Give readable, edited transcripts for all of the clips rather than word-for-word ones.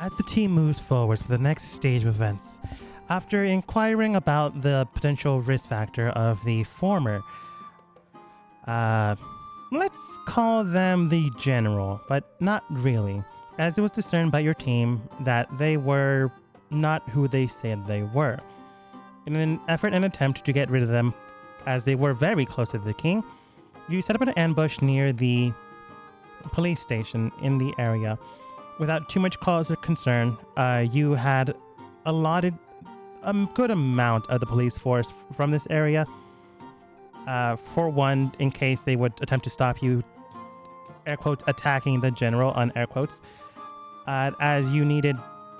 As the team moves forward with the next stage of events, after inquiring about the potential risk factor of the former, let's call them the general, but not really, as it was discerned by your team that they were not who they said they were. In an effort and attempt to get rid of them, as they were very close to the king, you set up an ambush near the police station in the area. Without too much cause or concern, you had allotted a good amount of the police force from this area. For one, in case they would attempt to stop you, air quotes, attacking the general, on air quotes, as you needed,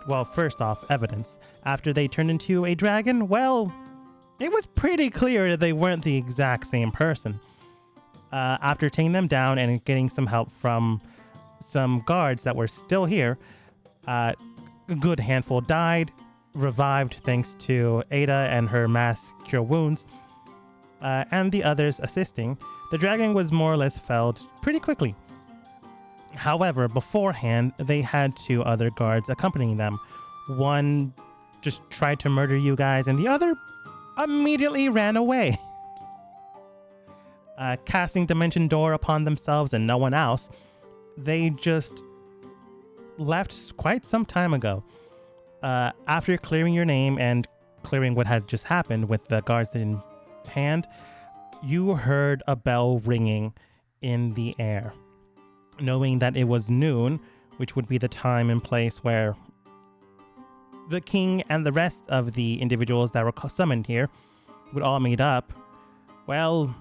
well, first off, evidence. After they turned into a dragon, well, it was pretty clear that they weren't the exact same person. After taking them down and getting some help from some guards that were still here, a good handful died, revived thanks to Ada and her mass cure wounds, and the others assisting. The dragon was more or less felled pretty quickly. However, beforehand, they had two other guards accompanying them. One just tried to murder you guys, and the other immediately ran away. Casting Dimension Door upon themselves and no one else, they just left quite some time ago. After clearing your name and clearing what had just happened with the guards in hand, you heard a bell ringing in the air. Knowing that it was noon, which would be the time and place where the king and the rest of the individuals that were summoned here would all meet up, well,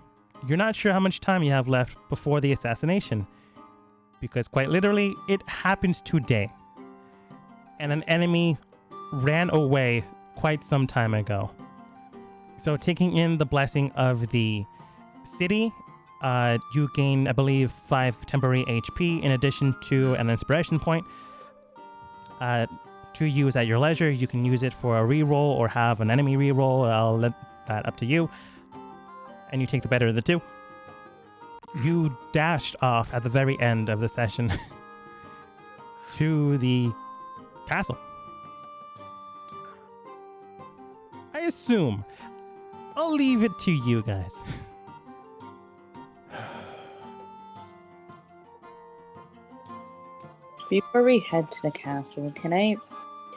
you're not sure how much time you have left before the assassination, because quite literally, it happens today. And an enemy ran away quite some time ago. So taking in the blessing of the city, you gain, I believe, 5 temporary HP in addition to an inspiration point to use at your leisure. You can use it for a reroll or have an enemy reroll. I'll let that up to you. And you take the better of the two. You dashed off at the very end of the session to the castle. I assume. I'll leave it to you guys. Before we head to the castle, can I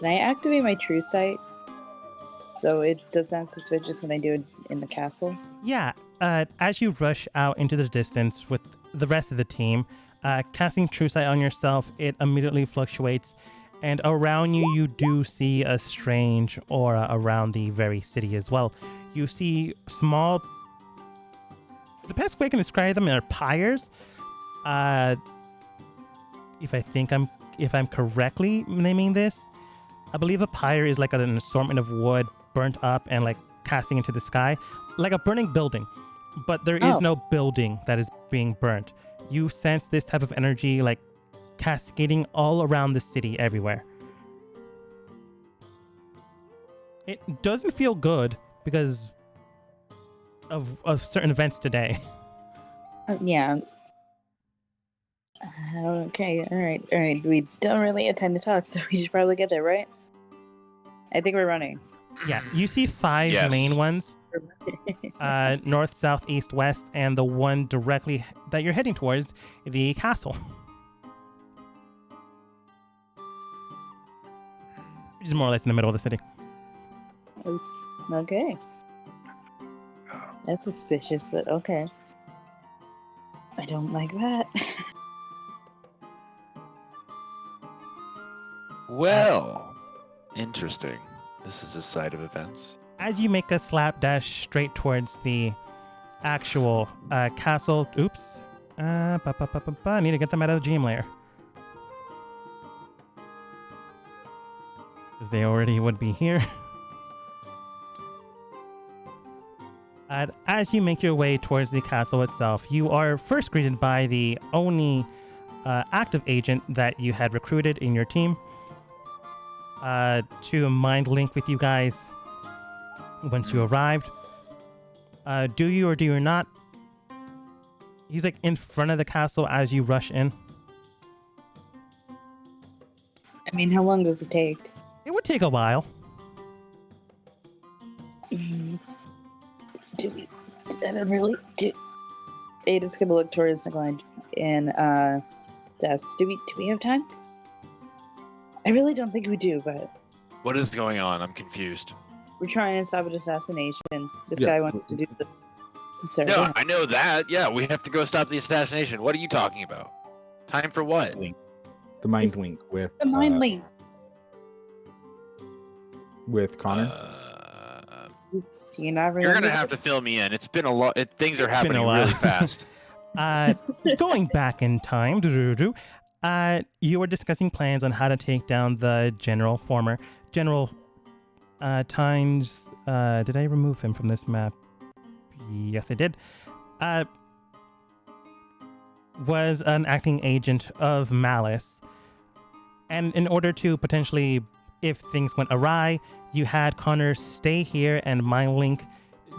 activate my true sight so it does not suspicious when I do it in the castle? Yeah, as you rush out into the distance with the rest of the team, casting True Sight on yourself, it immediately fluctuates, and around you, you do see a strange aura around the very city as well. You see small... The best way I can describe them are pyres. If I'm correctly naming this, I believe a pyre is like an assortment of wood burnt up and like casting into the sky, like a burning building, but there is no building that is being burnt. You sense this type of energy like cascading all around the city everywhere. It doesn't feel good because of certain events today. Yeah. Okay, all right. We don't really intend to talk, so we should probably get there, right? I think we're running. Yeah, you see 5 main ones. North, south, east, west, and the one directly that you're heading towards, the castle. Which is more or less in the middle of the city. Okay. That's suspicious, but okay. I don't like that. Well, interesting. This is a side of events. As you make a slapdash straight towards the actual castle... Oops. I need to get them out of the GM layer. Because they already would be here. As you make your way towards the castle itself, you are first greeted by the only active agent that you had recruited in your team to mind link with you guys once you arrived. Do you or do you not? He's like in front of the castle as you rush in. I mean, how long does it take? It would take a while. Do we? I don't really do. Ada's gonna look towards Nicole and desk. Do we have time? I really don't think we do, but What is going on? I'm confused. we're trying to stop an assassination. This guy wants to do the conservative. No, I know that. Yeah, we have to go stop the assassination. What are you talking about? Time for what? The mind link with The mind link. with Connor. Do you not remember? You're gonna have to this? fill me in. It's been a lot. Things are It's been a happening while. really fast. Going back in time, you were discussing plans on how to take down the former General Tynes. Did I remove him from this map? Yes, I did. Was an acting agent of Malice. And in order to potentially, if things went awry, you had Connor stay here and mind link,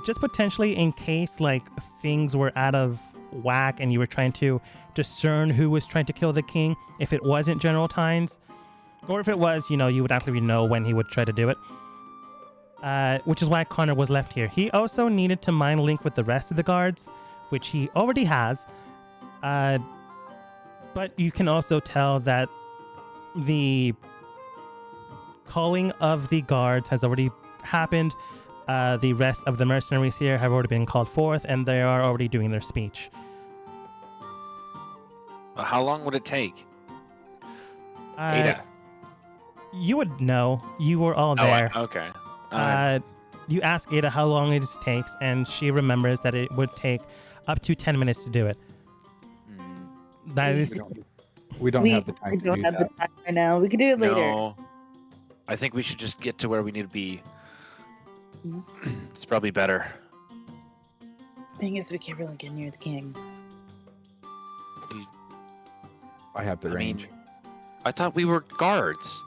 just potentially in case like things were out of whack and you were trying to discern who was trying to kill the king. If it wasn't General Tynes, or if it was, you would actually know when he would try to do it. Which is why Connor was left here. He also needed to mind link with the rest of the guards, which he already has. But you can also tell that the calling of the guards has already happened. The rest of the mercenaries here have already been called forth, and they are already doing their speech. How long would it take? Ada. You would know. You were all there. Okay. You ask Ada how long it takes, and she remembers that it would take up to 10 minutes to do it. That is... We don't have the time We to don't do have that. the time right now. We could do it later. No. I think we should just get to where we need to be. It's probably better. Thing is, we can't really get near the king. I have the I range. mean, I thought we were guards.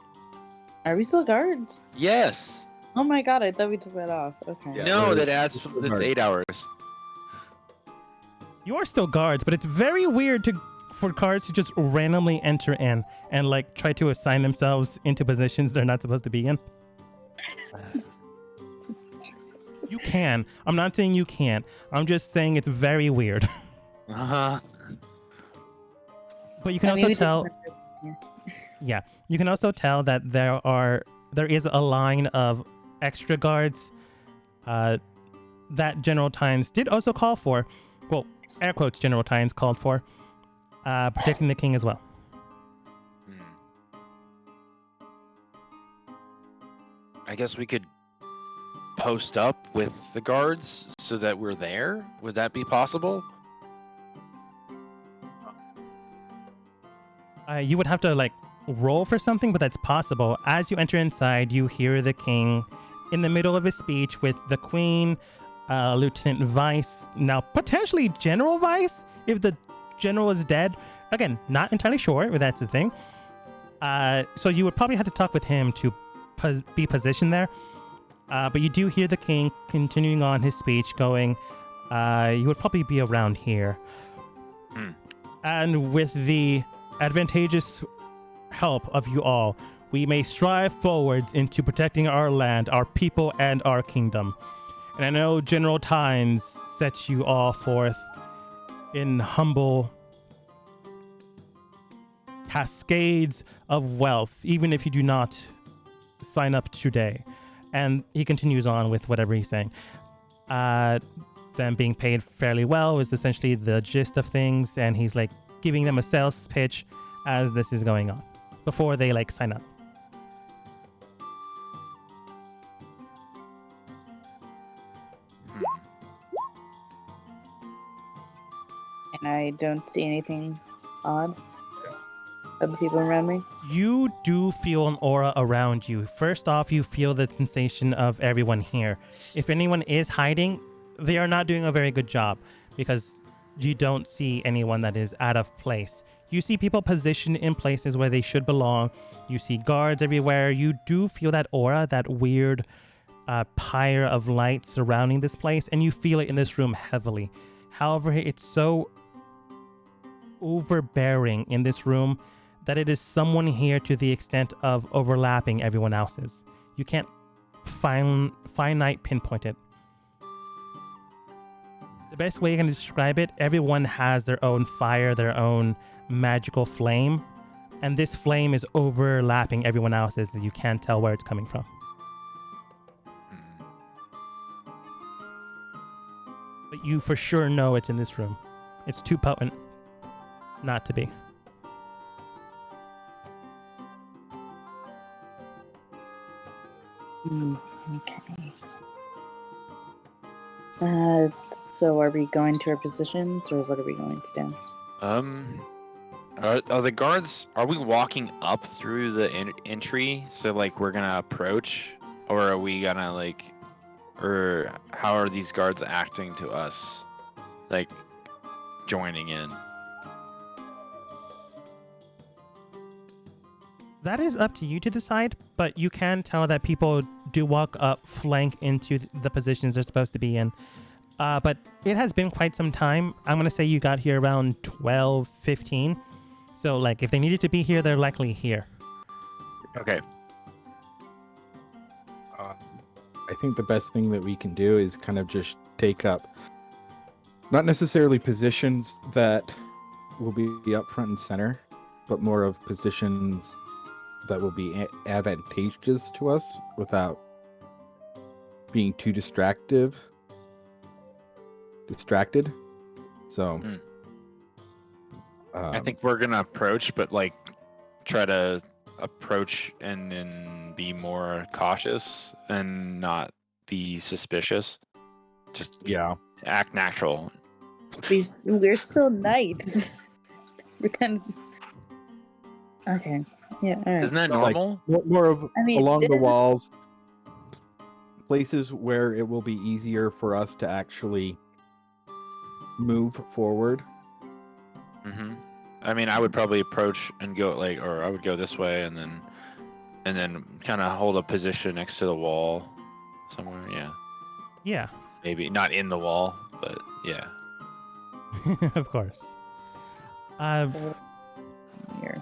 Are we still guards? Yes. Oh my god, I thought we took that off. Okay. Yeah. No, we're- that adds. we're That's guards. 8 hours. You are still guards, but it's very weird for guards to just randomly enter in and like try to assign themselves into positions they're not supposed to be in. You can. I'm not saying you can't. I'm just saying it's very weird. Uh-huh. But you can I mean, also we took tell, one person here. yeah, you can also tell that there is a line of extra guards that General Tynes did also call for. Well, air quotes General Tynes called for, protecting the king as well. I guess we could post up with the guards so that we're there. Would that be possible? You would have to like roll for something, but that's possible. As you enter inside, you hear the king in the middle of his speech with the queen, Lieutenant Vice, now potentially General Vice if the general is dead. Again, not entirely sure if that's the thing. So you would probably have to talk with him to be positioned there. But you do hear the king continuing on his speech going, you would probably be around here. And with the advantageous help of you all, we may strive forwards into protecting our land, our people, and our kingdom. And I know General Tynes sets you all forth in humble cascades of wealth, even if you do not sign up today. And he continues on with whatever he's saying. Them being paid fairly well is essentially the gist of things, and he's like giving them a sales pitch as this is going on before they like sign up. And I don't see anything odd of the people around me. You do feel an aura around you. First off, you feel the sensation of everyone here. If anyone is hiding, they are not doing a very good job because you don't see anyone that is out of place. You see people positioned in places where they should belong. You see guards everywhere. You do feel that aura, that weird pyre of light surrounding this place, and you feel it in this room heavily. However, it's so overbearing in this room that it is someone here to the extent of overlapping everyone else's. You can't finite pinpoint it. The best way you can describe it, everyone has their own fire, their own magical flame, and this flame is overlapping everyone else's that you can't tell where it's coming from. But you for sure know it's in this room. It's too potent not to be. Okay. So are we going to our positions, or what are we going to do? Are the guards? Are we walking up through the entry? So like we're gonna approach, or are we gonna like, or how are these guards acting to us? Like joining in? That is up to you to decide, but you can tell that people do walk up, flank into the positions they're supposed to be in. But it has been quite some time. I'm going to say you got here around 12, 15. So, like, if they needed to be here, they're likely here. Okay. I think the best thing that we can do is kind of just take up, not necessarily positions that will be up front and center, but more of positions that will be advantageous to us without being too distracted. So I think we're gonna approach, but like try to approach and be more cautious and not be suspicious. Just act natural. We're still knights. We're kind of... Okay. Yeah. All right. Isn't that like, normal? more of along the didn't- walls, places where it will be easier for us to actually move forward. Mm-hmm. I mean, I would probably approach and go like, or I would go this way and then kind of hold a position next to the wall somewhere. Yeah. Yeah. Maybe not in the wall, but yeah. Of course. Here.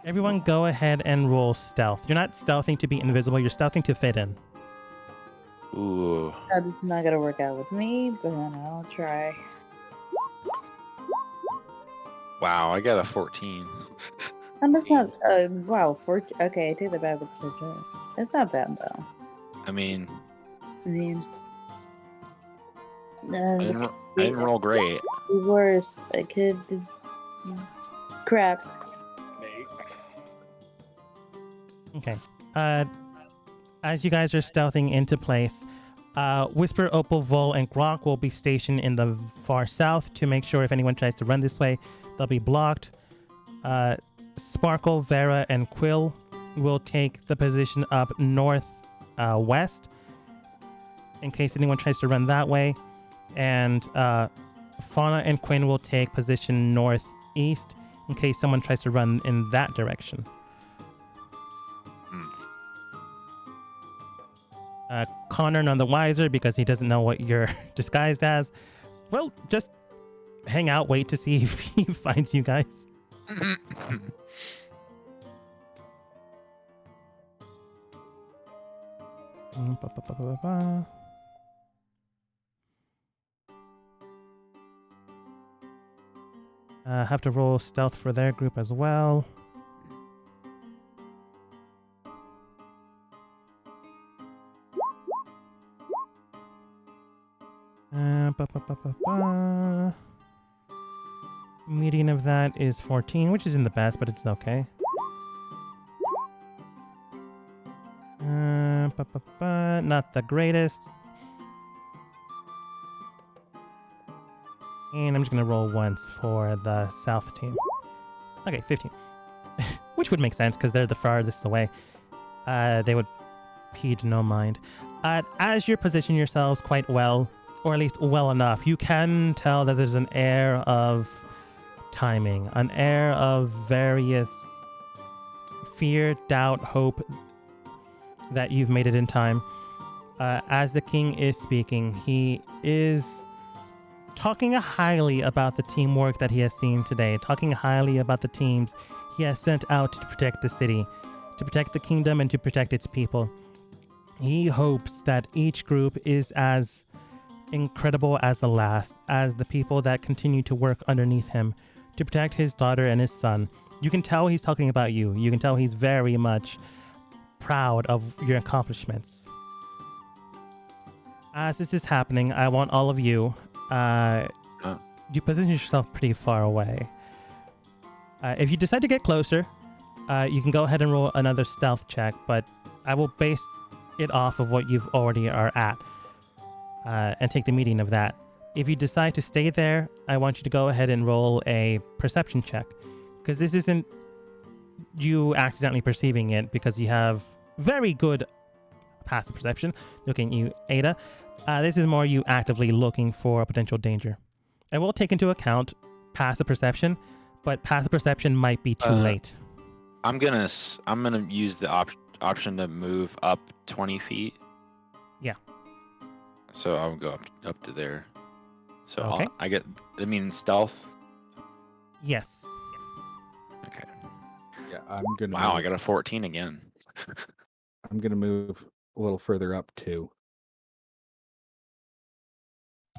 Everyone go ahead and roll stealth. You're not stealthing to be invisible, you're stealthing to fit in. Ooh. That's not gonna work out with me, but I'll try. Wow, I got a 14. And that's not. Wow. 14. Okay, I take that back with the It's not bad though. I mean, I mean, I didn't roll great. worse. I could. Crap. Okay. As you guys are stealthing into place, Whisper, Opal, Vol, and Grok will be stationed in the far south to make sure if anyone tries to run this way, they'll be blocked. Sparkle, Vera, and Quill will take the position up north west in case anyone tries to run that way. And Fauna and Quinn will take position northeast in case someone tries to run in that direction. Connor, none the wiser because he doesn't know what you're disguised as. Well, just hang out, wait to see if he finds you guys. Have to roll stealth for their group as well. Median of that is 14, which isn't the best, but it's okay. Not the greatest. And I'm just going to roll once for the south team. Okay, 15. Which would make sense because they're the farthest away. They would heed no mind. As you position yourselves quite well, or at least well enough, you can tell that there's an air of timing, an air of various fear, doubt, hope that you've made it in time. As the king is speaking, he is talking highly about the teamwork that he has seen today, talking highly about the teams he has sent out to protect the city, to protect the kingdom, and to protect its people. He hopes that each group is as incredible as the last, as the people that continue to work underneath him to protect his daughter and his son. You can tell he's talking about you. You can tell he's very much proud of your accomplishments. As this is happening, I want all of you, you position yourself pretty far away. If you decide to get closer, you can go ahead and roll another stealth check, but I will base it off of what you've already are at, and take the median of that. If you decide to stay there, I want you to go ahead and roll a perception check, because this isn't you accidentally perceiving it, because you have very good passive perception. Looking at you, Ada. This is more you actively looking for a potential danger. I will take into account passive perception, but passive perception might be too late. I'm gonna use the option to move up 20 feet. Yeah. So I'll go up to there. So Okay. I mean stealth. Yes. Okay. Yeah, I'm gonna. Wow, I got a 14 again. I'm gonna move a little further up too.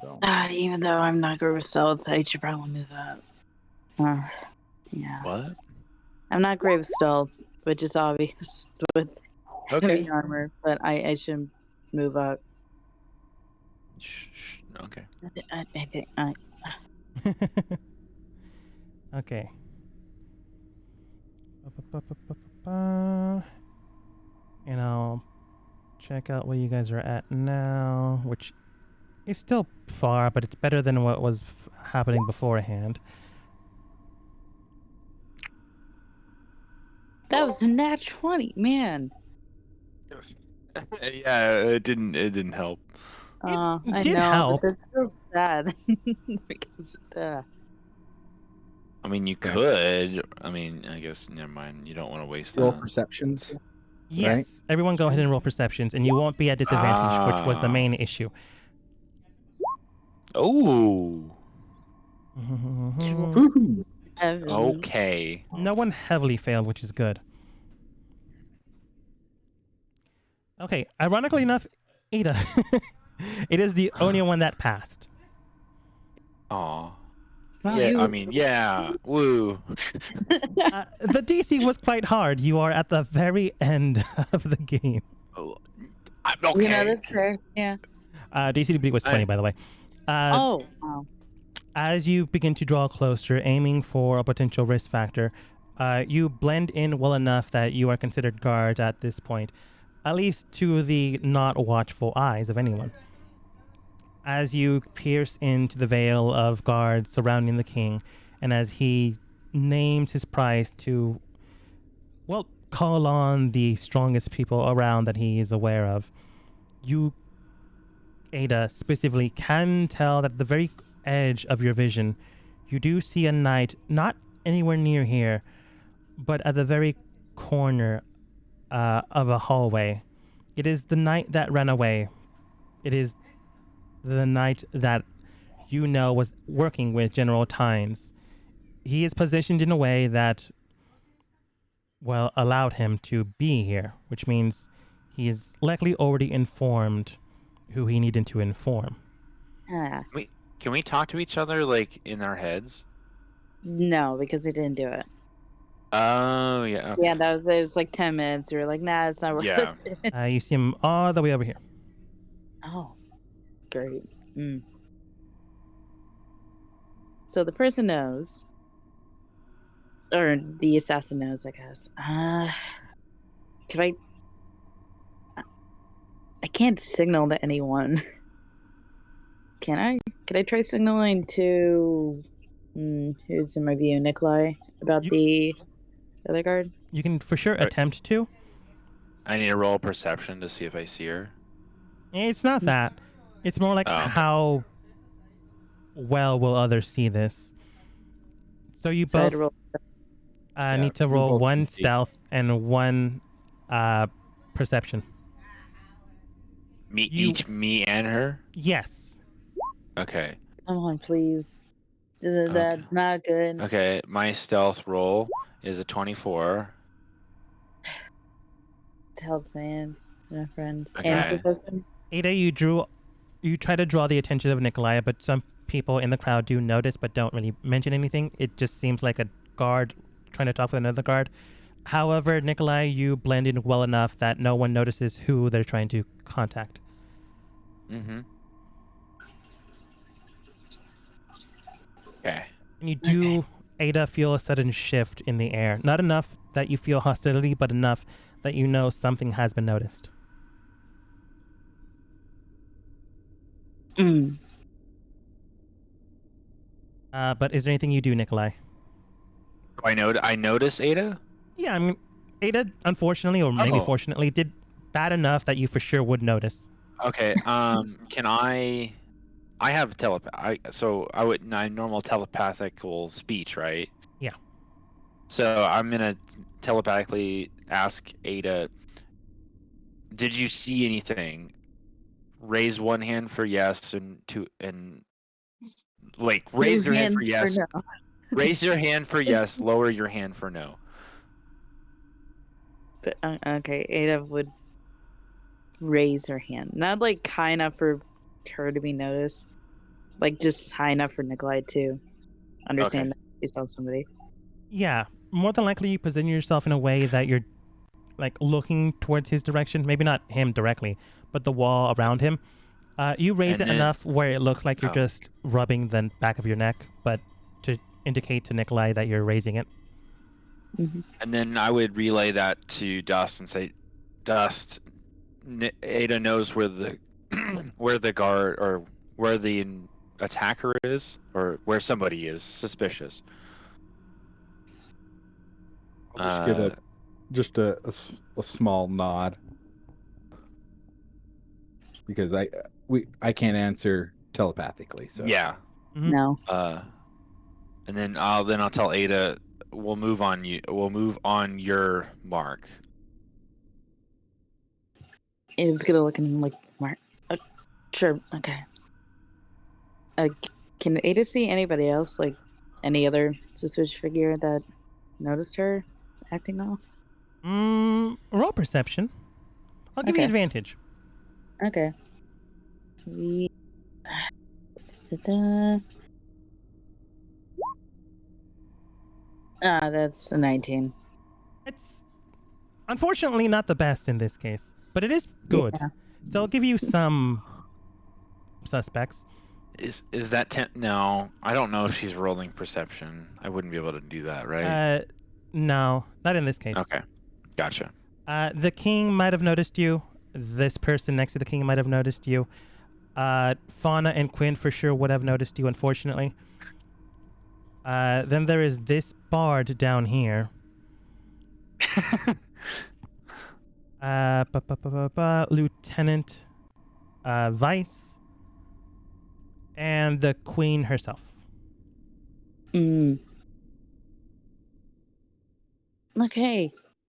So Even though I'm not good with stealth, I should probably move up. Yeah. What? I'm not great with stealth, which is obvious with Okay. heavy armor, but I should move up. Shh, okay. I think Okay. And I'll check out where you guys are at now, which is still far, but it's better than what was happening beforehand. that was a nat 20, man. Yeah, it didn't help. I did know, help. but that's still sad because I mean, you could. I mean, I guess never mind. You don't want to waste roll that. perceptions. Yes, everyone go ahead and roll perceptions, and you won't be at disadvantage, which was the Ah. main issue. Oh. Woohoo! Okay. No one heavily failed, which is good. Okay, ironically enough, Ada, it is the only one that passed. Aw. Well, Yeah, you- I mean, yeah. Woo. The DC was quite hard. You are at the very end of the game. Oh, I'm okay. You know, that's fair. Yeah. DC to beat was 20, by the way. Oh, wow. As you begin to draw closer, aiming for a potential risk factor, you blend in well enough that you are considered guards at this point, at least to the not watchful eyes of anyone. As you pierce into the veil of guards surrounding the king, and as he names his price to, well, call on the strongest people around that he is aware of, you, Ada, specifically can tell that at the very edge of your vision, you do see a knight, not anywhere near here, but at the very corner of a hallway. It is the knight that ran away. It is the knight that you know was working with General Tynes. He is positioned in a way that, well, allowed him to be here, which means he is likely already informed who he needed to inform. Ah, Can we talk to each other like in our heads? no, because we didn't do it. Oh yeah. Okay. Yeah, it was like 10 minutes. We were like, nah, it's not worth Yeah. it. You see him all the way over here. Oh, great. So the person knows, or the assassin knows, I guess. Could I can't signal to anyone. Can I? Could I try signaling to who's in my view, Nikolai, about the other guard? You can for sure Right. attempt to. I need to roll perception to see if I see her. It's not that. It's more like Oh. how well will others see this. So you So I had both to roll. need to we roll both one can see. stealth and one perception. You- Me and her. Yes. Okay. Come on, please. That's not good. Okay. My stealth roll is a 24. To help man and our friends. Okay. And perception. Ada, you try to draw the attention of Nikolai, but some people in the crowd do notice but don't really mention anything. It just seems like a guard trying to talk with another guard. However, Nikolai, you blend in well enough that no one notices who they're trying to contact. Mm-hmm. Okay. And you do, Ada, feel a sudden shift in the air. Not enough that you feel hostility, but enough that you know something has been noticed. Mm. But is there anything you do, Nikolai? I notice Ada? Yeah, I mean, Ada, unfortunately, or maybe Oh. fortunately, did bad enough that you for sure would notice. Okay. Can I have normal telepathical speech, right? Yeah. So I'm gonna telepathically ask Ada, did you see anything? Raise one hand for yes and raise your hand for yes. no. Raise your hand for yes, lower your hand for no. But okay, Ada would raise her hand. Not like high enough for her to be noticed. Like just high enough for Nikolai to understand that she saw somebody. Yeah, more than likely you position yourself in a way that you're like looking towards his direction. Maybe not him directly, but the wall around him. You raise And it then- enough where it looks like you're Oh. just rubbing the back of your neck, but to indicate to Nikolai that you're raising it. Mm-hmm. And then I would relay that to Dust and say, Dust, Ada knows where the where the guard or where the attacker is, or where somebody is suspicious. I'll just give a small nod because I can't answer telepathically. So Yeah. Mhm. No. And then I'll tell Ada, we'll move on your mark. Ada's gonna look at him like, Mark. Sure. Okay. Can Ada see anybody else? Like any other suspicious figure that noticed her acting off? Roll perception. I'll give you Okay. advantage. Okay. Sweet. Da-da. That's a 19. It's unfortunately not the best in this case, but it is good. Yeah. So I'll give you some suspects. Is that 10? No, I don't know if she's rolling perception. I wouldn't be able to do that, right? No, not in this case. Okay, gotcha. The king might have noticed you. This person next to the king might have noticed you. Fauna and Quinn for sure would have noticed you, unfortunately. Then there is this bard down here. Lieutenant Vice. And the queen herself. Mm. Okay.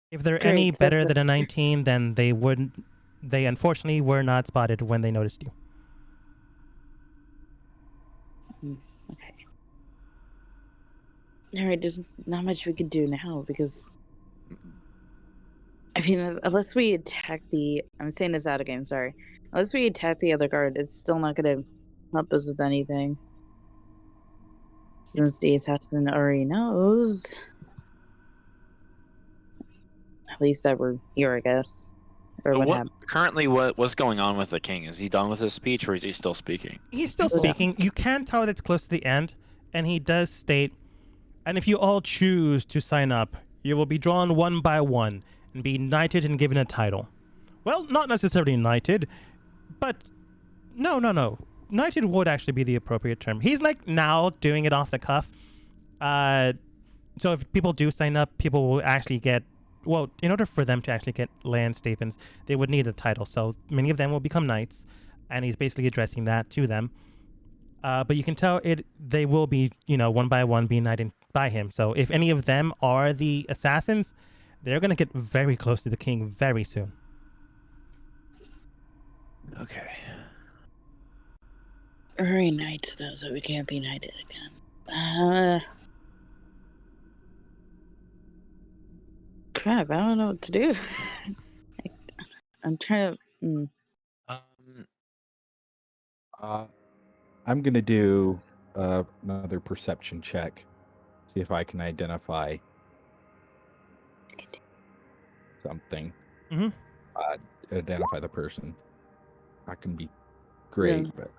If they're Great, any so better it's than a 19, then they wouldn't. They unfortunately were not spotted when they noticed you. Okay. All right. There's not much we could do now because, I mean, unless we attack I'm saying this out of game. Sorry. Unless we attack the other guard, it's still not gonna help us with anything. Since the assassin already knows. At least that we're here, I guess. Or what happened. Currently, what's going on with the king? Is he done with his speech, or is he still speaking? He's still Yeah. speaking. You can tell that it's close to the end, and he does state, and if you all choose to sign up, you will be drawn one by one and be knighted and given a title. Well, not necessarily knighted, but no. Knighted would actually be the appropriate term. He's like now doing it off the cuff. So if people do sign up, people will actually get, well, in order for them to actually get land stipends, they would need a title. So many of them will become knights, and he's basically addressing that to them. But you can tell they will be, one by one being knighted by him. So if any of them are the assassins, they're going to get very close to the king very soon. Okay. Very knights, though, so we can't be knighted again. Crap, I don't know what to do. I'm trying to. Um, I'm gonna do another perception check, see if I can identify something. Mhm. Identify the person. Not gonna be great, but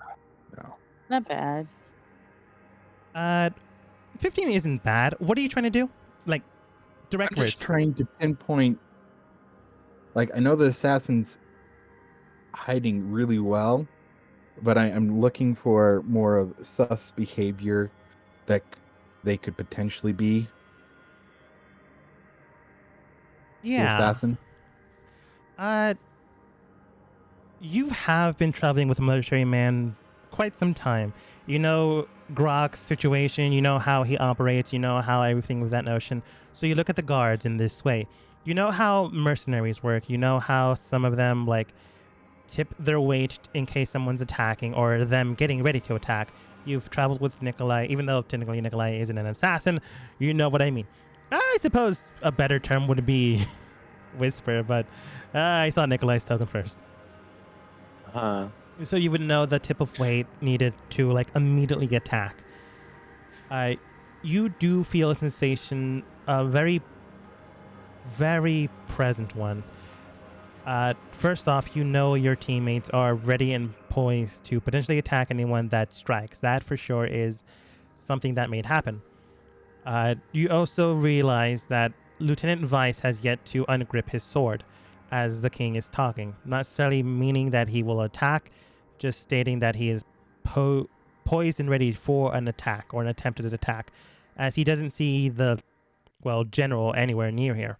no. Not bad. 15 isn't bad. What are you trying to do? Like, direct I'm just words. trying to pinpoint. Like, I know the assassin's hiding really well, but I'm looking for more of sus behavior that they could potentially be the Yeah. assassin. You have been traveling with a military man quite some time. You know Grok's situation, you know how he operates, you know how everything with that notion. So you look at the guards in this way. You know how mercenaries work. You know how some of them like tip their weight in case someone's attacking or them getting ready to attack. You've traveled with Nikolai, even though technically Nikolai isn't an assassin, you know what I mean. I suppose a better term would be whisper, but I saw Nikolai's token first. So you would know the tip of weight needed to like immediately attack. You do feel a sensation, a very, very present one. First off, you know your teammates are ready and poised to potentially attack anyone that strikes. That for sure is something that may happen. You also realize that Lieutenant Vice has yet to ungrip his sword as the king is talking, not necessarily meaning that he will attack, just stating that he is poised and ready for an attack or an attempted attack, as he doesn't see the, general anywhere near here.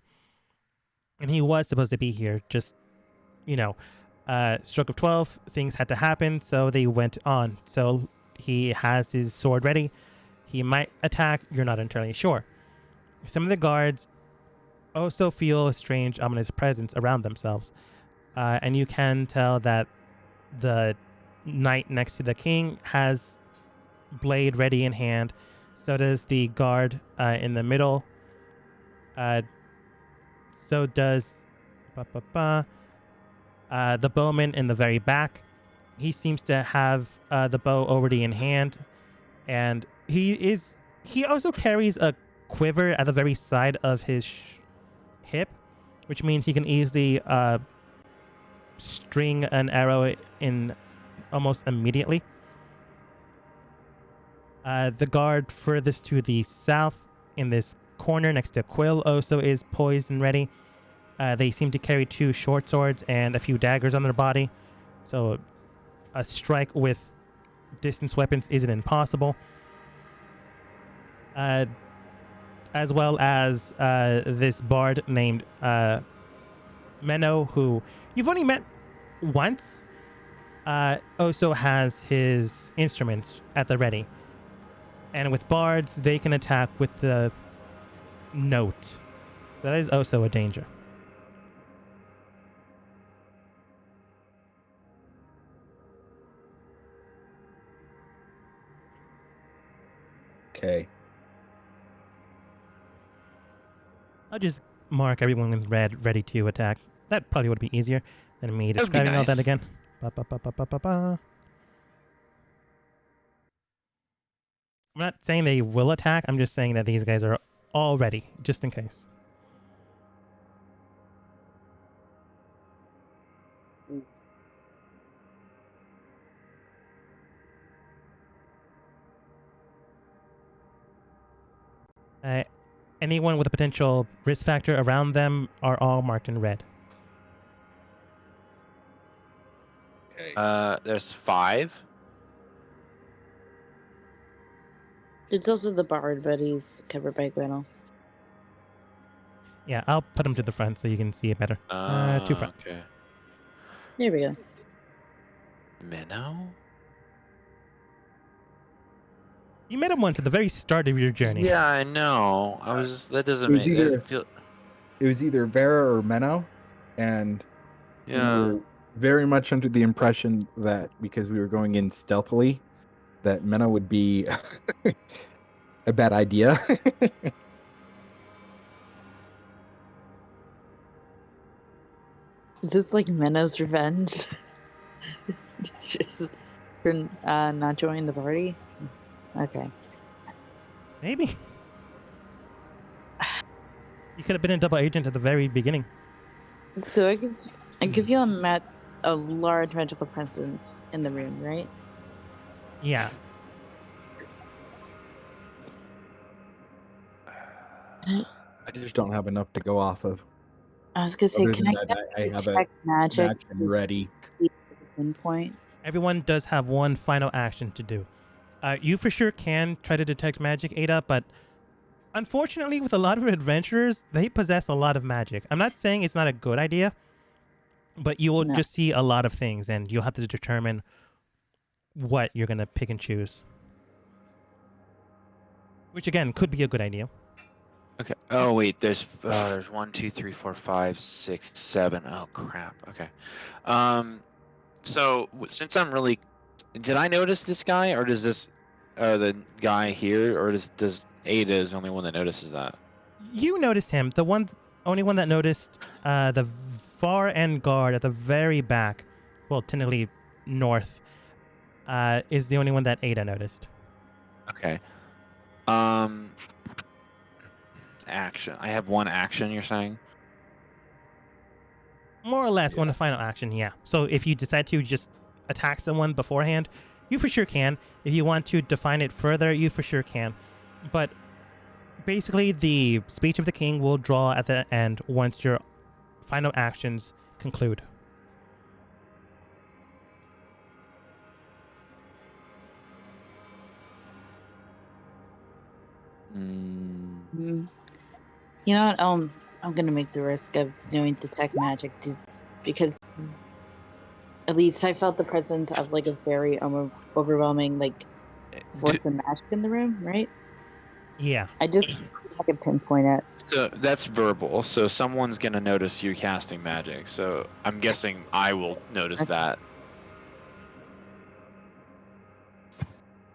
And he was supposed to be here, just, stroke of 12, things had to happen, so they went on. So he has his sword ready. He might attack, you're not entirely sure. Some of the guards also feel a strange, ominous presence around themselves. And you can tell that the knight next to the king has blade ready in hand. So does the guard in the middle. So does the bowman in the very back. He seems to have the bow already in hand. And he also carries a quiver at the very side of his hip, which means he can easily string an arrow in almost immediately. The guard furthest to the south in this corner next to Quill also is poised and ready. They seem to carry 2 short swords and a few daggers on their body, so a strike with distance weapons isn't impossible. As well as this bard named Menno, who you've only met once, also has his instruments at the ready. And with bards, they can attack with the note. So that is also a danger. Okay. I'll just mark everyone in red, ready to attack. That probably would be easier than me That would be describing all that nice. again. I'm not saying they will attack. I'm just saying that these guys are all ready, just in case. Anyone with a potential risk factor around them are all marked in red. Okay. There's 5. It's also the bard, but he's covered by Gwynel. Yeah, I'll put him to the front so you can see it better. To front. Okay. There we go. Minnow? You met him once at the very start of your journey. Yeah, I know. That doesn't It was make either- that feel. It was either Vera or Menno, and we Yeah. were very much under the impression that because we were going in stealthily, that Menno would be a bad idea. Is this like Menno's revenge? Just for not joining the party? Okay. Maybe. You could have been a double agent at the very beginning. So I give you a large magical presence in the room, right? Yeah. I just don't have enough to go off of. I was gonna say, Other can than I that, get I have a detect magic action ready. pinpoint? Everyone does have one final action to do. You for sure can try to detect magic, Ada, but unfortunately, with a lot of adventurers, they possess a lot of magic. I'm not saying it's not a good idea, but you will No. just see a lot of things, and you'll have to determine what you're going to pick and choose. Which, again, could be a good idea. Okay. Oh wait, there's 1, 2, 3, 4, 5, 6, 7. Oh crap. Okay. So since I'm really, did I notice this guy, or does this, the guy here, or does Ada is the only one that notices that? You notice him. The only one that noticed the far end guard at the very back, well, technically north, is the only one that Ada noticed. Okay. Action. I have one action, you're saying? More or less, one final action, yeah. So if you decide to just attack someone beforehand, you for sure can. If you want to define it further, you for sure can. But basically, the speech of the king will draw at the end once your final actions conclude. You know what? I'm gonna make the risk of doing detect magic because at least I felt the presence of like a very overwhelming like force of magic in the room, right? Yeah. I just I can pinpoint it. So that's verbal. So someone's gonna notice you casting magic. So I'm guessing I will notice that.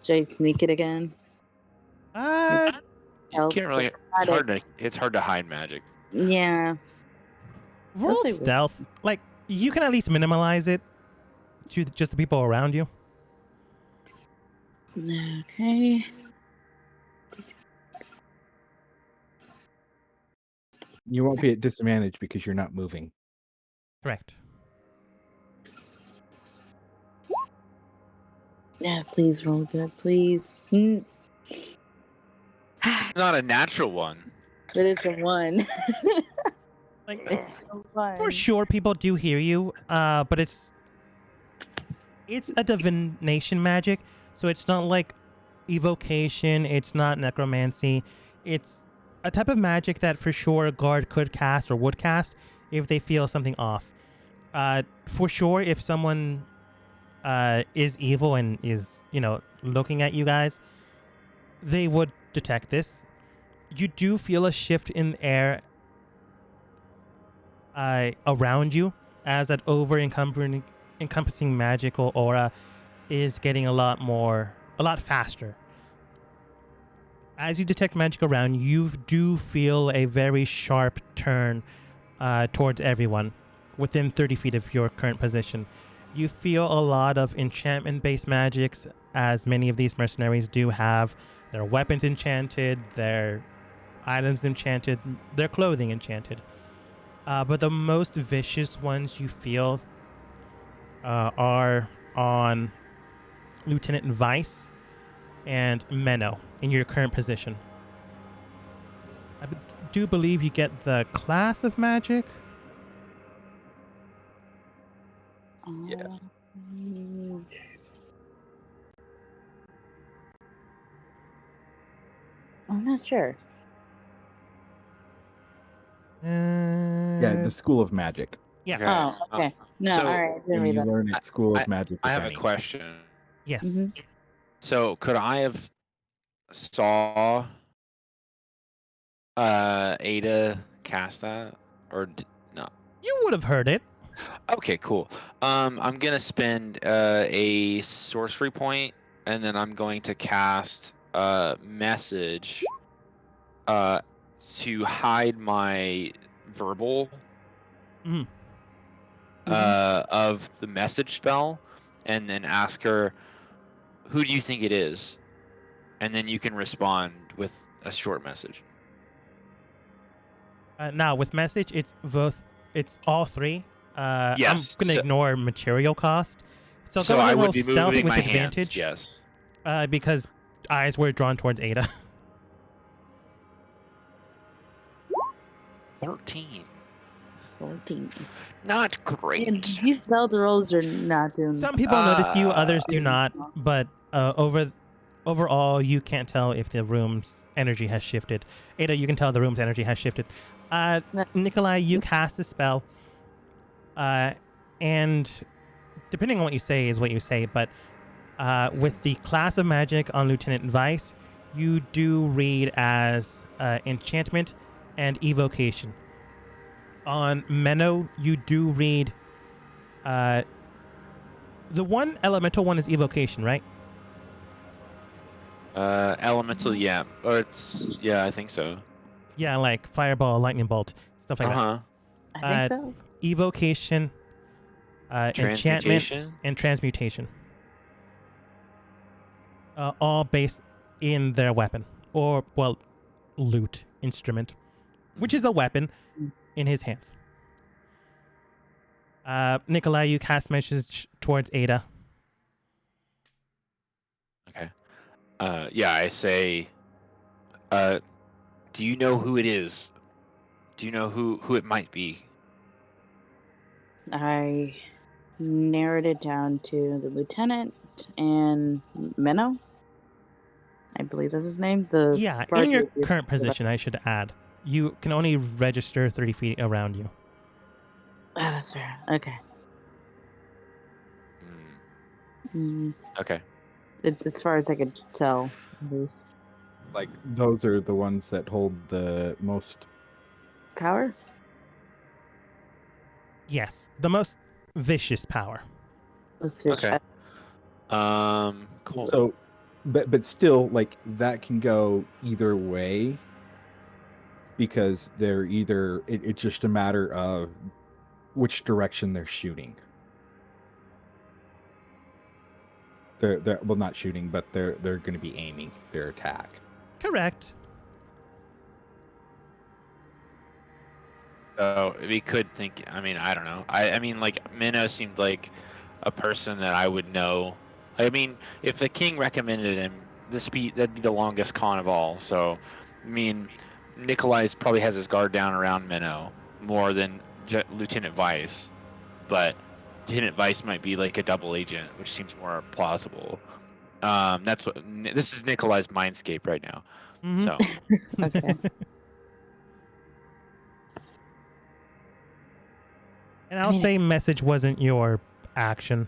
Should I sneak it again? You Help, can't really. it's It's not hard to. It's hard to hide magic. Yeah. Roll Mostly- stealth. Like, you can at least minimize it to just the people around you. Okay. You won't be at disadvantage because you're not moving. Correct. Yeah, please roll good, please. Not a natural one. But it's a 1. Like, It's a 1. for sure, people do hear you, but it's a divination magic, so it's not like evocation, it's not necromancy. It's a type of magic that for sure a guard could cast or would cast if they feel something off. For sure, if someone is evil and is, looking at you guys, they would detect this. You do feel a shift in the air around you as that encompassing magical aura is getting a lot faster. As you detect magic around, you do feel a very sharp turn towards everyone within 30 feet of your current position. You feel a lot of enchantment-based magics, as many of these mercenaries do have their weapons enchanted, their items enchanted, their clothing enchanted. But the most vicious ones you feel are on Lieutenant Vice and Menno in your current position. I do believe you get the class of magic. Yes. I'm not sure. Yeah, the School of Magic. Yeah. Okay. Oh, okay. No, so- all right. I didn't And read you that. learn at School of Magic. I have with a any. question. Yes. Mhm. So could I have saw Ada cast that, or no? You would have heard it. Okay, cool. I'm gonna spend a sorcery point, and then I'm going to cast message to hide my verbal. Mhm. of the message spell, and then ask her, "Who do you think it is?" And then you can respond with a short message. Now with message, it's both. It's all three. Yes, I'm gonna ignore material cost. So So go I ahead and roll would be stealth moving with my advantage. hands. Yes. Because eyes were drawn towards Ada. 13. 14. Not great. And these stealth rolls are not doing. Some people notice you, others do not. But overall, you can't tell if the room's energy has shifted. Ada, you can tell the room's energy has shifted. Nikolai, you cast a spell. And depending on what you say is what you say, but with the class of magic on Lieutenant Vice, you do read as enchantment and evocation. On Menno, you do read the one elemental one is evocation, right? Elemental, yeah. Or I think so. Yeah, like fireball, lightning bolt, stuff like that. I think so. Evocation, enchantment, Transmutation. and transmutation. All based in their weapon. Or, well, loot, instrument. Which is a weapon in his hands. Nikolai, you cast message towards Ada. Okay. Yeah, I say, do you know who it is? Do you know who it might be? I narrowed it down to the lieutenant and Menno. I believe that's his name. Yeah, in your current position, I should add, you can only register 30 feet around you. Ah, that's fair. Okay. Okay. It's as far as I could tell, at least. Like, those are the ones that hold the most Power? Yes, the most vicious power. Let's switch. Okay. Cool. So, but still, like, that can go either way, because they're either it's just a matter of which direction they're shooting. They're well, not shooting, but they're going to be aiming their attack. Correct. So we could think. I mean, I don't know. I mean, like Minna seemed like a person that I would know. I mean, if the king recommended him, that'd be the longest con of all. So, I mean, Nikolai probably has his guard down around Minnow more than Lieutenant Vice, but Lieutenant Vice might be like a double agent, which seems more plausible. This is Nikolai's mindscape right now. Mm-hmm. So Okay. And I'll say message wasn't your action.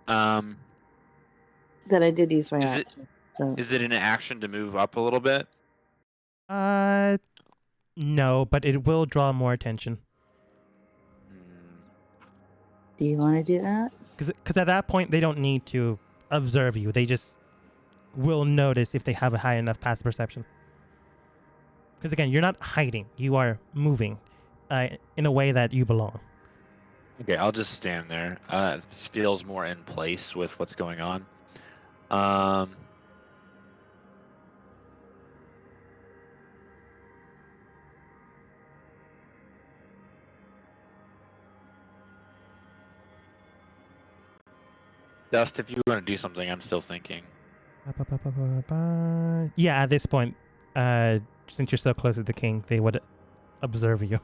That I did use my action. Is it an action to move up a little bit? No, but it will draw more attention. Do you want to do that? Because at that point, they don't need to observe you. They just will notice if they have a high enough passive perception. Because again, you're not hiding. You are moving in a way that you belong. Okay, I'll just stand there. It feels more in place with what's going on. Dust, if you want to do something, I'm still thinking. Yeah, at this point, since you're so close to the king, they would observe you.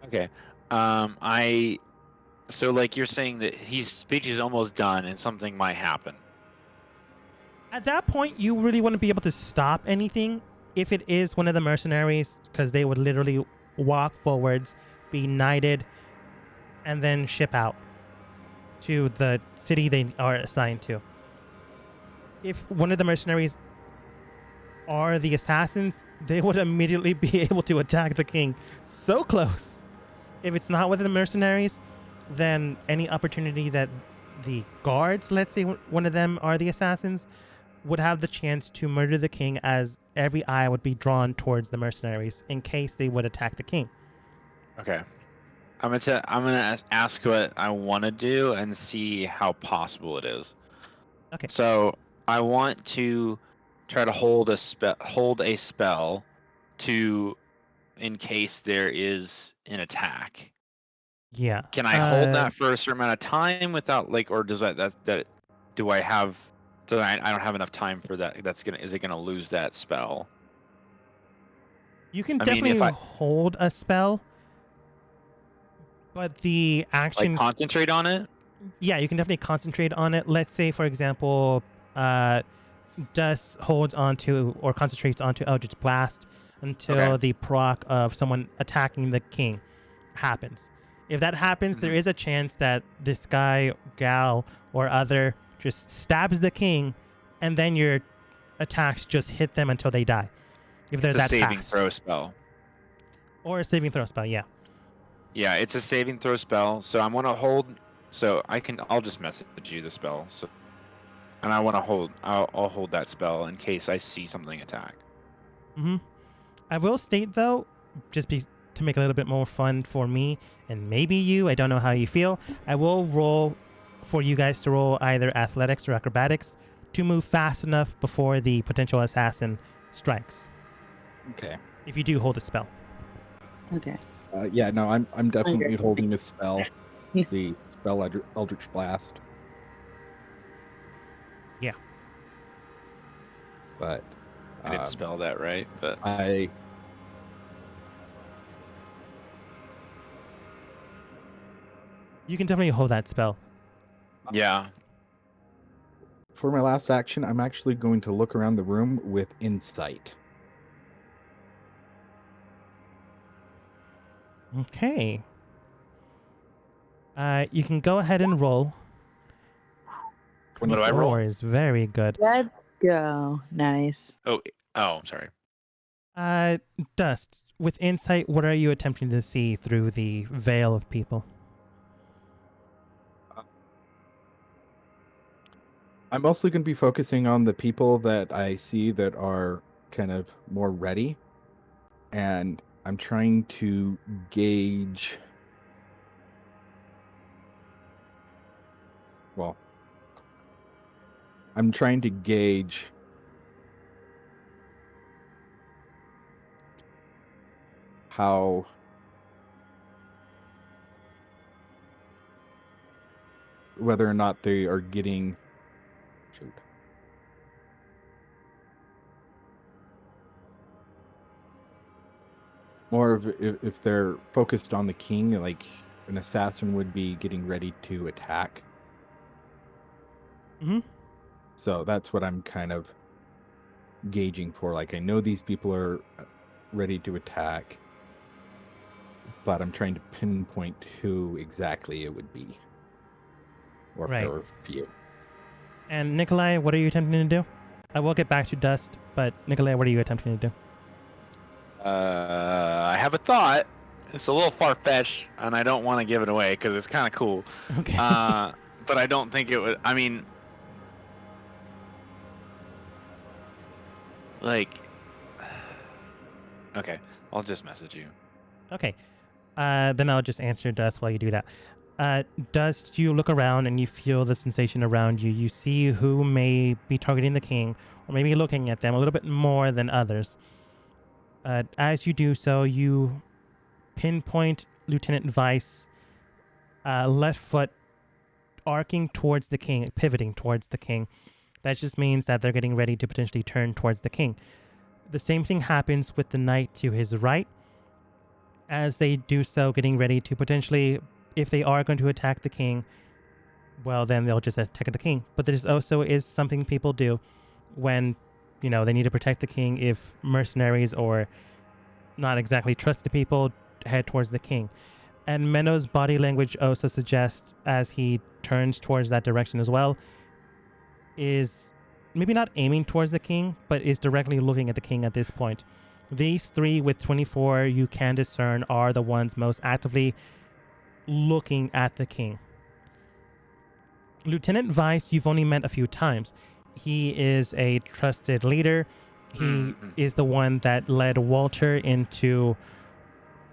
Okay. So like you're saying that his speech is almost done and something might happen. At that point, you really wouldn't be able to stop anything if it is one of the mercenaries, because they would literally walk forwards, be knighted, and then ship out to the city they are assigned to. If one of the mercenaries are the assassins, they would immediately be able to attack the king so close. If it's not one of the mercenaries, then any opportunity that the guards, let's say one of them are the assassins, would have the chance to murder the king, as every eye would be drawn towards the mercenaries in case they would attack the king. Okay. I'm gonna ask what I want to do and see how possible it is. Okay. So I want to try to hold a spell to in case there is an attack. Yeah. Can I hold that for a certain amount of time without or does that do I have? So I don't have enough time for that. Is it gonna lose that spell? You can I mean, definitely if I hold a spell, but the action. concentrate on it. Yeah, you can definitely concentrate on it. Let's say, for example, Dust holds onto or concentrates onto Eldritch Blast until the proc of someone attacking the king happens. If that happens, there is a chance that this guy, gal, or other just stabs the king, and then your attacks just hit them until they die. If they're It's that a saving fast. throw spell. Or a saving throw spell, yeah. Yeah, it's a saving throw spell. So I'm gonna hold. So I'll just message you the spell. So, and I want to hold. I'll hold that spell in case I see something attack. I will state though, to make it a little bit more fun for me and maybe you, I don't know how you feel, I will roll for you guys to roll either athletics or acrobatics to move fast enough before the potential assassin strikes. Okay. If you do hold a spell. Okay. Yeah, no, I'm definitely holding a spell. The spell Eldritch Blast. Yeah. But I didn't spell that right, but you can definitely hold that spell. Yeah. For my last action, I'm actually going to look around the room with insight. Okay. You can go ahead and roll. What do I roll? 24 is very good. Let's go. Nice. Oh, sorry. Dust, with insight, what are you attempting to see through the veil of people? I'm mostly going to be focusing on the people that I see that are kind of more ready. And I'm trying to gauge... Well, I'm trying to gauge how... whether or not they are getting... Shoot. More of if they're focused on the king, like an assassin would be getting ready to attack. So that's what I'm kind of gauging for. Like, I know these people are ready to attack, but I'm trying to pinpoint who exactly it would be. Or if there were a few. And Nikolai, what are you attempting to do? I will get back to Dust, but Nikolai, what are you attempting to do? I have a thought. It's a little far-fetched, and I don't want to give it away because it's kind of cool. Okay. But I don't think it would. I mean, okay, I'll just message you. Okay. Then I'll just answer Dust while you do that. Dust, you look around and you feel the sensation around you. You see who may be targeting the king, or maybe looking at them a little bit more than others. As you do so, you pinpoint Lieutenant Vice, left foot arcing towards the king, pivoting towards the king. That just means that they're getting ready to potentially turn towards the king. The same thing happens with the knight to his right. As they do so, getting ready to potentially, if they are going to attack the king, well, then they'll just attack the king. But this also is something people do when, they need to protect the king. If mercenaries or not exactly trusted people head towards the king. And Menno's body language also suggests, as he turns towards that direction as well, is maybe not aiming towards the king, but is directly looking at the king at this point. These three with 24 you can discern are the ones most actively looking at the king. Lieutenant Vice, you've only met a few times. He is a trusted leader. He is the one that led Walter into,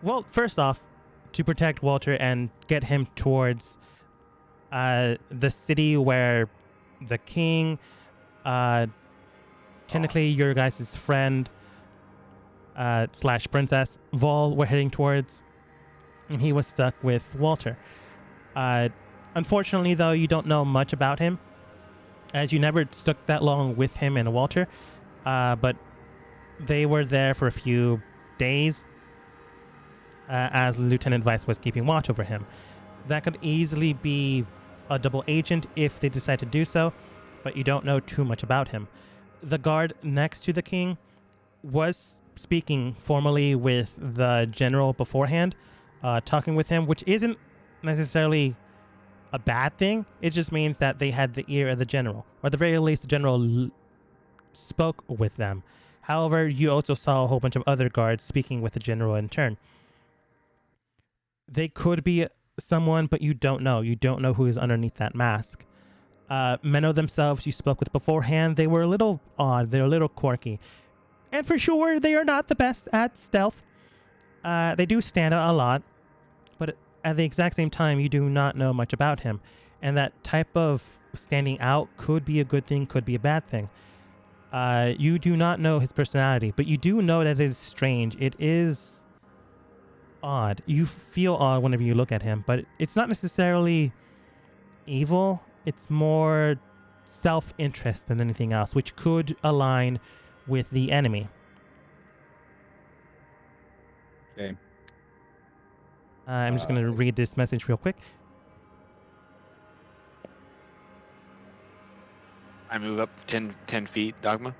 well, first off, to protect Walter and get him towards the city where the king, technically your guys' friend slash princess Vol were heading towards, and he was stuck with Walter. Unfortunately, though, you don't know much about him, as you never stuck that long with him and Walter, but they were there for a few days as Lieutenant Vice was keeping watch over him. That could easily be a double agent if they decide to do so, but you don't know too much about him. The guard next to the king was speaking formally with the general beforehand, talking with him, which isn't necessarily a bad thing. It just means that they had the ear of the general, or at the very least the general spoke with them. However, you also saw a whole bunch of other guards speaking with the general in turn. They could be someone, but you don't know. You don't know who is underneath that mask. Menno themselves, you spoke with beforehand. They were a little odd. They're a little quirky. And for sure, they are not the best at stealth. They do stand out a lot, but at the exact same time, you do not know much about him. And that type of standing out could be a good thing, could be a bad thing. You do not know his personality, but you do know that it is strange. It is odd. You feel odd whenever you look at him, but it's not necessarily evil. It's more self-interest than anything else, which could align with the enemy. Okay. I'm just going to read this message real quick. I move up 10 feet, Dogma.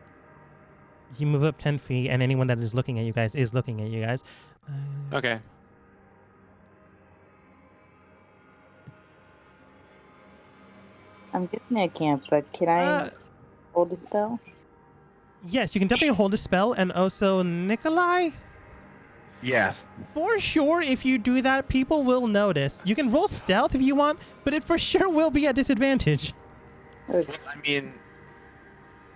You move up 10 feet, and anyone that is looking at you guys is looking at you guys. Okay. I'm guessing I can't, but can I hold a spell? Yes, you can definitely hold a spell, and also Nikolai, Yes. for sure, if you do that, people will notice. You can roll stealth if you want, but it for sure will be a disadvantage. Okay. I mean,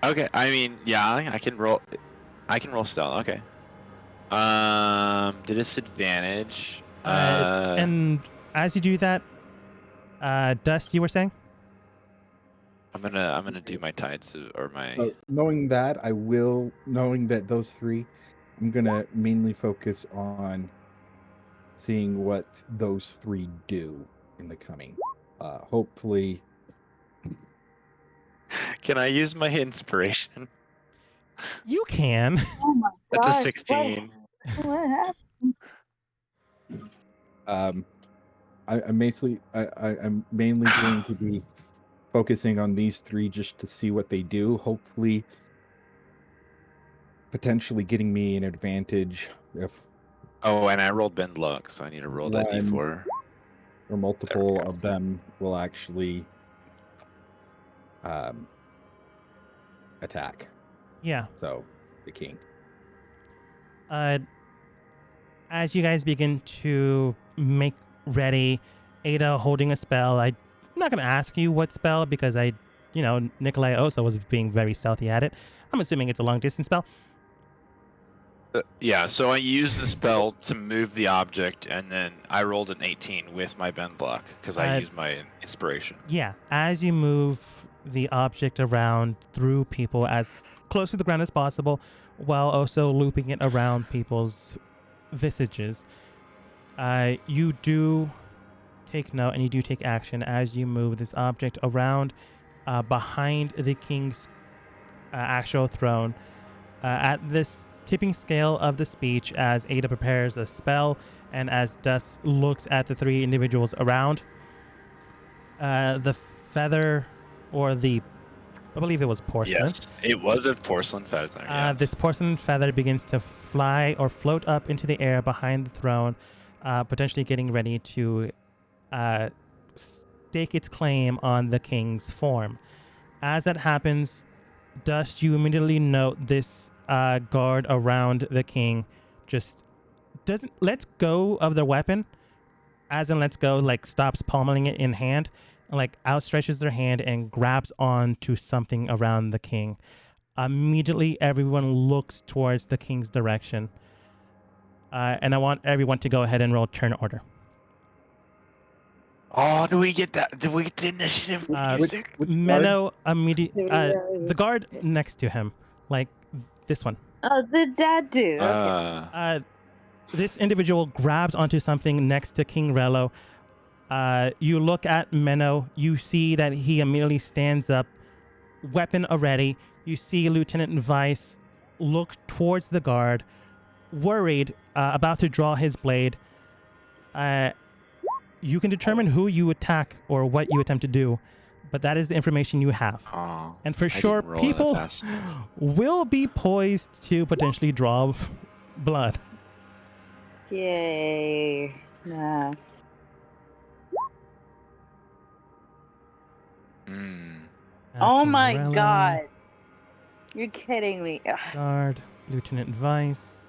okay. I mean, yeah. I can roll. I can roll stealth. Okay. The disadvantage. And as you do that, Dust, you were saying? I'm gonna do my tides or my. Knowing that those three, I'm gonna mainly focus on seeing what those three do in the coming. Hopefully. Can I use my inspiration? You can. Oh my That's gosh, a 16. What happened? I'm mainly going to be focusing on these three just to see what they do. Hopefully, potentially getting me an advantage if Oh, and I rolled bend luck, so I need to roll that One. d4. or multiple go. of them will actually attack. Yeah. So, the king. As you guys begin to make ready, Ada holding a spell, I'm not going to ask you what spell because Nikolai also was being very stealthy at it. I'm assuming it's a long distance spell. Yeah, so I use the spell to move the object, and then I rolled an 18 with my bend luck because I used my inspiration. Yeah, as you move the object around through people as close to the ground as possible, while also looping it around people's visages, you do take note and you do take action as you move this object around behind the king's actual throne. At this tipping scale of the speech, as Ada prepares a spell and as Dust looks at the three individuals around, the feather, or I believe it was porcelain. Yes, it was a porcelain feather. Yes. This porcelain feather begins to fly or float up into the air behind the throne, potentially getting ready to stake its claim on the king's form. As that happens, Dust, you immediately note this guard around the king just lets go of their weapon, as in lets go, like stops pummeling it in hand, like outstretches their hand and grabs on to something around the king. Immediately, everyone looks towards the king's direction. And I want everyone to go ahead and roll turn order. Oh, do we get that? Do we get the initiative music? Which Menno Yeah. the guard next to him, like this one. Oh, the dad dude. Okay. This individual grabs onto something next to King Rello. You look at Menno. You see that he immediately stands up, weapon already. You see Lieutenant Vice look towards the guard, worried, about to draw his blade. You can determine who you attack or what you attempt to do, but that is the information you have. Oh, And for I sure, didn't roll that people fast. will be poised to potentially draw blood. Yay. Nah. Oh King my Rello, god. You're kidding me. Ugh. Guard, Lieutenant Vice,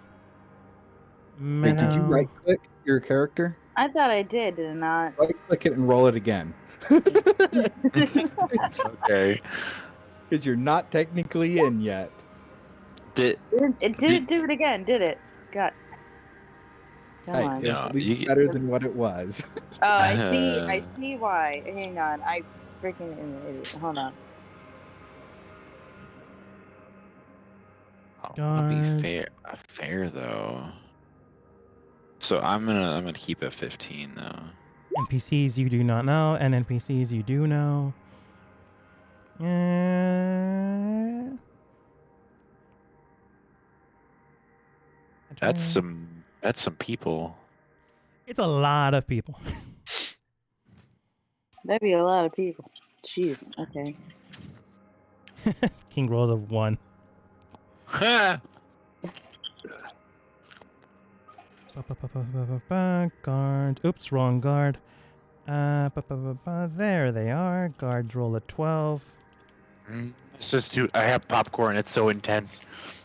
Wait, did you Menno. right click your character? I thought I did I not? Right click it and roll it again. Okay. Because you're not technically in yet. Did It didn't do it again, did it? God. Come Hey, on. it's No, at least you- better than what it was. Oh, I see why. Hang on. I freaking am an idiot. Hold on. I'll Guard. be fair though. So I'm gonna keep it 15 though. NPCs you do not know, and NPCs you do know. That's some people. It's a lot of people. That'd be a lot of people. Jeez. Okay. King rolls of 1. Guard. Oops, wrong guard. There they are. Guards roll a 12. It's just too. I have popcorn. It's so intense.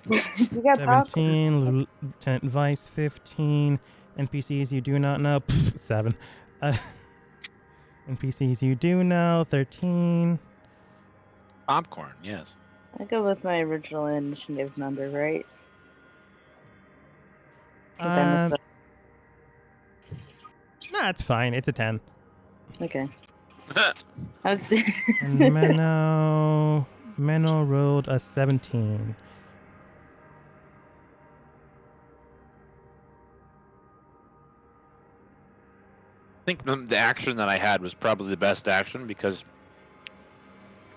You got popcorn. 17. Lieutenant Vice 15. NPCs you do not know. 7. NPCs you do know. 13. Popcorn, yes. I go with my original initiative number, right? Because I messed up. Nah, it's fine. It's a 10. Okay. I was And Menno rolled a 17. I think the action that I had was probably the best action because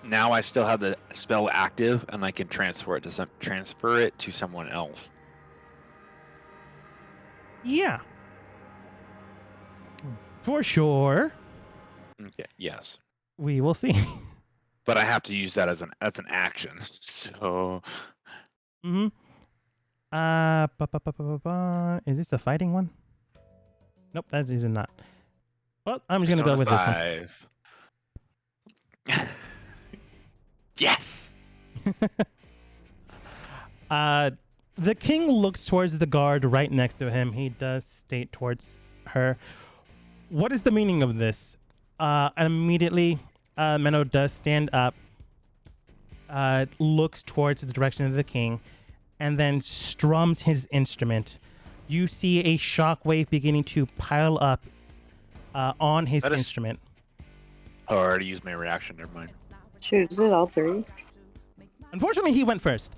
now I still have the spell active and I can transfer it to someone else. Yeah. For sure. Okay. Yes. We will see. But I have to use that as an action. So Mm-hmm. Is this a fighting one? Nope, that is not. Well, I'm just gonna go with this one. 5. Yes. The king looks towards the guard right next to him. He does state towards her. What is the meaning of this? Immediately, Menno does stand up, looks towards the direction of the king, and then strums his instrument. You see a shockwave beginning to pile up on his That is- instrument. Oh, I already used my reaction. Never mind. Shoot, is it all 3? Unfortunately, he went first.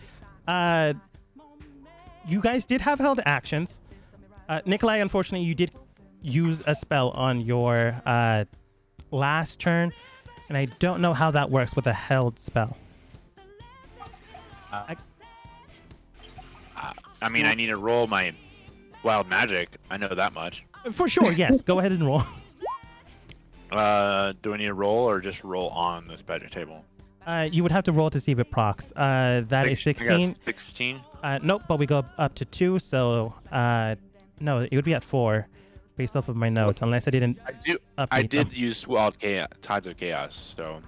You guys did have held actions. Nikolai, unfortunately, you did use a spell on your last turn, and I don't know how that works with a held spell. I mean, I need to roll my wild magic. I know that much. For sure, yes. Go ahead and roll. Do I need to roll or just roll on this magic table? You would have to roll to see if it procs. That is I got 16. 16. Nope, but we go up to 2, so no, it would be at 4 based off of my notes, unless I didn't update I did them. use Tides of Chaos, so.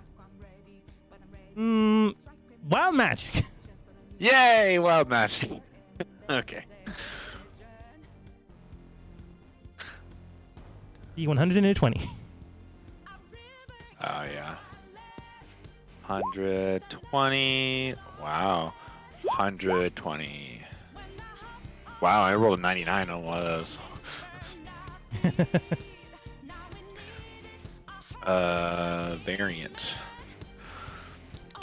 Wild magic. Yay, wild magic. Okay. D120. Oh yeah. 120. Wow. 120. Wow, I rolled a 99 on one of those. Variant.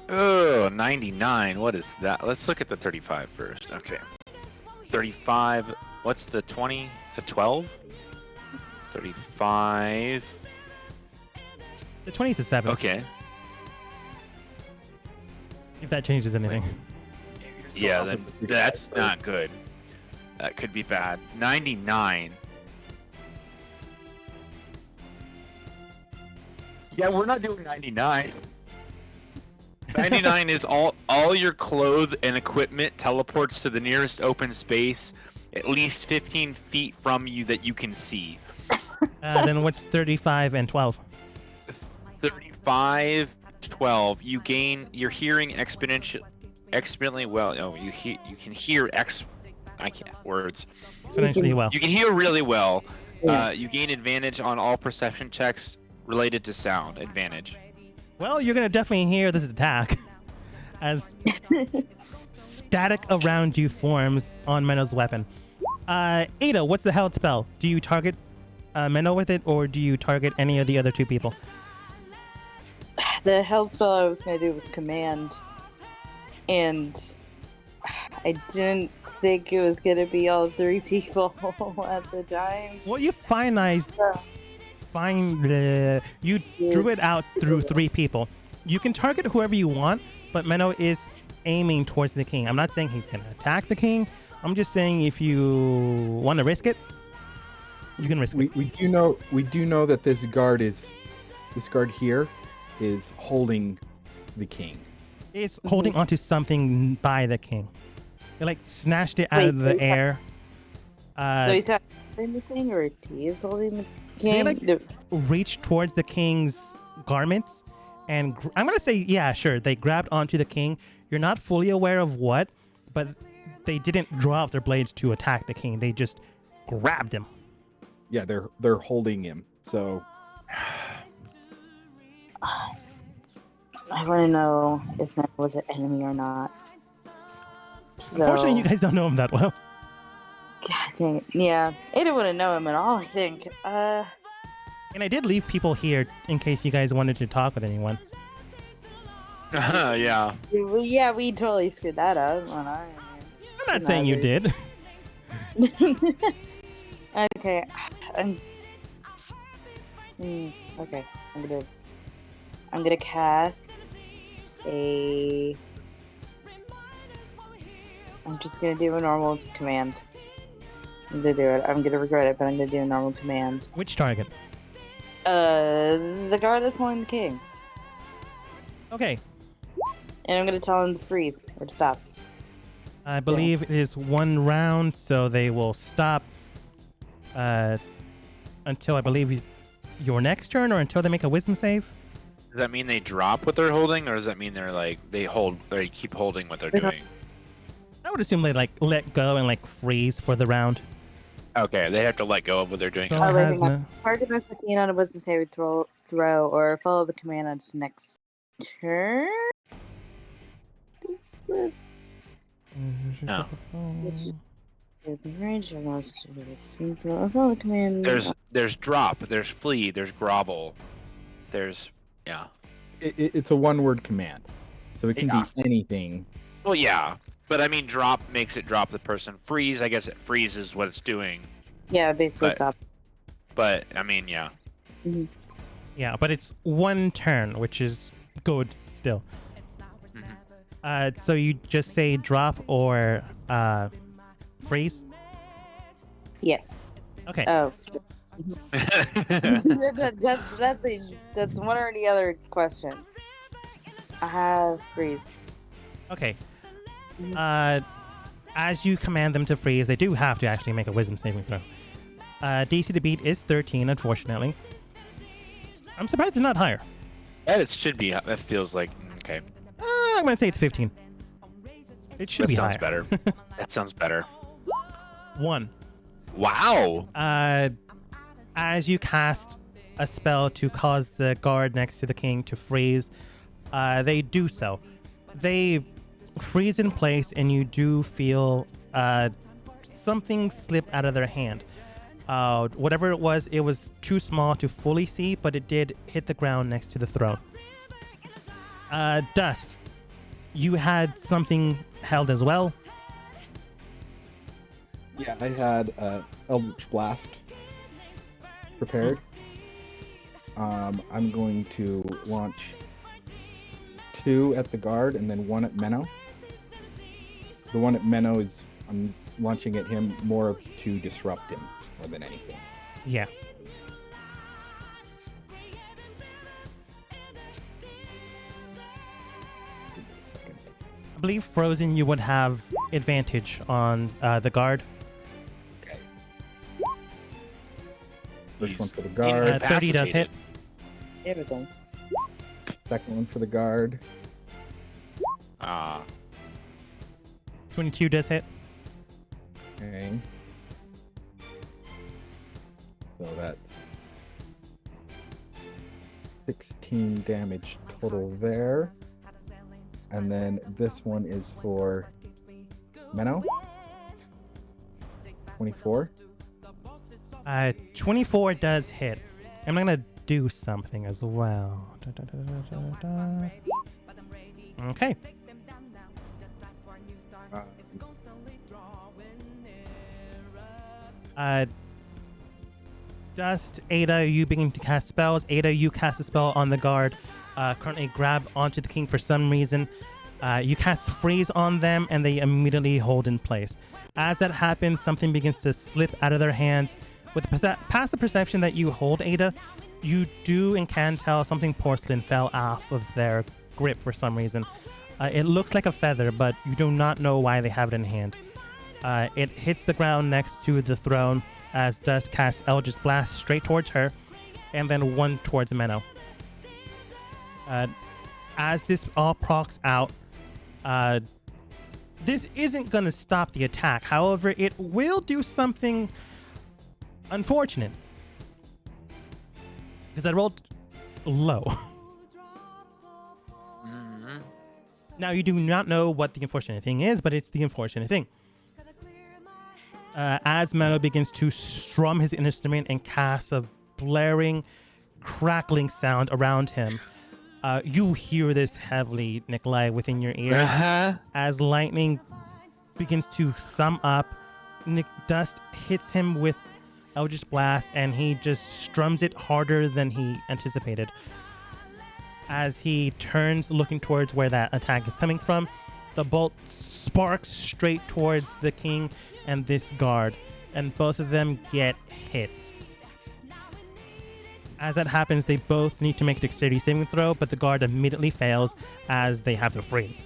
Oh, 99. What is that? Let's look at the 35 first. Okay. 35. What's the 20 to 12? 35. The 20 is a 7. Okay. If that changes anything. Yeah, then that's not good. That could be bad. 99. Yeah, we're not doing 99. 99 is all your clothes and equipment teleports to the nearest open space at least 15 feet from you that you can see. Then what's 35 and 12? 35, 12. You gain your hearing exponentially well. Oh, you can hear I can't words. Exponentially well. You can hear really well. Yeah. You gain advantage on all perception checks related to sound. Advantage. Well, you're gonna definitely hear this attack as static around you forms on Menno's weapon. Ada, what's the held spell? Do you target Menno with it, or do you target any of the other two people? The hell spell I was gonna do was command, and I didn't think it was gonna be all 3 people at the time. Well, you you drew it out through 3 people. You can target whoever you want, but Menno is aiming towards the king. I'm not saying he's gonna attack the king. I'm just saying if you want to risk it, you can risk it. We do know that this guard here is holding the king. It's holding onto something by the king. It like snatched it out of the air. So he's holding the king, or he is holding the king? They reached towards the king's garments, and I'm gonna say, yeah, sure, they grabbed onto the king. You're not fully aware of what, but they didn't draw out their blades to attack the king. They just grabbed him. Yeah, they're holding him. So I want to know if that was an enemy or not. So, Unfortunately, you guys don't know him that well. God dang it. Yeah, Ada wouldn't know him at all, I think. And I did leave people here in case you guys wanted to talk with anyone. Yeah. Yeah, we totally screwed that up. I'm not saying you did. Okay. Okay. I'm gonna cast a. I'm just gonna do a normal command. I'm gonna do it. I'm gonna regret it, but I'm gonna do a normal command. Which target? The guard that's holding the king. Okay. And I'm gonna tell him to freeze or to stop. I believe it is 1 round, so they will stop until I believe your next turn, or until they make a wisdom save. Does that mean they drop what they're holding, or does that mean they're like they keep holding what they're doing? I would assume they like let go and like freeze for the round. Okay, they have to let go of what they're doing. Spell has no- Target must succeed on a wisdom save throw, or follow the command on its next turn. What's this? No. With the range, I must follow the command. There's drop, there's flee, there's grovel, there's it's a 1-word command, so it can be anything. Well, yeah, but I mean drop makes it drop the person. Freeze, I guess it freezes what it's doing. Yeah, basically stop. But I mean, yeah. Mm-hmm. Yeah, but it's 1 turn, which is good still. Mm-hmm. So you just say drop or freeze? Yes. Okay. Oh. That's one or the other question. I have freeze. Okay. As you command them to freeze, they do have to actually make a wisdom saving throw. DC to beat is 13, unfortunately. I'm surprised it's not higher. It should be. That feels like okay. I'm gonna say it's 15. It should be higher. That sounds better. That sounds better. 1. Wow. As you cast a spell to cause the guard next to the king to freeze, they do so. They freeze in place, and you do feel something slip out of their hand. Whatever it was too small to fully see, but it did hit the ground next to the throne. Dust, you had something held as well. Yeah, I had Eldritch Blast prepared. I'm going to launch 2 at the guard and then 1 at Menno. The one at Menno is I'm launching at him more to disrupt him more than anything. Yeah. Give me a second. I believe Frozen, you would have advantage on the guard. Okay. First He's one for the guard. 30 does hit. There we go. Second one for the guard. 22 does hit. Okay. So that's 16 damage total there. And then this one is for Menno. 24. 24 does hit. I'm gonna do something as well. Okay. Dust, Ada, you begin to cast spells. Ada, you cast a spell on the guard. Currently grab onto the king for some reason. You cast freeze on them, and they immediately hold in place. As that happens, something begins to slip out of their hands. With the passive perception that you hold, Ada, you do and can tell something porcelain fell off of their grip for some reason. It looks like a feather, but you do not know why they have it in hand. It hits the ground next to the throne as Dust casts Eldritch Blast straight towards her, and then 1 towards Menno. As this all procs out, this isn't going to stop the attack. However, it will do something unfortunate. Because I rolled low. Mm-hmm. Now, you do not know what the unfortunate thing is, but it's the unfortunate thing. As Menno begins to strum his instrument and cast a blaring, crackling sound around him, you hear this heavily, Nikolai, within your ears. As lightning begins to sum up, Dust hits him with Eldritch Blast, and he just strums it harder than he anticipated. As he turns, looking towards where that attack is coming from, the bolt sparks straight towards the king and this guard, and both of them get hit. As that happens, they both need to make a dexterity saving throw, but the guard immediately fails as they have to freeze.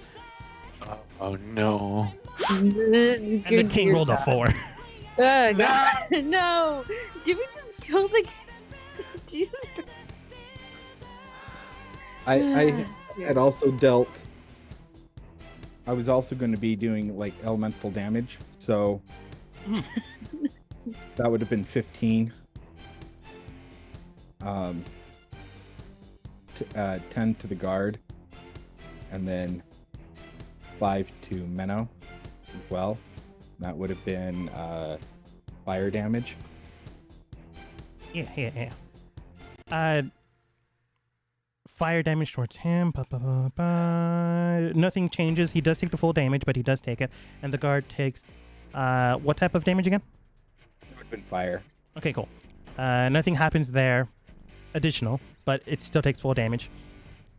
Oh no. And the king rolled a 4. Oh god, no! Did we just kill the Jesus? I had also dealt. I was also going to be doing like elemental damage, so that would have been 15. 10 to the guard, and then 5 to Menno as well. That would have been fire damage. Yeah. Fire damage towards him. Nothing changes. He does take the full damage, but he does take it. And the guard takes what type of damage again? It would have been fire. Okay, cool. Nothing happens there additional, but it still takes full damage.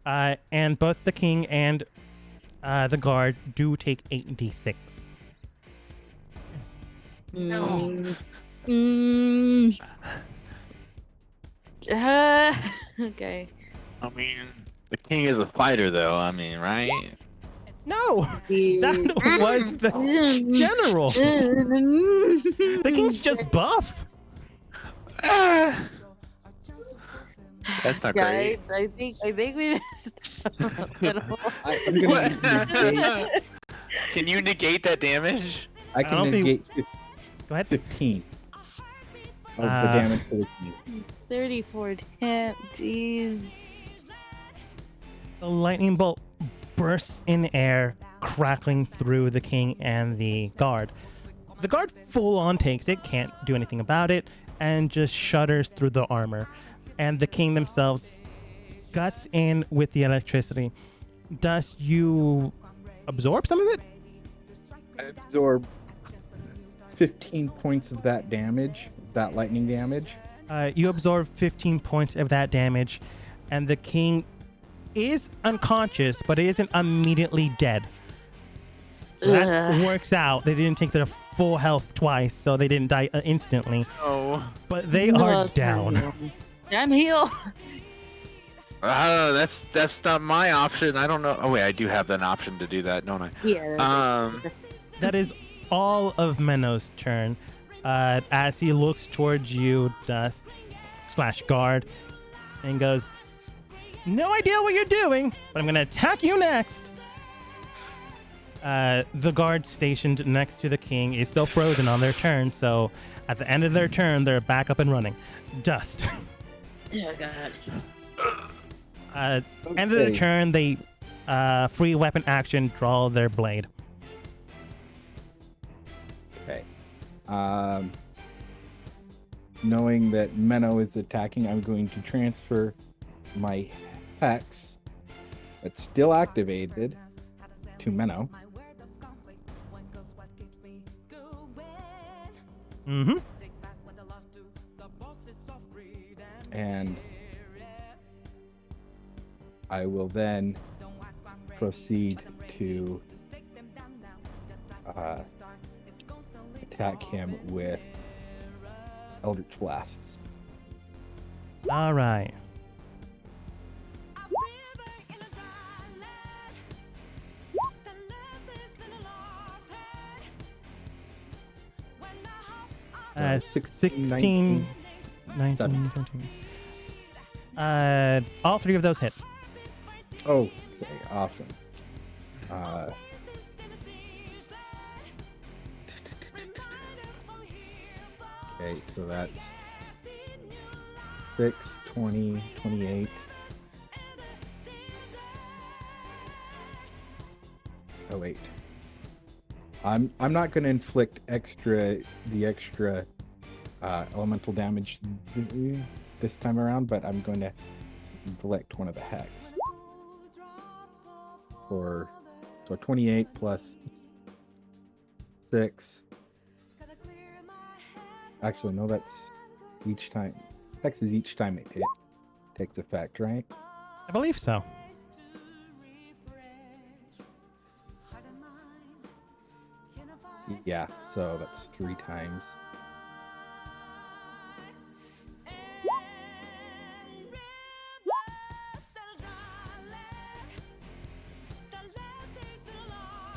And both the king and the guard do take 8d6. No. Okay. I mean, the king is a fighter, though. I mean, right? No! That was the general! The king's just buff! That's not Guys, great. I think we missed out. I'm gonna negate, Can you negate that damage? I I can don't see- negate Go ahead. 15. of the Uh, damage to the king. 34 hit. Jeez. The lightning bolt bursts in air, crackling through the king and the guard. The guard full on takes it, can't do anything about it, and just shudders through the armor. And the king themselves guts in with the electricity. Dust, you absorb some of it? I absorb 15 points of that damage, that lightning damage. You absorb 15 points of that damage, and the king is unconscious, but it isn't immediately dead. So that Ugh. works out. They didn't take their full health twice, so they didn't die instantly. Oh. But they No, are it's down. not heal. I'm heal. That's not my option. I don't know. Oh wait, I do have an option to do that, don't I? Yeah. That is all of Menno's turn. As he looks towards you, Dust / guard, and goes, "No idea what you're doing, but I'm gonna attack you next." The guard stationed next to the king is still frozen on their turn, so at the end of their turn, they're back up and running. Dust. Oh god. End of their Okay. turn, they free weapon action, draw their blade. Okay. Knowing that Menno is attacking, I'm going to transfer my hex that's still activated to Menno. Mm-hmm. And I will then proceed to attack him with Eldritch Blasts. All right. So 16, 19, 19, 17. All three of those hit. Okay, awesome. Okay, so that's 6, 20, 28. Oh wait. I'm not going to inflict the extra elemental damage this time around, but I'm going to inflict one of the hex. So 28 plus 6. Actually, no, that's each time. Hex is each time it takes effect, right? I believe so. Yeah, so that's 3 times.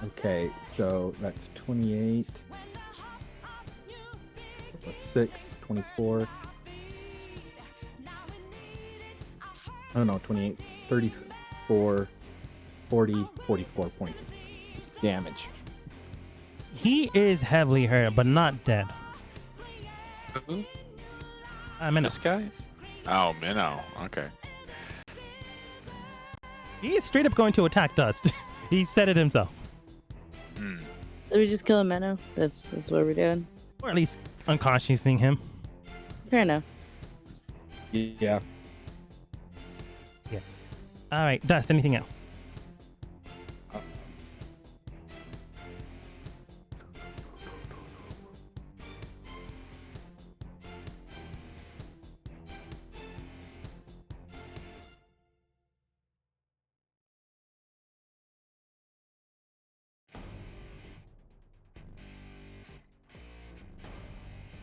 Okay, so that's 28 plus 6, 24. Oh no, 28, 34, 40, 44 points of damage. He is heavily hurt, but not dead. Who? Minnow. This guy? Oh, Minnow. Okay. He is straight up going to attack Dust. He said it himself. Hmm. Did we just kill a Menno? That's what we're doing. Or at least unconsciousing him. Fair enough. Yeah. All right, Dust, anything else?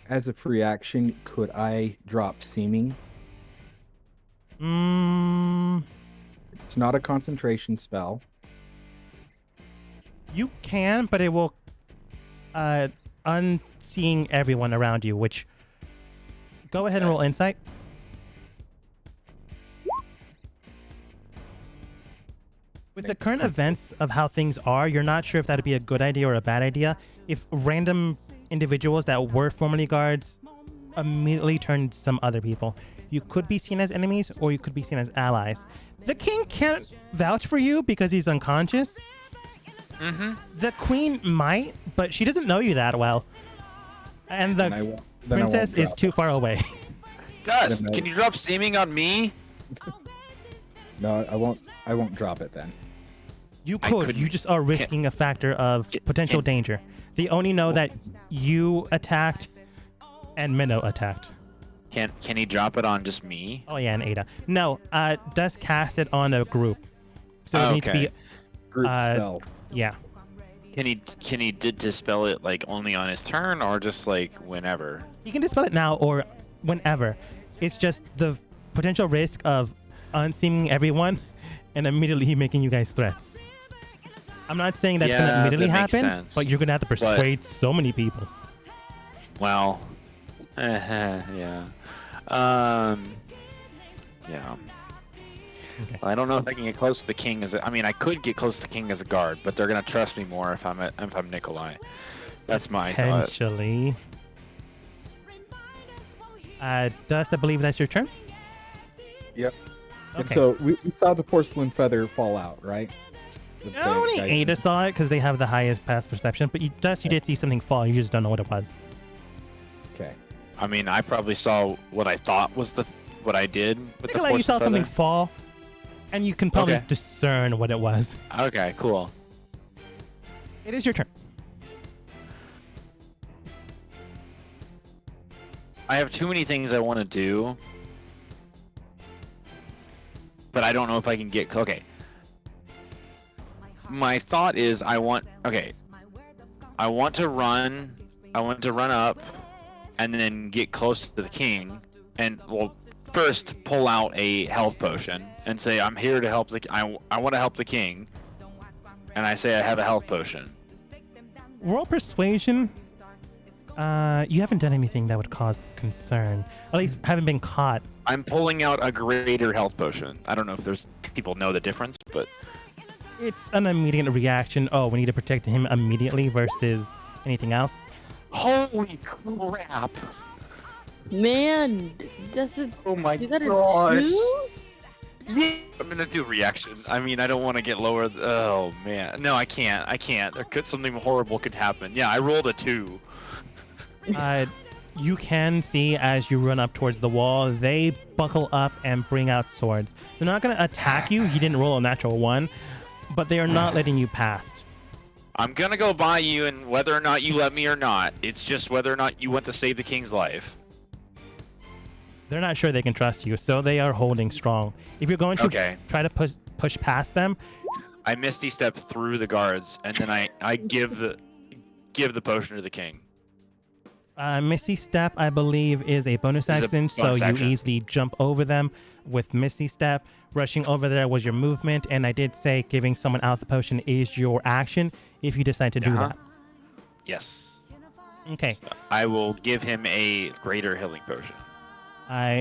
As a free action, could I drop Seeming? It's not a concentration spell. You can, but it will unseeing everyone around you, which... Go ahead and roll insight. With the current events of how things are, you're not sure if that'd be a good idea or a bad idea. If random individuals that were formerly guards immediately turn to some other people. You could be seen as enemies or you could be seen as allies. The king can't vouch for you because he's unconscious. Mm-hmm. The queen might, but she doesn't know you that well. And the princess is too far away. Dust, can you drop seeming on me? No, I won't drop it then. You could. You just are risking a factor of potential danger. They only know that you attacked and Minnow attacked. Can he drop it on just me? Oh yeah, and Ada. No, Dust cast it on a group. So it needs to be Group spell. yeah. Can he dispel it like only on his turn or just like whenever? You can dispel it now or whenever. It's just the potential risk of unseeming everyone and immediately making you guys threats. I'm not saying that's gonna immediately happen, but you're gonna have to persuade so many people. Well, yeah. Yeah. Okay. I don't know if I can get close to the king I could get close to the king as a guard, but they're gonna trust me more if I'm Nikolai. That's my thought. Potentially. Dust, I believe that's your turn. Yep. Okay. And so we saw the porcelain feather fall out, right? Only Ada saw it because they have the highest past perception, but you did see something fall. You just don't know what it was. Okay. I mean, I probably saw what I thought was what I did with Nikolai, the you saw feather. something fall, and you can probably discern what it was. Okay, cool. It is your turn. I have too many things I want to do, but I don't know if I can get. Okay. My thought is I want to run up and then get close to the king and first pull out a health potion and say I'm here to help I want to help the king, and I say I have a health potion. Roll persuasion. You haven't done anything that would cause concern. At least haven't been caught. I'm pulling out a greater health potion. I don't know if people know the difference, but It's an immediate reaction. Oh, we need to protect him immediately versus anything else. holy crap! Man, that's a. Oh my You got a gosh! 2? Yeah, I'm gonna do reaction. I mean, I don't want to get lower. Oh man, no, I can't. Something horrible could happen. Yeah, I rolled a 2. You can see as you run up towards the wall, they buckle up and bring out swords. They're not going to attack you. You didn't roll a natural 1, but they are not letting you past. I'm gonna go by you, and whether or not you let me or not, it's just whether or not you want to save the king's life. They're not sure they can trust you, so they are holding strong. If you're going to try to push past them, I misty step through the guards, and then I give the potion to the king. Misty Step, I believe, is a bonus action, so you easily jump over them with Misty Step. Rushing over there was your movement, and I did say giving someone out the potion is your action if you decide to do that. Yes. Okay. So I will give him a greater healing potion.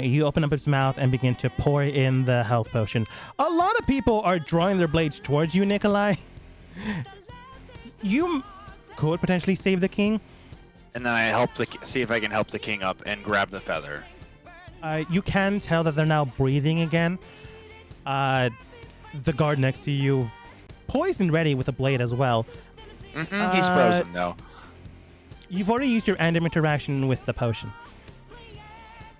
You open up his mouth and begin to pour in the health potion. A lot of people are drawing their blades towards you, Nikolai. You could potentially save the king. And then I see if I can help the king up and grab the feather. You can tell that they're now breathing again. The guard next to you, poised and ready with a blade as well. He's frozen though. You've already used your end of interaction with the potion.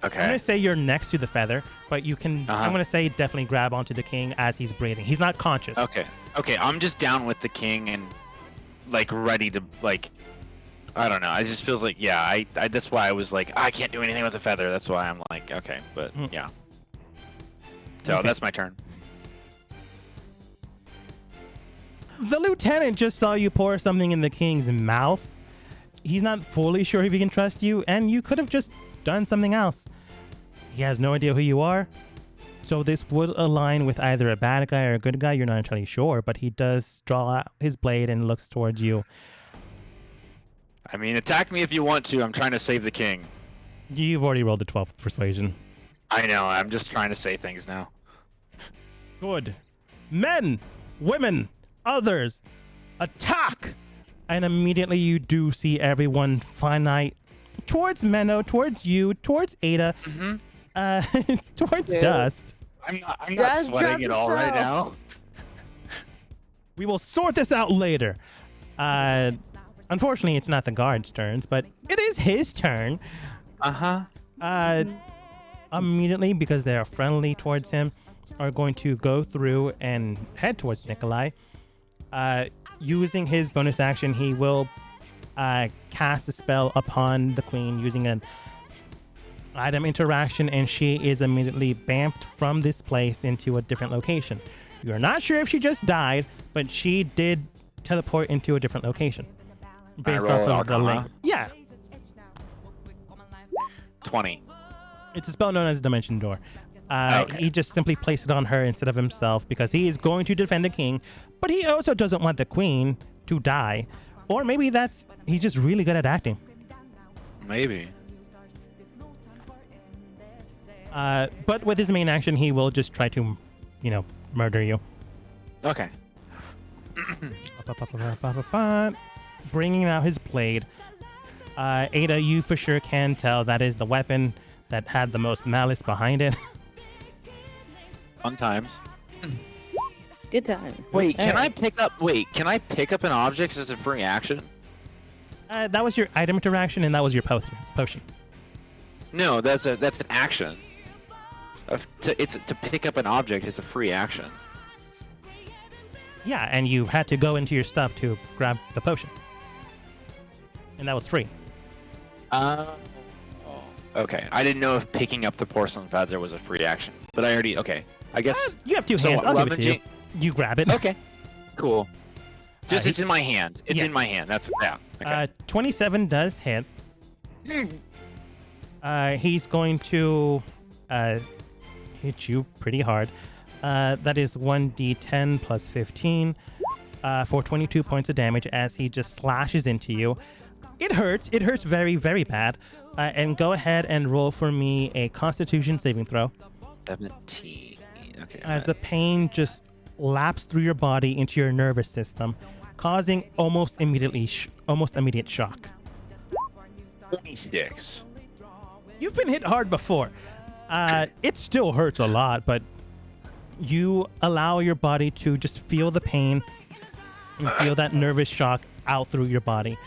Okay. I'm gonna say you're next to the feather, but you can. I'm gonna say definitely grab onto the king as he's breathing. He's not conscious. Okay. I'm just down with the king and like ready to like. I don't know. I just feels like I that's why I was like I can't do anything with the feather. That's why I'm like okay, but yeah. So that's my turn. The lieutenant just saw you pour something in the king's mouth. He's not fully sure if he can trust you, and you could have just done something else. He has no idea who you are. So this would align with either a bad guy or a good guy. You're not entirely sure, but he does draw out his blade and looks towards you. I mean, attack me if you want to. I'm trying to save the king. You've already rolled a 12th persuasion. I know. I'm just trying to say things now. Good. Men, women, others, attack! And immediately you do see everyone finite towards Menno, towards you, towards Ada, Mm-hmm. uh, towards Dude. Dust. I'm not Just sweating drop at the all right spell. now. We will sort this out later. Unfortunately, it's not the guard's turns, but it is his turn. Uh-huh. Immediately, because they are friendly towards him, are going to go through and head towards Nikolai. Using his bonus action, he will cast a spell upon the queen using an item interaction, and she is immediately bamfed from this place into a different location. You're not sure if she just died, but she did teleport into a different location. Based roll off of the Arcana? link. Yeah. 20. It's a spell known as Dimension Door. Okay. He just simply placed it on her instead of himself because he is going to defend the king, but he also doesn't want the queen to die. Or maybe he's just really good at acting. Maybe. But with his main action, he will just try to, murder you. Okay. Bringing out his blade. Ada, you for sure can tell that is the weapon that had the most malice behind it. Fun times. Good times. Wait, can Alright. I pick up an object as a free action? That was your item interaction, and that was your potion. No, that's an action. To pick up an object is a free action. Yeah, and you had to go into your stuff to grab the potion. And that was free. Okay. I didn't know if picking up the porcelain feather was a free action, but I already. Okay. I guess. You have two So hands. I'll give it to you. rummaging- You grab it. Okay. Cool. Just he- it's in my hand. It's yeah. in my hand. That's yeah. Okay. 27 does hit. He's going to hit you pretty hard. That is 1d10 plus 15 for 22 points of damage as he just slashes into you. It hurts. It hurts very, very bad. And go ahead and roll for me a Constitution saving throw. 17. Okay. As the pain just laps through your body into your nervous system, causing almost immediate shock. 26. You've been hit hard before. It still hurts a lot, but you allow your body to just feel the pain and feel that nervous shock out through your body.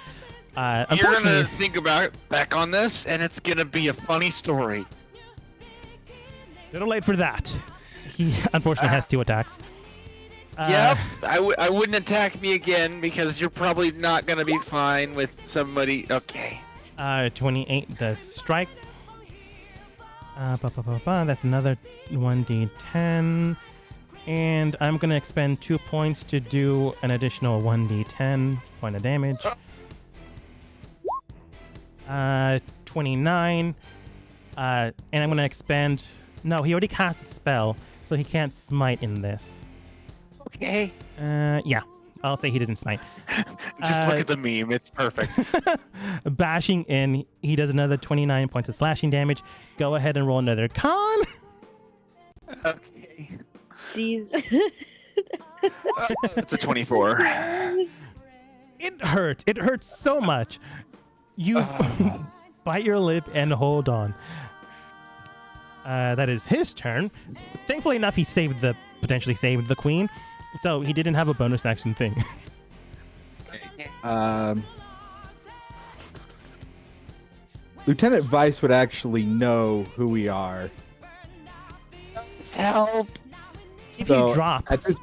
You're Unfortunately, gonna think back on this, and it's gonna be a funny story. little late for that. He unfortunately has 2 attacks. Yep. I wouldn't attack me again because you're probably not gonna be fine with somebody. Okay. 28 does strike. That's another 1d10. And I'm going to expend 2 points to do an additional 1d10 point of damage. 29. And I'm going to expend... No, he already cast a spell, so he can't smite in this. Okay. Yeah, I'll say he doesn't smite. Just look at the meme. It's perfect. Bashing in, he does another 29 points of slashing damage. Go ahead and roll another con. Okay. Jeez. It's a 24. It hurts. It hurts so much. You bite your lip and hold on. That is his turn. Thankfully enough, he potentially saved the queen, so he didn't have a bonus action thing. Lieutenant Vice would actually know who we are. Help. If So, you drop, At this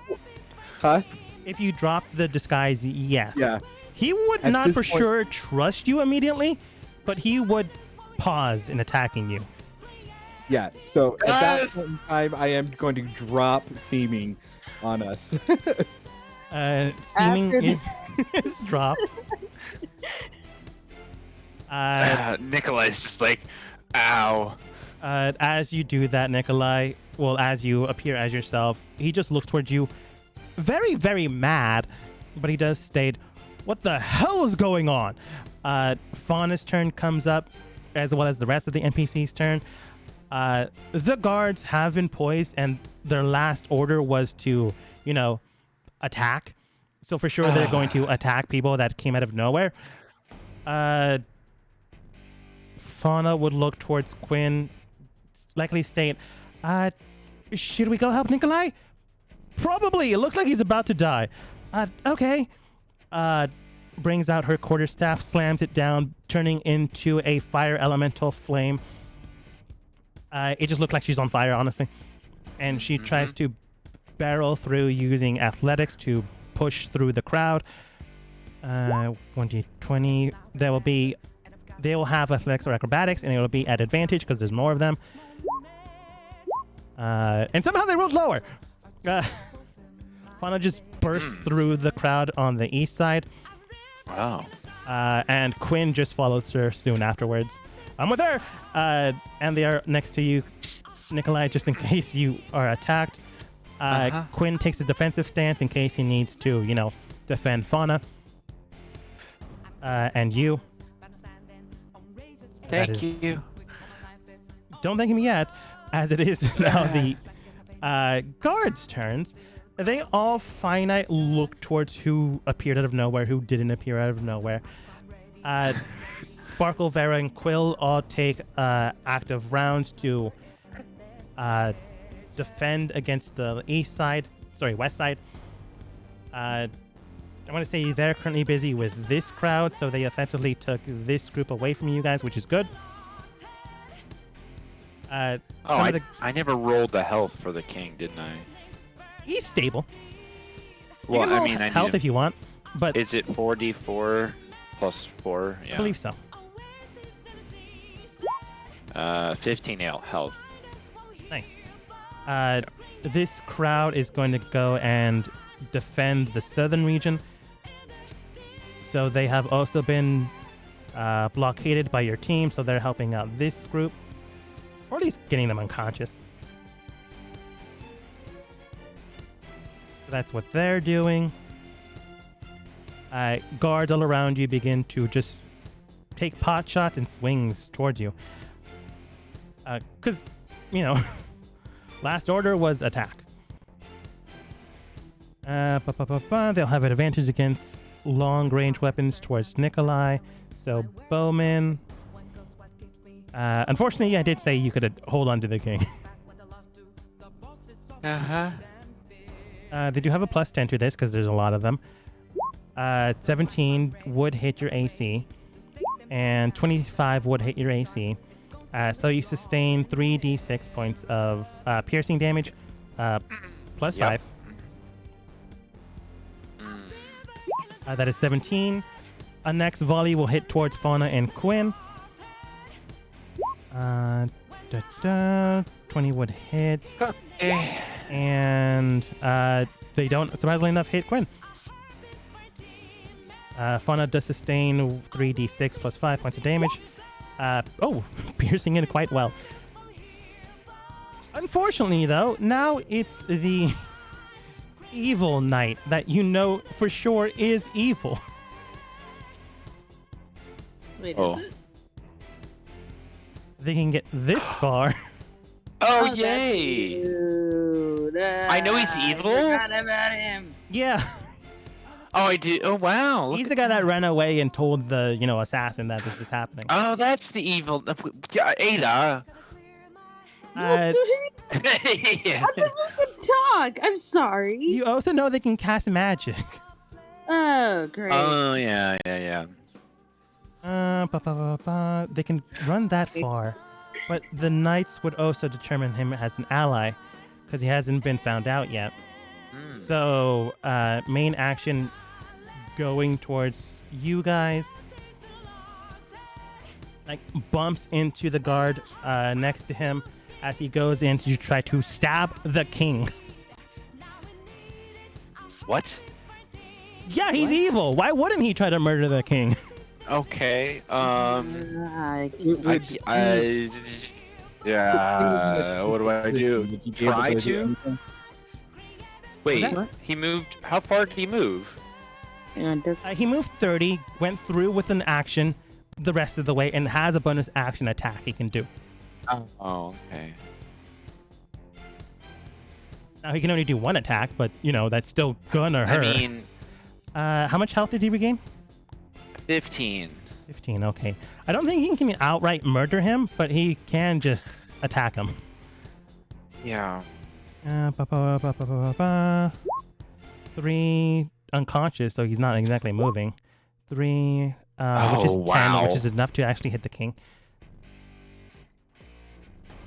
Huh? if you drop the disguise, yes. Yeah. He would At not this for point- sure trust you immediately, but he would pause in attacking you. Yeah, so at that Guys! point in time, I am going to drop Seeming on us. Seeming After is dropped. Nikolai's just like, ow. As you do that, Nikolai, as you appear as yourself, he just looks towards you very, very mad, but he does state, "What the hell is going on?" Fauna's turn comes up, as well as the rest of the NPC's turn. The guards have been poised, and their last order was to, attack. So for sure, they're going to attack people that came out of nowhere. Fauna would look towards Quinn, likely state, should we go help Nikolai? Probably. It looks like he's about to die. Okay. Brings out her quarterstaff, slams it down, turning into a fire elemental flame. It just looked like she's on fire, honestly. And she tries to barrel through using athletics to push through the crowd. 1d20. They will have athletics or acrobatics, and it will be at advantage because there's more of them. And somehow they rolled lower. Fauna just bursts through the crowd on the east side. Wow. And Quinn just follows her soon afterwards. I'm with her! And they are next to you, Nikolai, just in case you are attacked. Quinn takes a defensive stance in case he needs to, defend Fauna. And you. Thank you. Don't thank him yet, as it is now the guards' turns. They all finite look towards who appeared out of nowhere, who didn't appear out of nowhere. Sparkle, Vera, and Quill all take active rounds to defend against the west side. I want to say they're currently busy with this crowd, so they effectively took this group away from you guys, which is good. I never rolled the health for the king, didn't I? He's stable. Well, you can roll health if you want, but is it 4d4 plus 4? Yeah. I believe so. 15 health. Nice. This crowd is going to go and defend the southern region. So they have also been blockaded by your team, so they're helping out this group, or at least getting them unconscious. So that's what they're doing. Guards all around you begin to just take pot shots and swings towards you. Because, last order was attack. They'll have an advantage against long-range weapons towards Nikolai. So, bowman. Unfortunately, I did say you could hold on to the king. They do have a +10 to this because there's a lot of them. 17 would hit your AC, and 25 would hit your AC. So you sustain 3d6 points of piercing damage, plus 5. That is 17. A next volley will hit towards Fauna and Quinn. 20 would hit. And they don't, surprisingly enough, hit Quinn. Fauna does sustain 3d6 plus 5 points of damage. Piercing it quite well. Unfortunately, though, now it's the evil knight that you know for sure is evil. Wait, is it? They can get this far. Oh, yay! I know he's evil. I forgot about him. Yeah. Oh, I do. Oh, wow. He's the guy that ran away and told the, assassin that this is happening. Oh, that's the evil. Ada. Yeah. I thought we could talk. I'm sorry. You also know they can cast magic. Oh, great. Oh, yeah. They can run that far, but the knights would also determine him as an ally because he hasn't been found out yet. So, main action going towards you guys. Bumps into the guard next to him as he goes in to try to stab the king. What? Yeah, he's evil. Why wouldn't he try to murder the king? Okay. I Yeah. What do I do? Try to? Wait. He moved. How far did he move? He moved 30, went through with an action the rest of the way, and has a bonus action attack he can do. Oh, okay. Now he can only do one attack, but that's still gonna hurt. I mean, how much health did he regain? 15. 15, okay. I don't think he can outright murder him, but he can just attack him. Yeah. 3 unconscious, so he's not exactly moving. 3, which is 10, wow. which is enough to actually hit the king.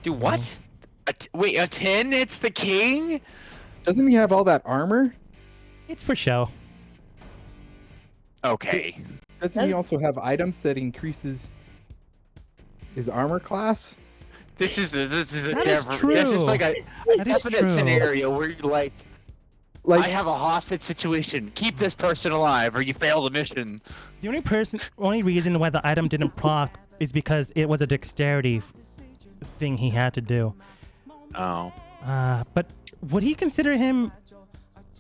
Dude, what? Wait, a 10 hits the king? Doesn't he have all that armor? It's for show. Okay. Doesn't he also have items that increases his armor class? This is a That is This is like a That is definite true. scenario where you're like, Like, I have a hostage situation. Keep this person alive, or you fail the mission. The only reason why the item didn't proc is because it was a dexterity thing he had to do. Oh. But would he consider him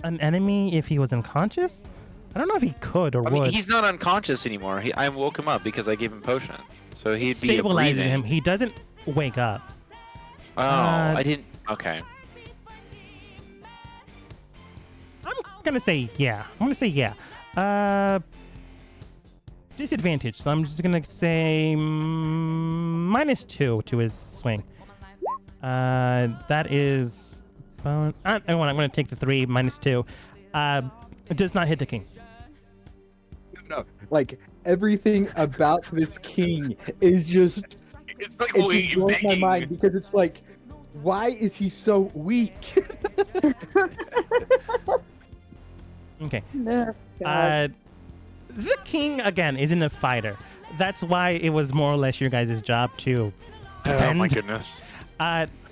an enemy if he was unconscious? I don't know if he could or I would. mean, he's not unconscious anymore. I woke him up because I gave him potion, so It he'd be a stabilizes breathing. him. He doesn't wake up. Oh, Uh, I didn't. Okay. I'm gonna say yeah. Disadvantage. So I'm just gonna say -2 to his swing. That is. I'm gonna take the 3 -2. It does not hit the king. no, like everything about this king is just It's like it just blows my mind because it's like, why is he so weak? Okay. No. God. The king again isn't a fighter. That's why it was more or less your guys' job to defend. Oh my goodness.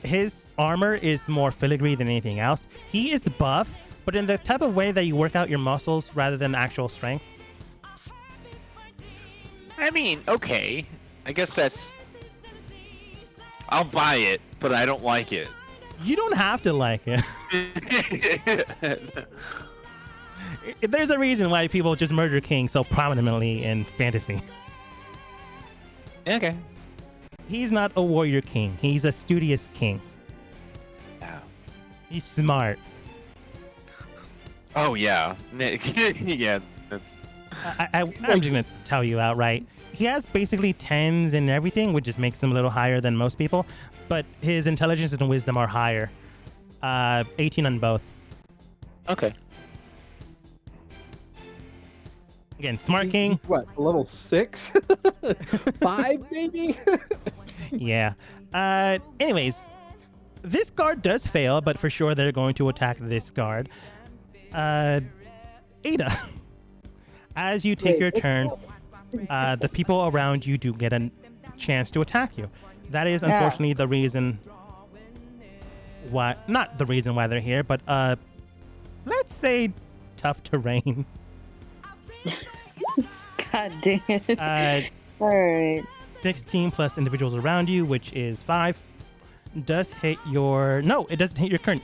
His armor is more filigree than anything else. He is buff, but in the type of way that you work out your muscles rather than actual strength. I mean, okay. I guess that's. I'll buy it, but I don't like it. You don't have to like it. There's a reason why people just murder kings so prominently in fantasy. Okay. He's not a warrior king. He's a studious king. Yeah. He's smart. Oh yeah. Yeah. That's... I'm just gonna tell you outright. He has basically 10s in everything, which just makes him a little higher than most people. But his intelligence and wisdom are higher. 18 on both. Okay. Again, smart king. He's what, level 6? 5 maybe? Yeah. Anyways, this guard does fail, but for sure they're going to attack this guard. Ada, as you take your turn, the people around you do get a chance to attack you. That is unfortunately the reason why, not the reason why they're here, but let's say tough terrain. God damn it. Alright. 16 plus individuals around you, which is 5, does hit your... No, it doesn't hit your current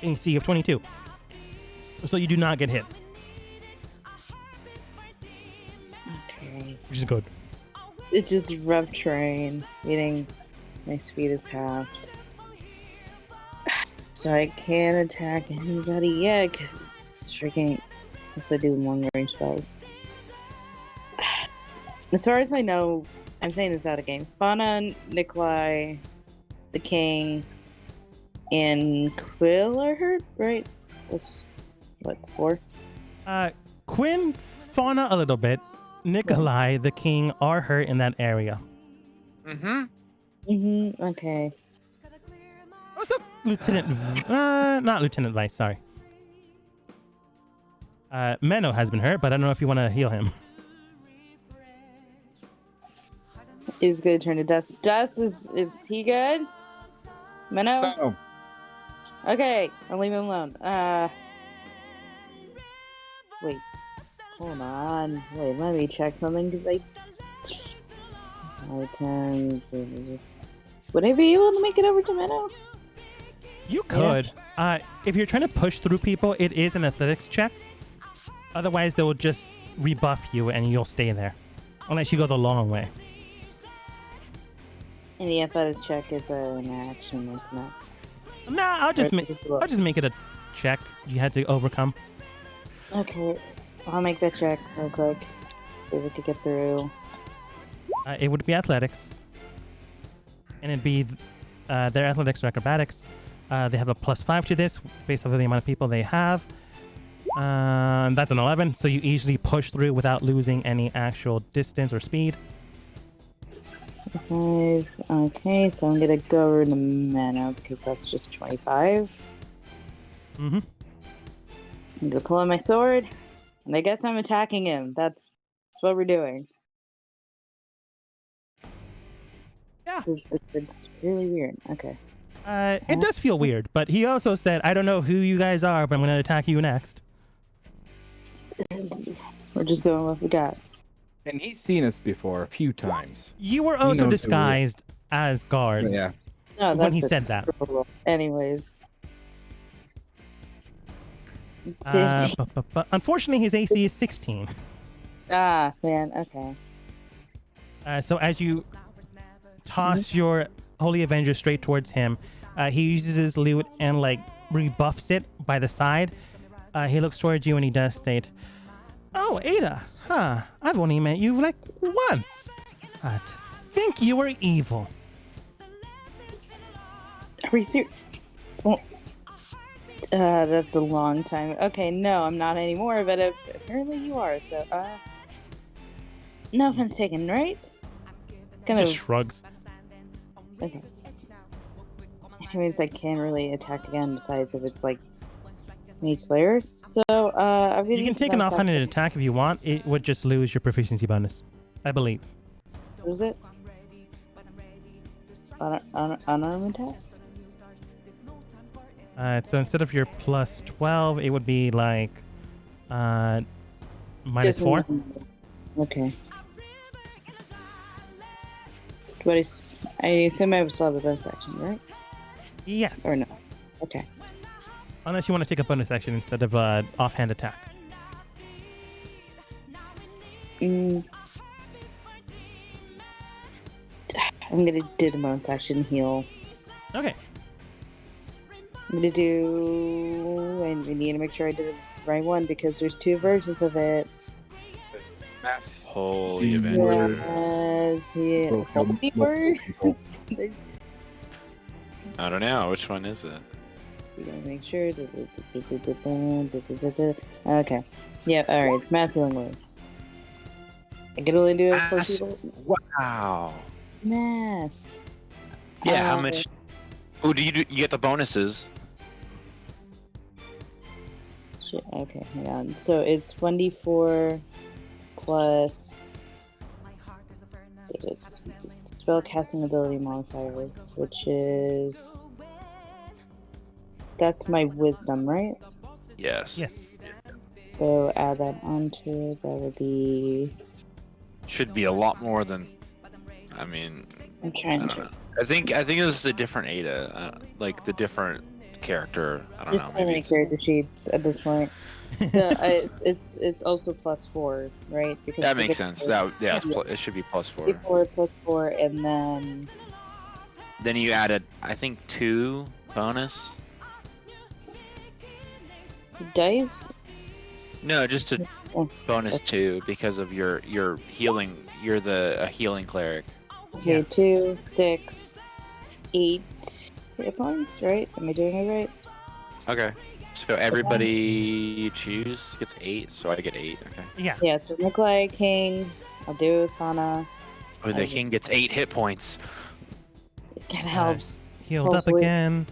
AC of 22. So you do not get hit, Okay. which is good. It's just rough terrain, meaning my speed is halved. So I can't attack anybody yet, because it's freaking... Unless I do long range spells. As far as I know, I'm saying this out of game. Fauna, Nikolai, the King, and Quill are hurt, right? That's what, 4? Quinn, Fauna a little bit. Nikolai, the king, are hurt in that area. Mm-hmm. Okay. What's up, Lieutenant? Not Lieutenant Vice, sorry. Menno has been hurt, but I don't know if you want to heal him. He's gonna turn to Dust. Dust, is he good? Menno? No. Okay, I'll leave him alone. Wait. Hold on. Wait, let me check something, because I 10. Would I be able to make it over to Menno? You could. If you're trying to push through people, it is an athletics check. Otherwise, they will just rebuff you and you'll stay there. Unless you go the long way. And the athletic check is an action, isn't it? Nah, I'll just Right, I'll just make it a check you had to overcome. Okay, I'll make that check real quick. Be able to get through. It would be athletics. And it'd be their athletics or acrobatics. They have a +5 to this based off of the amount of people they have. That's an 11, so you easily push through without losing any actual distance or speed. 5. Okay, so I'm gonna go over the mana because that's just 25. Mm-hmm. I'm gonna pull out my sword, and I guess I'm attacking him. That's what we're doing. Yeah. It's really weird. Okay. It does feel weird, but he also said, I don't know who you guys are, but I'm going to attack you next. We're just going with what we got. And he's seen us before a few times. You were He also knows who we are. disguised as guards Yeah. No, when that's he a said that. total- Anyways. But unfortunately, his AC is 16. Ah, man. Okay. So as you toss your Holy Avenger straight towards him, he uses his lute and like rebuffs it by the side. He looks towards you and he does state, "Oh, Ada, huh? I've only met you like once. To think you were evil." Are we serious? Well, that's a long time. Okay, no, I'm not anymore, but apparently you are, so, no offense taken, right? Kind Just of. shrugs. Okay. It means I can't really attack again, besides if it's like Mage Slayer. So, I'm gonna You can use take an bonus offhanded action. attack if you want. It would just lose your proficiency bonus, I believe. What is it? Unarmed attack? So instead of your +12, it would be like -4. Okay. But I assume I still have a bonus action, right? Yes. Or no? Okay. Unless you want to take a bonus action instead of offhand attack. I'm gonna do the bonus action heal. Okay. I'm gonna do. I need to make sure I did the right one because there's 2 versions of it. Holy Avenger. Yes, yeah. Both have Holy multiple word. people. I don't know. Which one is it? We gotta make sure. Okay. Yeah. All right. It's mass healing word. I can only do it for Mass- people. Wow. Mass. Yeah, how much? Oh, do? You get the bonuses. Shit. Okay. Hang on. So it's 1d4 plus spell casting ability modifier, which is that's my wisdom, right? Yes. Yes. So add that onto it. That would be. Should be a lot more than. I mean, I'm I trying don't to. know. I think this is a different Ada, like the different character. I don't There's know. so many Maybe. character sheets at this point. So it's also +4, right? Because That the makes sense. That yeah, it should be +4. 4 +4, and then Then you added, I think, 2 bonus. the dice. No, just a Oh, bonus okay. 2 because of your healing. You're a healing cleric. Okay, Yeah. 2, 6, 8 hit points, right? Am I doing it right? Okay. So everybody you choose gets 8, so I get 8. Okay. Yeah. Yeah. So Nikolai King. I'll do it with Hana. Oh, the king gets 8 hit points. It kind of helps. Healed up Hopefully. again.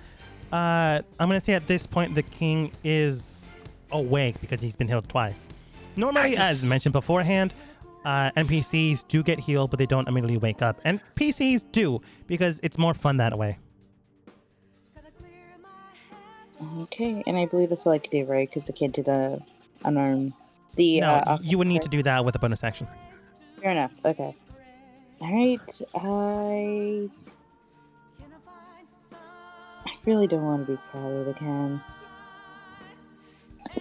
I'm going to say at this point the king is awake because he's been healed twice. Normally, as Nice. mentioned beforehand, NPCs do get healed, but they don't immediately wake up. And PCs do, because it's more fun that way. Okay, and I believe that's all I can do, right? Because I can't do the unarmed. The No, you would need to do that with a bonus action. Fair enough. Okay. All right. I really don't want to be crowded again.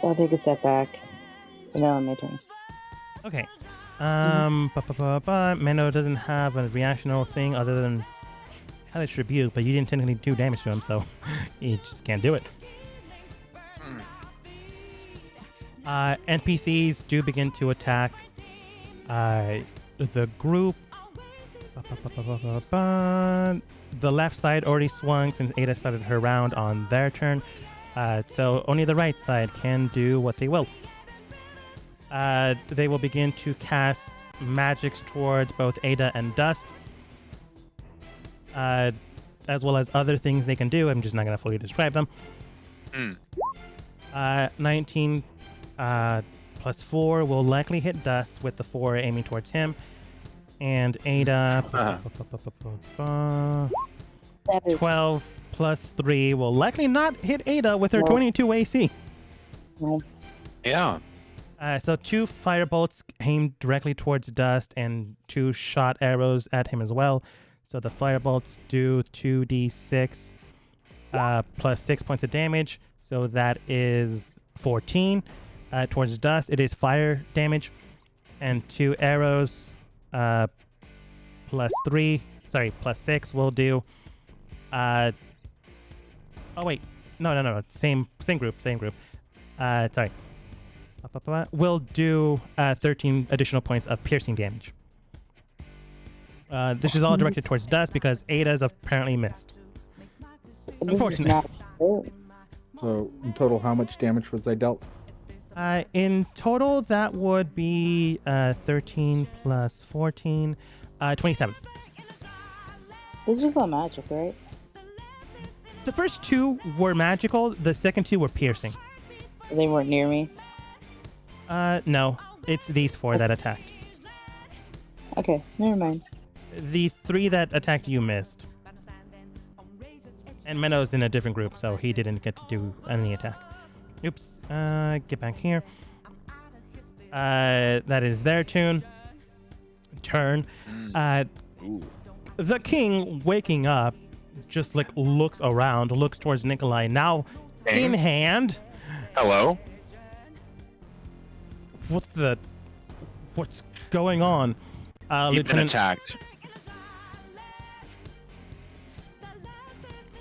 I'll take a step back, and then on my turn. Okay. Mendo doesn't have a reactional thing other than Hellish Rebuke, but you didn't technically do damage to him, so you just can't do it. NPCs do begin to attack the group. The left side already swung since Ada started her round on their turn. So only the right side can do what they will. They will begin to cast magics towards both Ada and Dust, as well as other things they can do. I'm just not going to fully describe them. 19 plus 4 will likely hit Dust, with the 4 aiming towards him. And Ada, That is 12 plus 3 will likely not hit Ada with her No. 22 AC. no. Yeah. So 2 firebolts aimed directly towards Dust and 2 shot arrows at him as well. So the firebolts do 2d6 plus 6 points of damage. So that is 14. Towards Dust, it is fire damage. And 2 arrows plus 6 will do. Oh wait, no. Same group. Sorry. Will do 13 additional points of piercing damage. This is all directed towards Dust because Ada's apparently missed. This is Unfortunate. not good. So in total, how much damage was I dealt? In total, that would be 13 plus 14, 27. This was all magic, right? The first 2 were magical. The second 2 were piercing. They weren't near me. No, it's these 4 that attacked. Okay, never mind. The 3 that attacked you missed. And Minnow's in a different group, so he didn't get to do any attack. Oops. Get back here. That is their turn. Ooh. The king, waking up, just like looks around, looks towards Nikolai, now in hand. Hello. What's going on? You've been Lieutenant. attacked.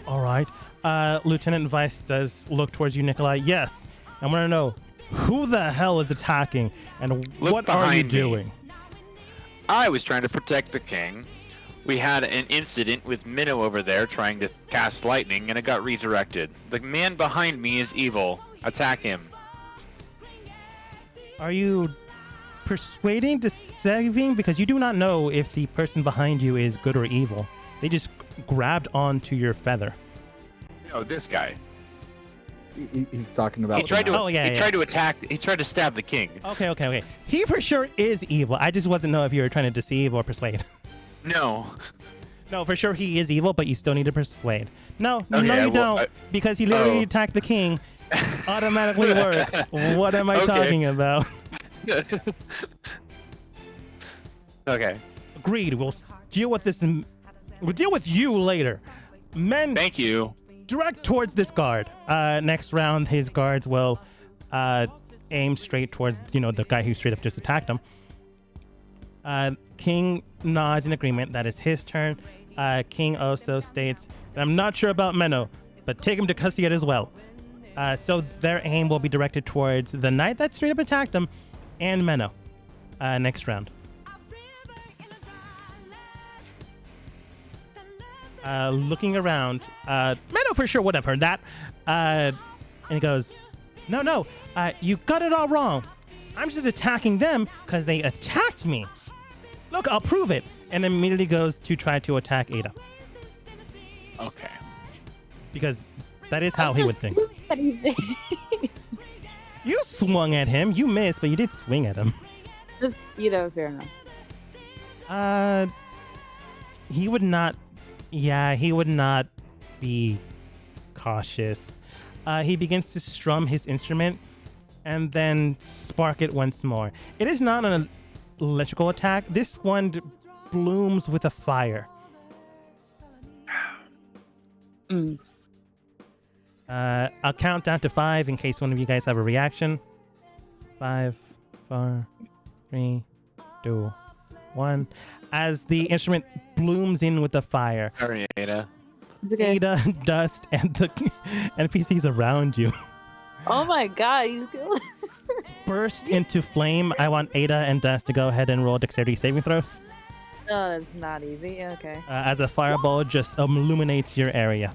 All right. Lieutenant Weiss does look towards you, Nikolai. Yes. I want to know who the hell is attacking and Look what are you behind me. doing? I was trying to protect the king. We had an incident with Minnow over there trying to cast lightning, and it got resurrected. The man behind me is evil. Attack him. Are you persuading, deceiving? Because you do not know if the person behind you is good or evil. They just grabbed onto your feather. Oh, this guy. He's talking about. He tried to. Oh, yeah, he tried to attack. He tried to stab the king. Okay. He for sure is evil. I just wasn't know if you were trying to deceive or persuade. No. No, for sure he is evil, but you still need to persuade. No, Okay, you don't, because he literally Oh. attacked the king. Automatically works. What am I Okay. talking about? Okay. Agreed. We'll deal with this. We'll deal with you later. Men, Thank you. direct towards this guard. Next round, his guards will aim straight towards the guy who straight up just attacked him. King nods in agreement. That is his turn. King also states, I'm not sure about Menno, but take him to custody as well. So their aim will be directed towards the knight that straight up attacked him and Menno. Next round. Looking around, Menno for sure would have heard that. And he goes, No, you got it all wrong. I'm just attacking them because they attacked me. Look, I'll prove it. And immediately goes to try to attack Ada. Okay. Because that is how he would think. What do you think? You swung at him. You missed, but you did swing at him. Just, fair enough. He would not. Yeah, he would not be cautious. He begins to strum his instrument and then spark it once more. It is not an electrical attack. This one blooms with a fire. Mm. I'll count down to 5 in case one of you guys have a reaction. 5, 4, 3, 2, 1. As the instrument blooms in with the fire, Sorry, Ada. It's okay. Ada, Dust, and the NPCs around you Oh my god, he's good. burst into flame. I want Ada and Dust to go ahead and roll dexterity saving throws. Oh, it's not easy. Okay. as a fireball just illuminates your area.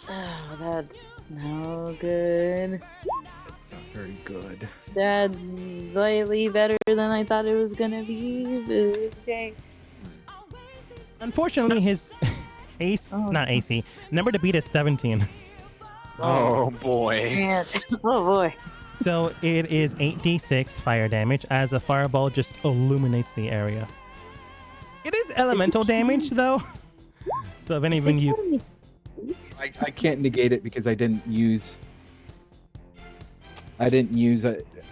Oh, that's no good. Not very good. That's slightly better than I thought it was gonna be. But okay. Unfortunately, his Oh, not AC, number to beat is 17. Oh boy. Man. Oh boy. So it is 8d6 fire damage as a fireball just illuminates the area. It is elemental damage though. So if anything you I can't negate it because I didn't use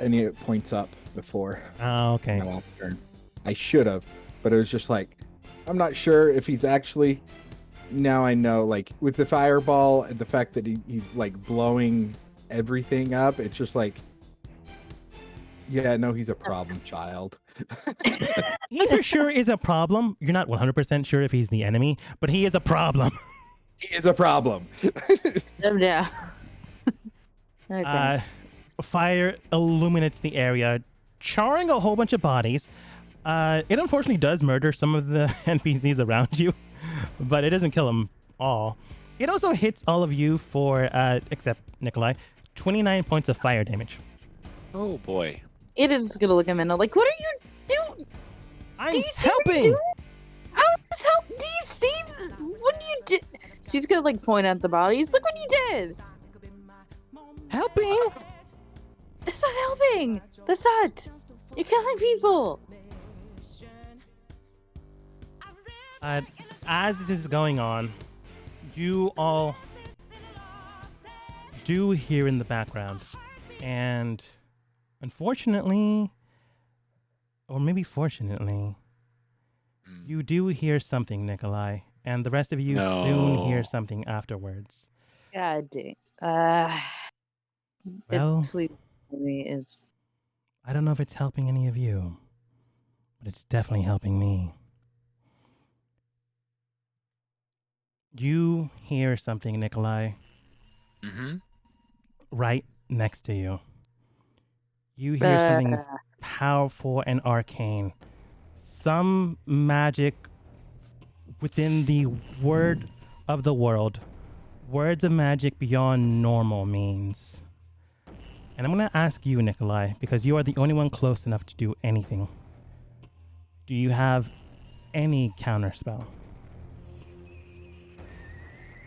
any points up before Oh, okay. my last turn. I should have, but it was just like I'm not sure if he's actually. Now I know, like with the fireball and the fact that he's like blowing everything up. It's just like, yeah, no, he's a problem child. He for sure is a problem. You're not 100% sure if he's the enemy, but he is a problem. He is a problem. Yeah. Okay. Fire illuminates the area, charring a whole bunch of bodies. It unfortunately does murder some of the NPCs around you, but it doesn't kill them all. It also hits all of you for, except Nikolai, 29 points of fire damage. Oh boy. It is gonna look at Minna like, what are you doing? I'm Do you see what helping! you're doing? How is help? Do you see what you did? She's gonna like point at the bodies. Look what you did. Helping? That's not helping. That's not. You're killing people. As this is going on, you all do hear in the background, and unfortunately, or maybe fortunately, you do hear something, Nikolai, and the rest of you soon hear No. something afterwards. God dang. Well, Please tell me it's. I don't know if it's helping any of you, but it's definitely helping me. You hear something, Nikolai, Mm-hmm. right next to you. You hear something powerful and arcane. Some magic within the word of the world. Words of magic beyond normal means. And I'm going to ask you, Nikolai, because you are the only one close enough to do anything. Do you have any counterspell?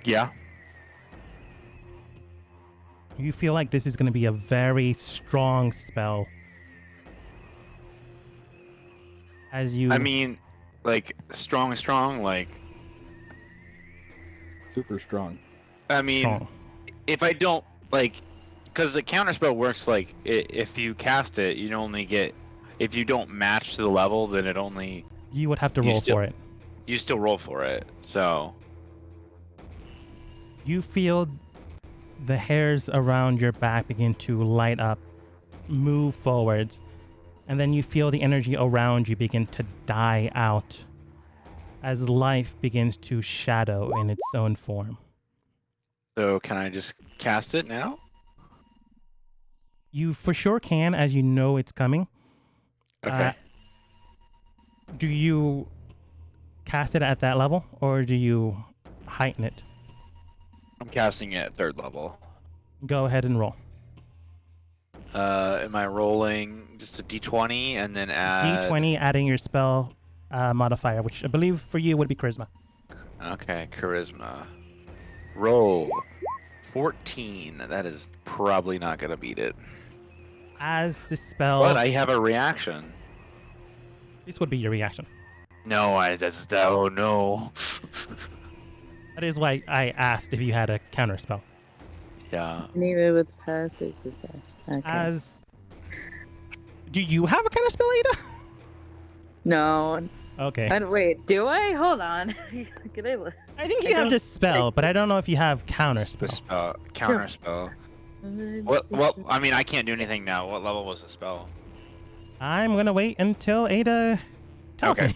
Yeah. You feel like this is going to be a very strong spell. As you... I mean, like strong, like. Super strong. I mean, strong. if I don't like, because the counterspell works like if you cast it, you only get. If you don't match to the level, then it only. You would have to You roll still- for it. You still roll for it. So. You feel the hairs around your back begin to light up, move forwards, and then you feel the energy around you begin to die out as life begins to shadow in its own form. So can I just cast it now? You for sure can, as you know it's coming. Okay. Do you cast it at that level, or do you heighten it? I'm casting it at 3rd level. Go ahead and roll. Am I rolling just a d20 and then add? D20, adding your spell modifier, which I believe for you would be charisma. Okay, charisma. Roll. 14. That is probably not gonna beat it. As the spell... But I have a reaction. This would be your reaction. No, oh no. That is why I asked if you had a counterspell. Yeah. Even with passive design. Okay. As... Do you have a counterspell, Ada? No. Okay. And wait, do I? Hold on. Can I look? I think I you have don't- dispel, but I don't know if you have The counterspell. spell. Counterspell. What? I mean, I can't do anything now. What level was the spell? I'm gonna wait until Ada tells Okay. me.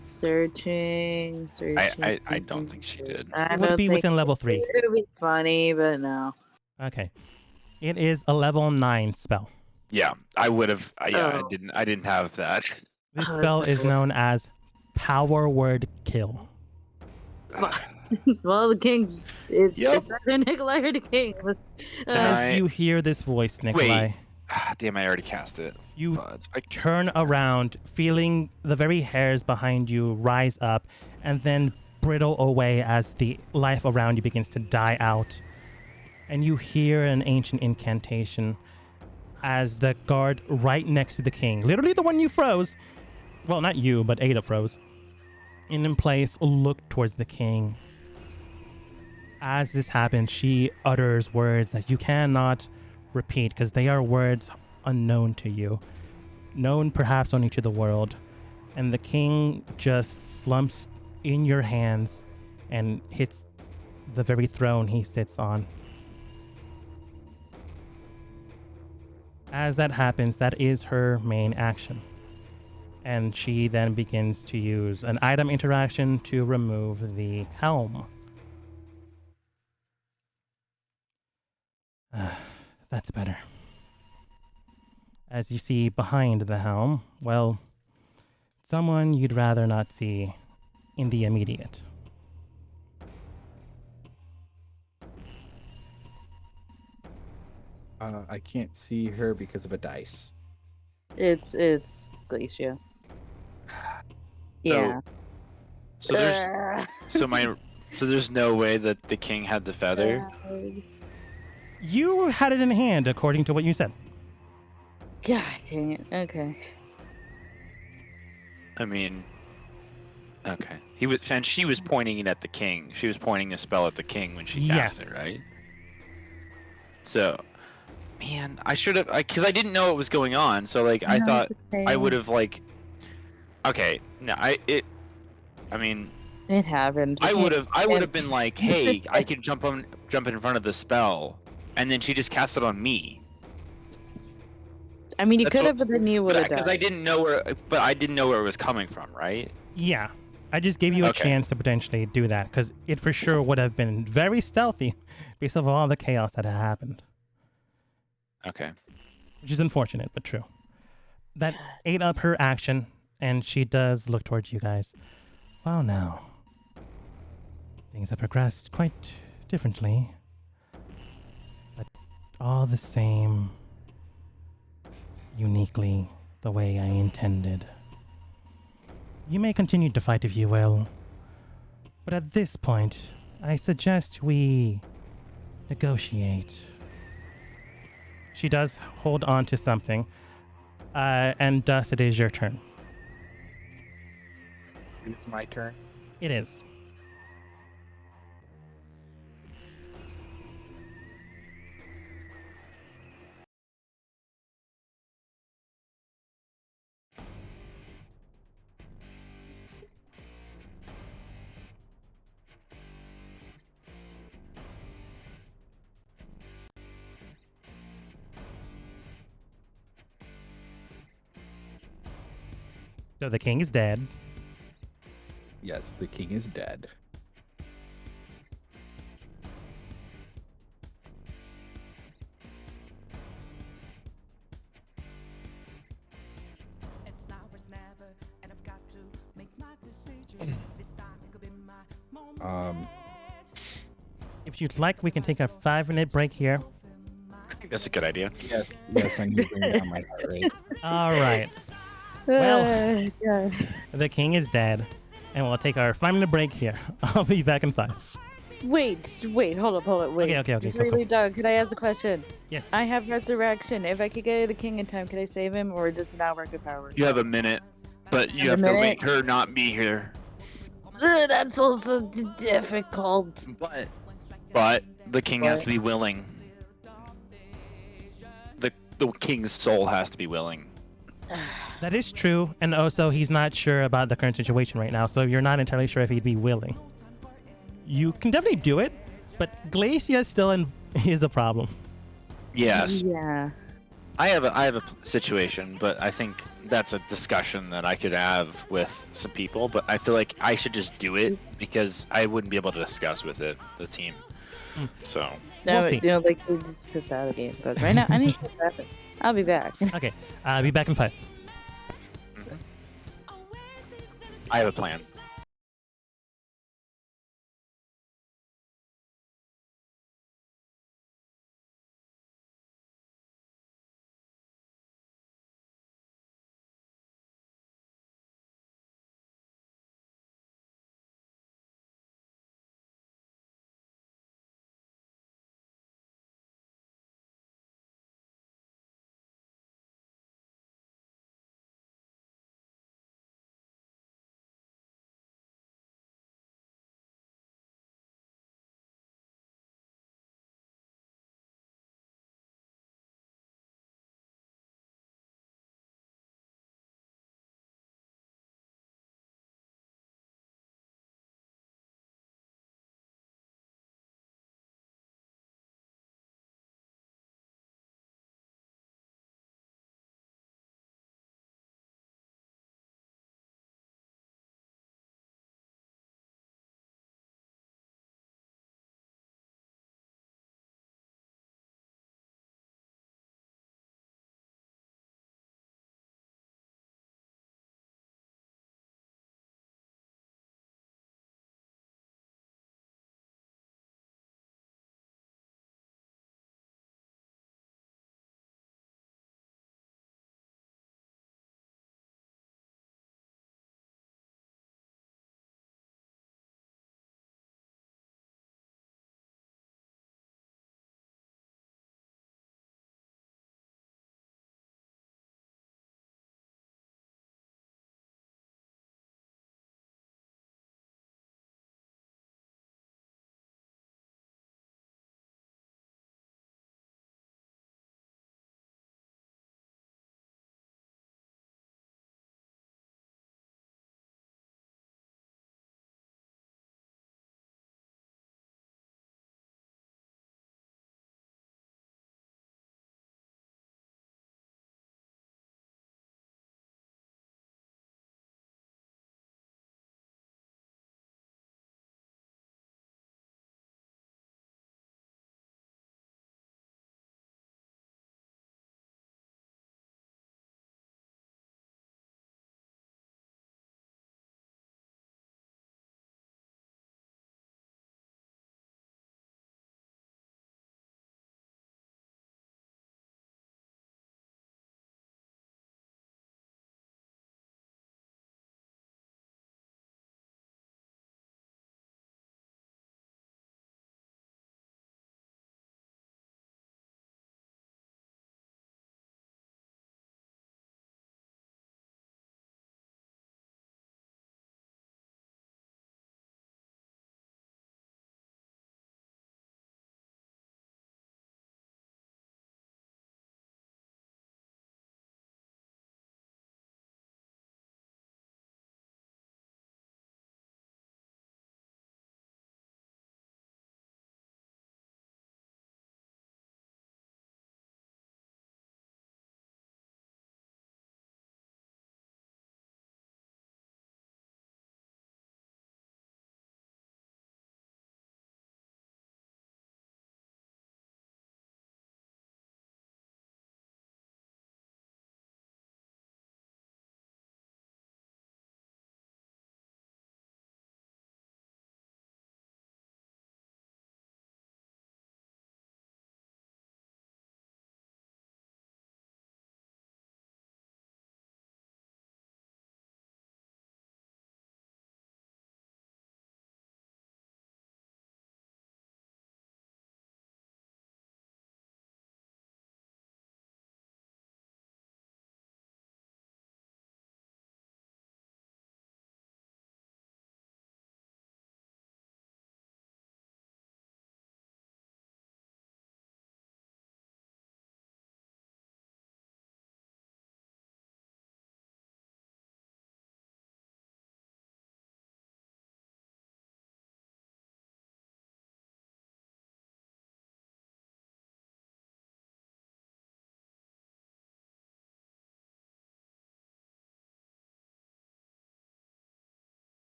Searching. I don't think she did. I It would don't be think within level 3. it would be funny, but no. Okay. It is a level 9 spell. Yeah, I would have. Yeah, Oh. I didn't have that. This Oh, that's spell is cool. known as power word kill. Well, the king's it's Yep. either Nikolai or the king. I- As you hear this voice, Nikolai, Damn, I already cast it. you Fudge. I- turn around, feeling the very hairs behind you rise up and then brittle away as the life around you begins to die out. And you hear an ancient incantation as the guard right next to the king, literally the one you froze, well, not you, but Ada froze, in place, look towards the king. As this happens, she utters words that you cannot repeat because they are words unknown to you, known perhaps only to the world. And the king just slumps in your hands and hits the very throne he sits on. As that happens, that is her main action. And she then begins to use an item interaction to remove the helm. That's better. As you see behind the helm, well, someone you'd rather not see in the immediate. I can't see her because of a dice. It's Glacia. Yeah. So there's so there's no way that the king had the feather. You had it in hand, according to what you said. God dang it. Okay. I mean, okay. She was pointing it at the king. She was pointing the spell at the king when she cast it, right? So, man, I should have, because I didn't know what was going on. So like, I No, thought it's okay. I would have like, okay, no, I mean, It happened. I would have been like, hey, I can jump in front of the spell, and then she just cast it on me. I mean, you That's could what- have, but then you would have Because died. I didn't know where it was coming from, right? Yeah. I just gave you a Okay. chance to potentially do that, because it for sure would have been very stealthy based off of all the chaos that had happened. Okay. Which is unfortunate, but true. That ate up her action, and she does look towards you guys. Well, now, things have progressed quite differently, but all the same, uniquely the way I intended. You may continue to fight if you will, but at this point, I suggest we negotiate. She does hold on to something, and Dust, it is your turn. It's my turn. It is. So the king is dead. Yes, the king is dead. It's now or it's never, and I've got to make my decision. This time it could be my moment. If you'd like, we can take a 5-minute break here. I think that's a good idea. Yes, I need to bring down my heart rate. All right. Well- God. The king is dead, and we'll take our 5-minute break here. I'll be back in 5. Wait, hold up, wait. Okay, Before you go. leave, Doug, could I ask a question? Yes. I have resurrection. If I could get the king in time, could I save him, or does it not work with power? You have a minute, but you Have have a to minute? make her not be here. Ugh, that's also difficult. But the king has What? to be willing. The king's soul has to be willing. That is true, and also he's not sure about the current situation right now, so you're not entirely sure if he'd be willing. You can definitely do it, but Glacia still is a problem. Yes, Yeah. I have a situation, but I think that's a discussion that I could have with some people. But I feel like I should just do it because I wouldn't be able to discuss with the team. Hmm. So No, We'll see. you know, like we discussed out of the game, but right now I need to get back. I'll be back. Okay, I'll be back in 5. I have a plan.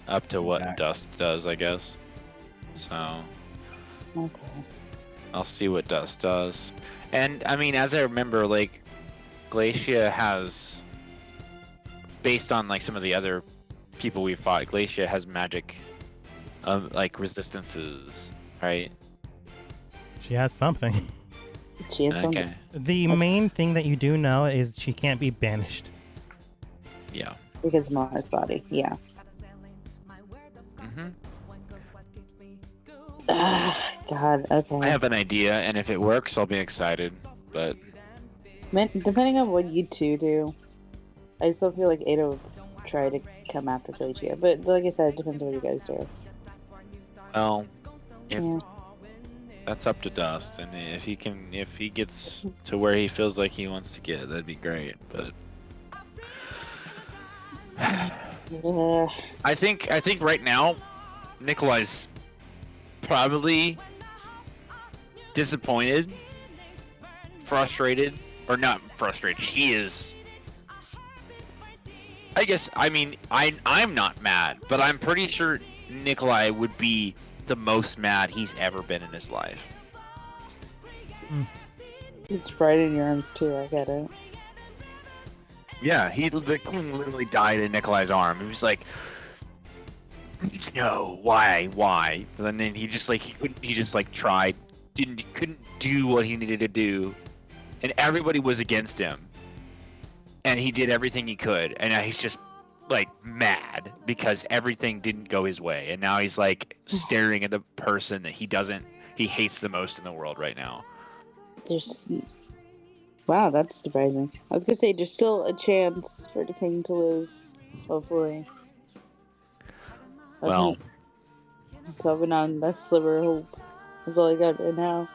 up to what Back. Dust does, I guess. So Okay. I'll see what Dust does. And I mean, as I remember, like Glacia has, based on like some of the other people we fought, Glacia has magic, like resistances, right? She has something. She has something. Okay. The main thing that you do know is she can't be banished. Yeah. Because Mars body. Yeah. hmm God. Okay. I have an idea, and if it works, I'll be excited. But Depending on what you two do, I still feel like Ada would try to come after Glacia. But like I said, it depends on what you guys do. well, if Yeah. that's up to Dust, and if he gets to where he feels like he wants to get, that'd be great. But Yeah. I think right now, Nikolai's probably disappointed, frustrated, or not frustrated. He is. I guess, I mean, I'm not mad, but I'm pretty sure Nikolai would be the most mad he's ever been in his life. He's right in your arms too. I get it. Yeah, the king literally died in Nikolai's arm. He was like, no, why? And then he just tried, couldn't do what he needed to do, and everybody was against him, and he did everything he could, and now he's just like mad because everything didn't go his way, and now he's like staring at the person that he hates the most in the world right now. Wow, that's surprising. I was gonna say there's still a chance for the king to live, hopefully. Well, Just hoping on that sliver of hope. That's all I got right now.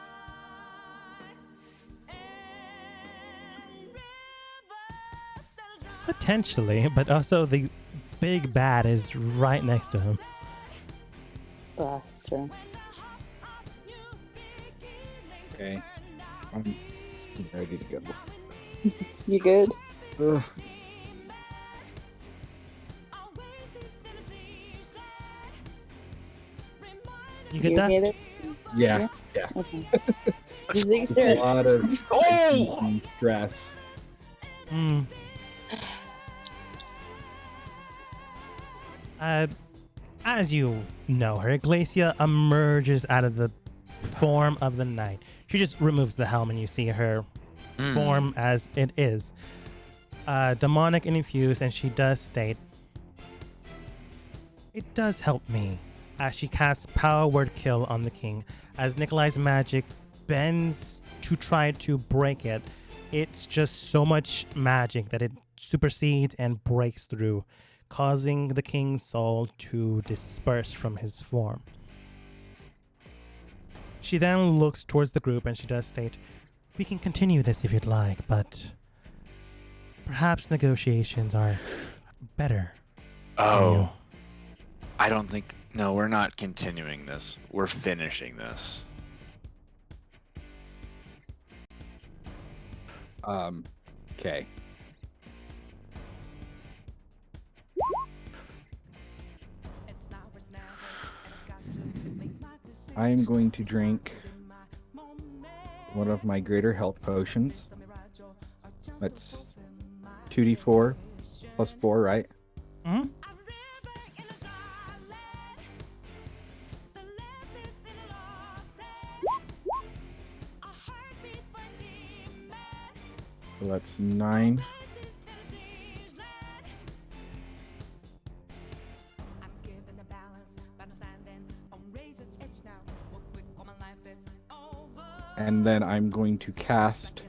Potentially, but also the big bad is right next to him. True. Okay. I'm ready to go. You good? Ugh. You get You Dust? get it? Yeah. Okay. let's Just make A sure. lot of go! stress. Hmm. As you know her, Glacia emerges out of the form of the night. She just removes the helm and you see her form as it is. Demonic and infused, and she does state, "It does help me," as she casts Power Word Kill on the king. As Nikolai's magic bends to try to break it, it's just so much magic that it supersedes and breaks through, causing the king's soul to disperse from his form. She then looks towards the group and she does state, "We can continue this if you'd like, but perhaps negotiations are better for Oh, you." I don't think. No, we're not continuing this. We're finishing this. Okay. I am going to drink one of my greater health potions. That's 2d4 plus 4, right? Hmm? So that's 9. And then I'm going to cast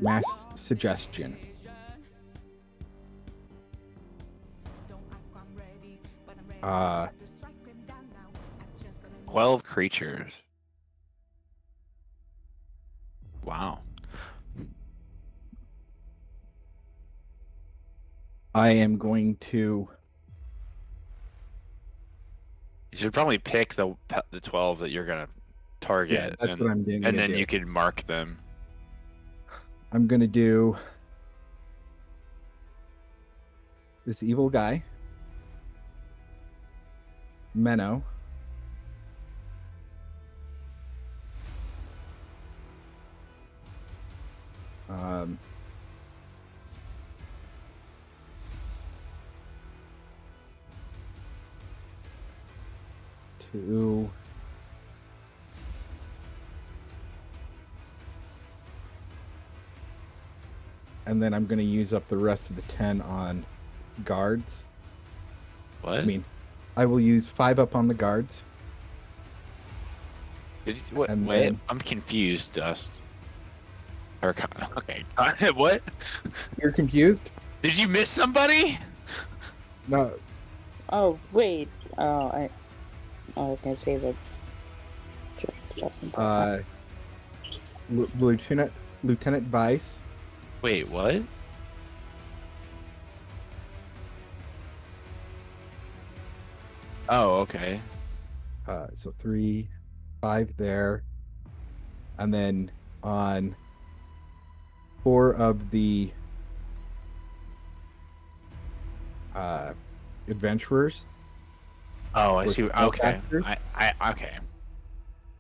Mass Suggestion. Uh, 12 creatures. Wow. I am going to. You should probably pick the 12 that you're gonna target, Yeah, that's and, what I'm doing. and then you can mark them. I'm gonna do this evil guy. Menno. Um, two. And then I'm going to use up the rest of the 10 on guards. What? I mean, I will use 5 up on the guards. Did you, what? and Wait, then- I'm confused, Dust. Or okay, what? You're confused? Did you miss somebody? No. Oh wait. I was gonna say that. Lieutenant Vice. Wait, what? Oh, okay. So 3, 5 there. And then on 4 of the adventurers. Oh, I Or see. spell Okay, casters. I okay.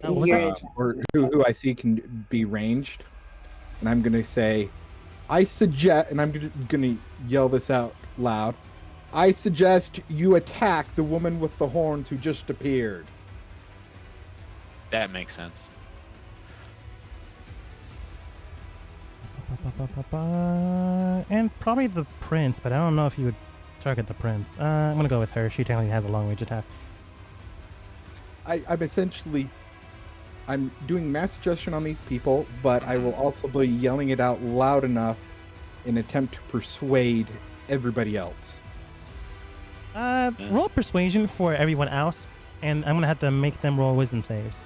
Was You're- that? Or who I see can be ranged. And I'm going to say, I suggest, and I'm going to yell this out loud, I suggest you attack the woman with the horns who just appeared. That makes sense. And probably the prince, but I don't know if you would target the prince. I'm gonna go with her. She technically has a long range attack. I'm doing mass suggestion on these people, but I will also be yelling it out loud enough in attempt to persuade everybody else. Roll persuasion for everyone else, and I'm gonna have to make them roll wisdom saves.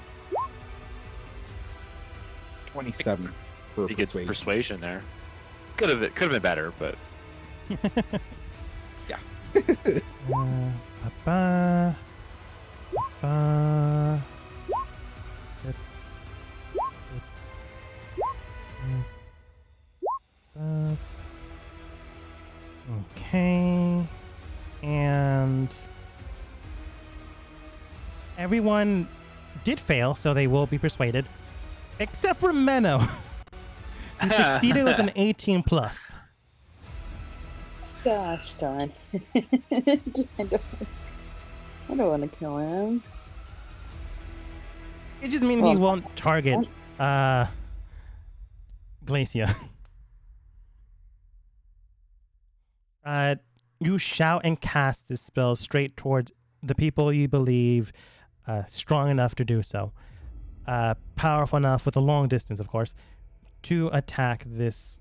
27 for You get persuasion. persuasion there. Could have been better, but Ba-ba. Ba. Okay. And everyone did fail, so they will be persuaded. Except for Menno. He succeeded with an 18 plus. Gosh darn. I don't want to kill him. It just means he Well, won't target Glacia. You shout and cast this spell straight towards the people you believe strong enough to do so. Powerful enough with a long distance, of course, to attack this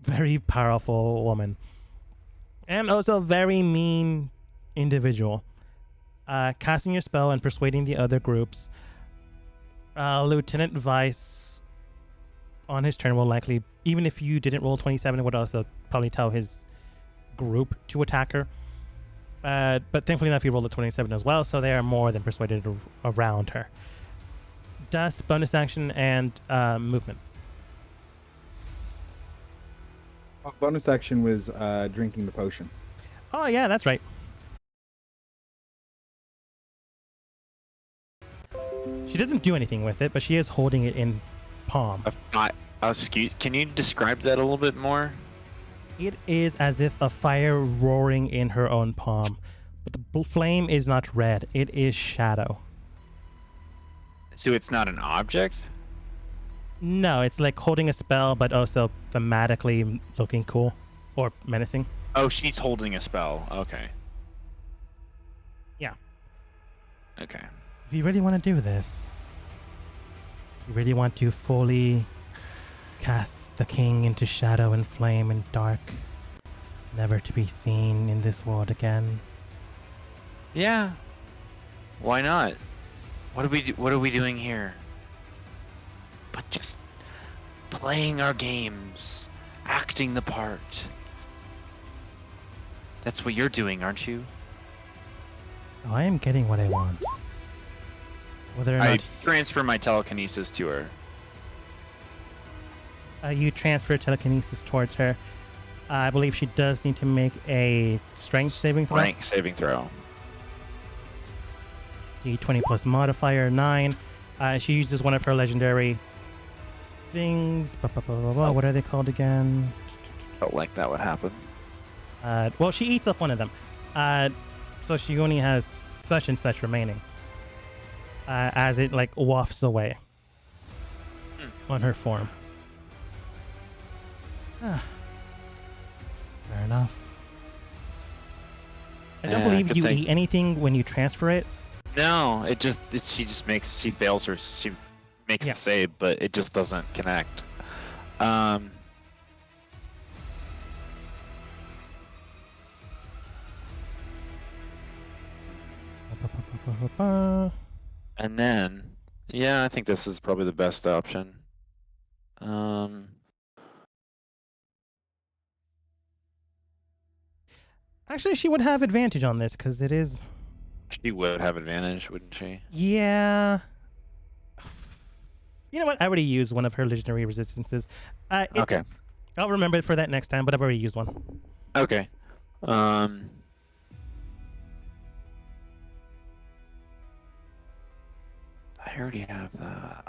very powerful woman. And also very mean individual. Casting your spell and persuading the other groups, Lieutenant Vice on his turn will likely, even if you didn't roll 27, would also probably tell his group to attack her. But thankfully enough, he rolled a 27 as well, so they are more than persuaded around her. Dust, bonus action, and movement. Bonus action was drinking the potion. Oh yeah, that's right. She doesn't do anything with it, but she is holding it in palm. Excuse, can you describe that a little bit more? It is as if a fire roaring in her own palm, but the flame is not red. It is shadow. So it's not an object? No, it's like holding a spell, but also thematically looking cool or menacing. Oh, she's holding a spell. Okay. Yeah. Okay. If you really want to do this, you really want to fully cast the king into shadow and flame and dark, never to be seen in this world again. Yeah. Why not? What are we doing here? But just playing our games, acting the part. That's what you're doing, aren't you? Oh, I am getting what I want. Whether or I not transfer my telekinesis to her. you transfer telekinesis towards her, I believe she does need to make a strength saving throw. Rank saving throw. D20 plus modifier 9. She uses one of her legendary things. What are they called again? Felt like that would happen. Well, she eats up one of them. So she only has such and such remaining. As it like wafts away on her form. Fair enough. I don't believe you eat anything when you transfer it. No, she fails her. She makes the save, but it just doesn't connect. And then, I think this is probably the best option. Actually, she would have advantage on this because it is. She would have advantage, wouldn't she? Yeah. You know what? I already used one of her legendary resistances. Okay. I'll remember it for that next time, but I've already used one. Okay. I already have that.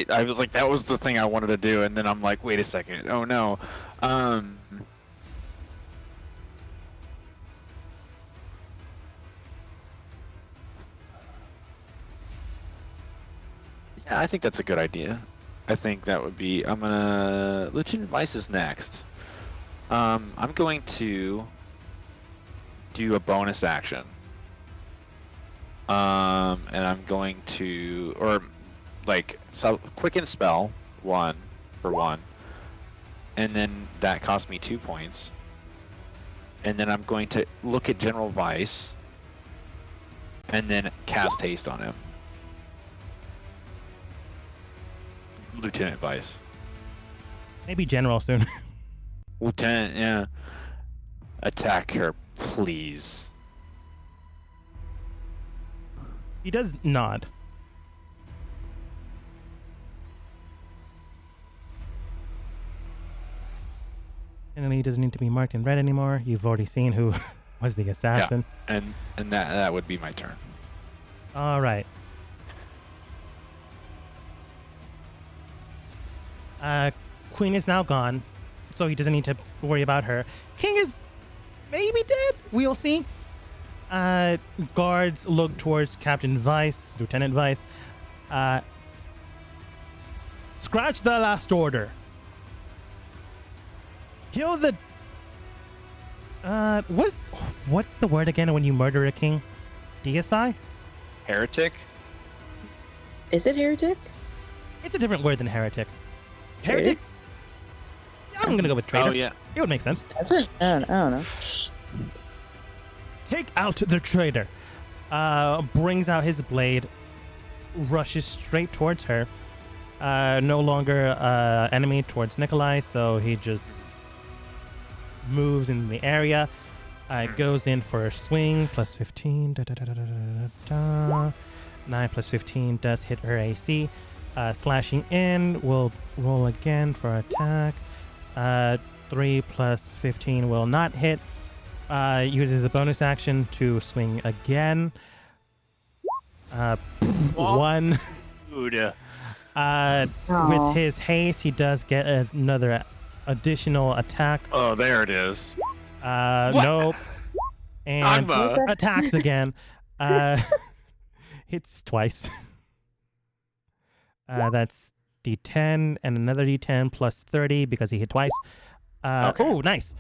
I was like, that was the thing I wanted to do, and then I'm like, wait a second. Oh no. Yeah, I think that's a good idea. I think that would be. Lieutenant Vice is next. I'm going to do a bonus action. And I'm going to, so quicken spell 1 for 1, and then that cost me 2 points. And then I'm going to look at General Vice, and then cast haste on him. Lieutenant Vice. Maybe General soon. Lieutenant, yeah. Attack her, please. He does nod. And he doesn't need to be marked in red anymore. You've already seen who was the assassin. Yeah, and that would be my turn. All right. Queen is now gone, so he doesn't need to worry about her. King is maybe dead. We'll see. Guards look towards Captain Vice, Lieutenant Vice. Scratch the last order. Kill the. What's the word again when you murder a king? DSI? Heretic? Is it heretic? It's a different word than heretic. Heretic? I'm gonna go with traitor. Oh yeah. It would make sense. That's it. I don't know. Take out the traitor. Brings out his blade, rushes straight towards her. No longer enemy towards Nikolai, so he just moves in the area. Goes in for a swing, plus 15. 9 plus 15 does hit her AC. Slashing in, will roll again for attack. 3 plus 15 will not hit. Uses a bonus action to swing again. 1. Dude. With his haste, he does get another additional attack. Oh, there it is. Nope. And Dogma. attacks again. Hits twice. That's D10 and another D10 plus 30 because he hit twice. Okay. Oh, nice.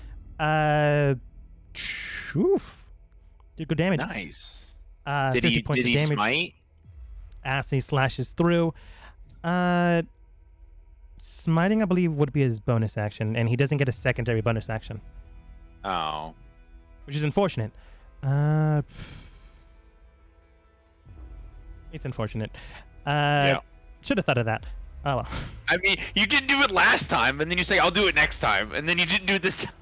Oof. Did good damage. Nice. 50 Did points he of damage smite? as he slashes through. Smiting, I believe, would be his bonus action, and he doesn't get a secondary bonus action, Oh. which is unfortunate. It's unfortunate. Yeah. Should have thought of that. Oh well. I mean, you didn't do it last time, and then you say, I'll do it next time, and then you didn't do it this time.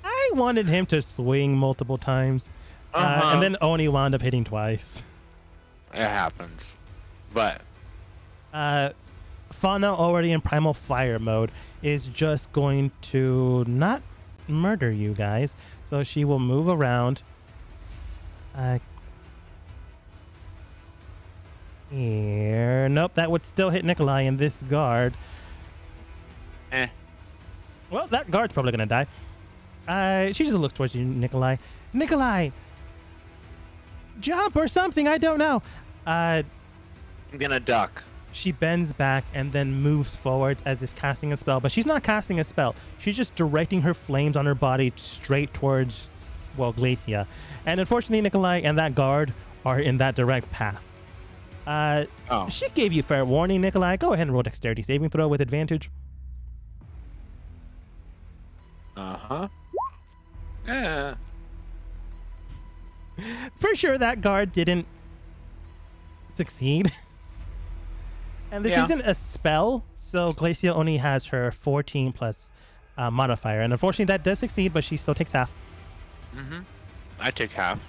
I wanted him to swing multiple times. And then Oni wound up hitting twice. It happens. But Fauna, already in primal fire mode, is just going to not murder you guys. So she will move around. Here. Nope, that would still hit Nikolai and this guard. Well, that guard's probably going to die. She just looks towards you, Nikolai. Nikolai! Jump or something, I don't know. I'm gonna duck. She bends back and then moves forward as if casting a spell, but she's not casting a spell. She's just directing her flames on her body straight towards, well, Glacia. And unfortunately, Nikolai and that guard are in that direct path. She gave you fair warning, Nikolai. Go ahead and roll dexterity saving throw with advantage. Yeah. For sure, that guard didn't succeed. And this isn't a spell, so Glacia only has her 14 plus modifier. And unfortunately, that does succeed, but she still takes half. I take half.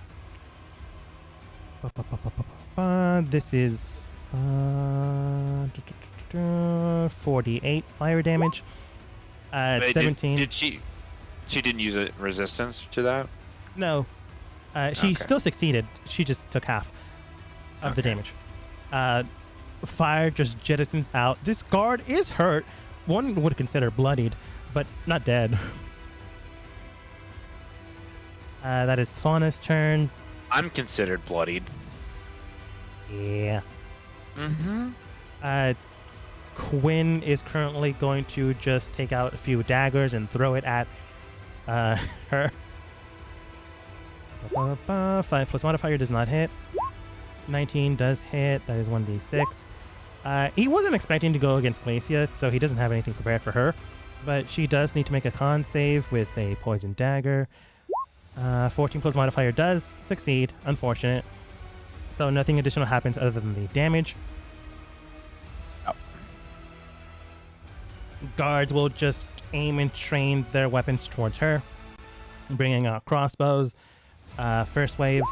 This is 48 fire damage. Wait, 17. Did she didn't use a resistance to that? No. She still succeeded. She just took half of the damage. Fire just jettisons out. This guard is hurt. One would consider bloodied, but not dead. That is Fauna's turn. I'm considered bloodied. Yeah. Quinn is currently going to just take out a few daggers and throw it at her. 5 plus modifier does not hit. 19 does hit. That is 1d6. He wasn't expecting to go against Glacia, so he doesn't have anything prepared for her. But she does need to make a con save with a poison dagger. 14 plus modifier does succeed. Unfortunate. So nothing additional happens other than the damage. Guards will just aim and train their weapons towards her, bringing out crossbows. First wave,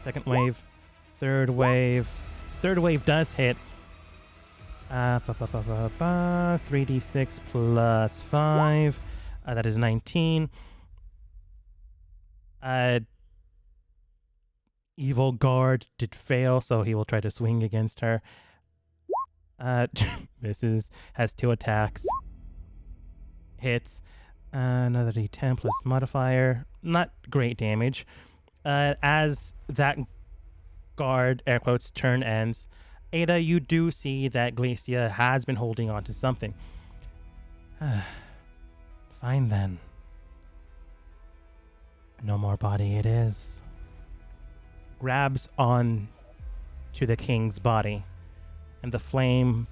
second wave, third wave. Third wave does hit. 3d6 plus 5. That is 19. Evil guard did fail, so he will try to swing against her. Misses, has 2 attacks. Hits. Another d10 plus modifier. Not great damage. As that guard, air quotes, turn ends, Ada, you do see that Glacia has been holding on to something. Fine then. No more body it is. Grabs on to the king's body, and the flame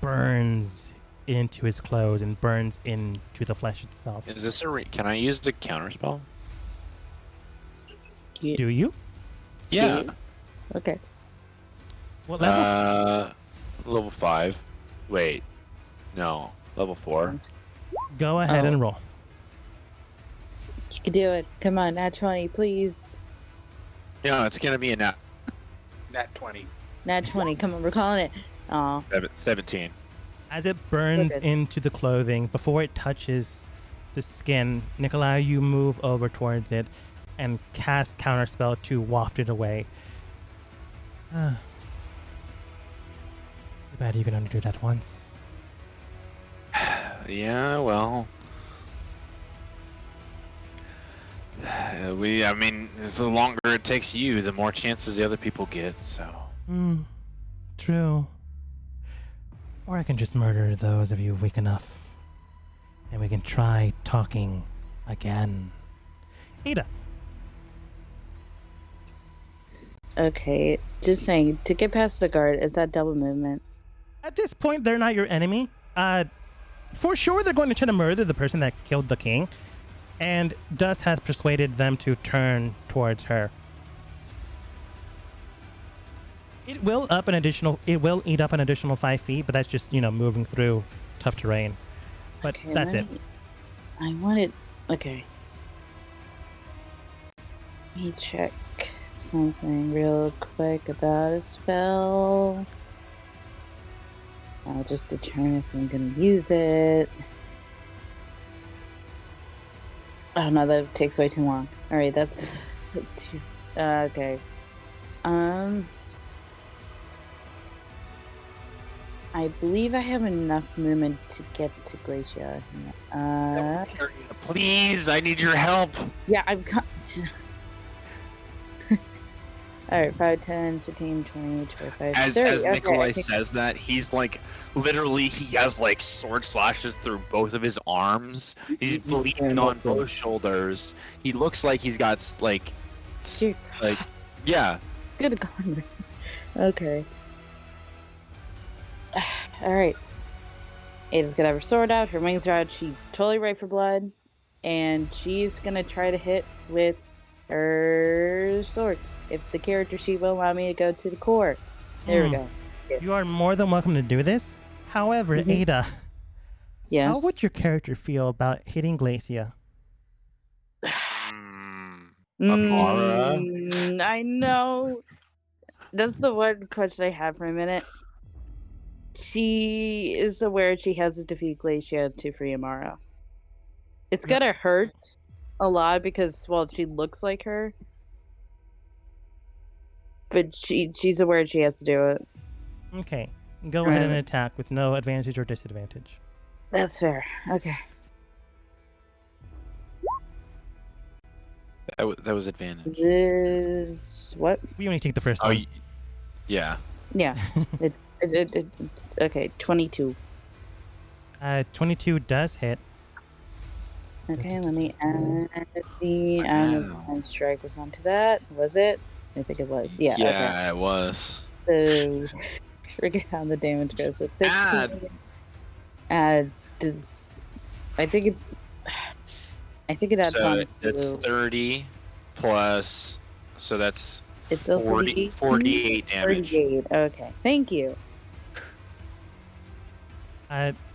burns into his clothes and burns into the flesh itself. Is this can I use the counter spell? Do you? Yeah. Okay. What level? Level 5. Wait. No. Level 4. Go ahead and roll. You can do it. Come on, nat 20, please. No, it's gonna be a nat 20. Nat 20. Come on, we're calling it. Aw. 17. As it burns Okay. into the clothing, before it touches the skin, Nikolai, you move over towards it and cast counterspell to waft it away. Too bad you can only do that once. Yeah, well. I mean, the longer it takes you, the more chances the other people get, so. True. Or I can just murder those of you weak enough. And we can try talking again. Ada. Okay, just saying, to get past the guard, is that double movement? At this point, they're not your enemy. For sure, they're going to try to murder the person that killed the king. And Dust has persuaded them to turn towards her. It will eat up an additional 5 feet, but that's just, moving through tough terrain. But that's it. I wanted. Okay. Let me check something real quick about a spell. I'll just determine if I'm gonna use it. Oh no, that takes way too long. All right, that's okay. I believe I have enough movement to get to Glacia. Please, I need your help. Yeah, I've got. All right, 5, 10, 15, 20, 25, As 30. as Okay, Nikolai I think says that, he's like literally he has like sword slashes through both of his arms. He's bleeding And on also- both shoulders. He looks like he's got Dude. yeah. Good God. Okay. All right. Ada's gonna have her sword out, her wings are out. She's totally ready for blood, and she's gonna try to hit with her sword. If the character sheet will allow me to go to the core. There we go. You are more than welcome to do this. However, Mhm. Ada, Yes. how would your character feel about hitting Glacia? Amara? I know. That's the one question I have for a minute. She is aware she has to defeat Glacia to free Amara. It's Yeah. gonna hurt a lot because, well, she looks like her. But she's aware she has to do it. Okay, go ahead and Right. attack with no advantage or disadvantage. That's fair. Okay. That was advantage. This what? We only take the first Oh, one. yeah. Yeah. Okay. 22. 22 does hit. Okay, let me add the and strike was onto that. Was it? I think it was. Yeah. Okay. Yeah, it was. So forget how the damage goes. So 16. Does I think it's. I think it adds So on. it's To, 30 plus, so that's it's still 48 damage. 38. Okay. Thank you.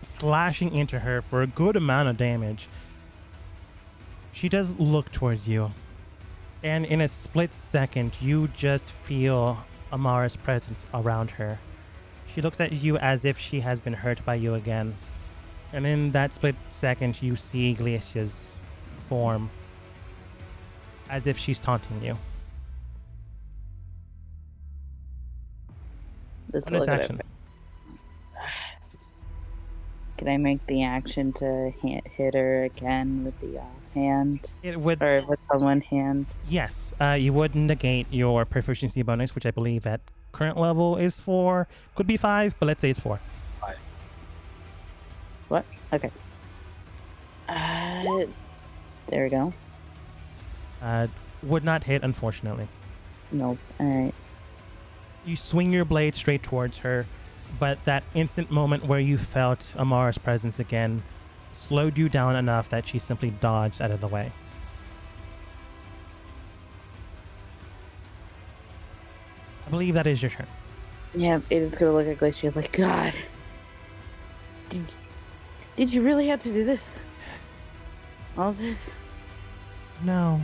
Slashing into her for a good amount of damage. She does look towards you, and in a split second, you just feel Amara's presence around her. She looks at you as if she has been hurt by you again. And in that split second, you see Glacia's form as if she's taunting you. Let's Bonus look at action. it. Can I make the action to hit her again with the offhand? It would, Or with the one hand? yes, you would negate your proficiency bonus, which I believe at current level is 4. Could be 5, but let's say it's 4. What? Okay. There we go. Would not hit, unfortunately. Nope. Alright. You swing your blade straight towards her, but that instant moment where you felt Amara's presence again slowed you down enough that she simply dodged out of the way. I believe that is your turn. Yeah, it is gonna look at Glacia like, God. Did you really have to do this? All this? No,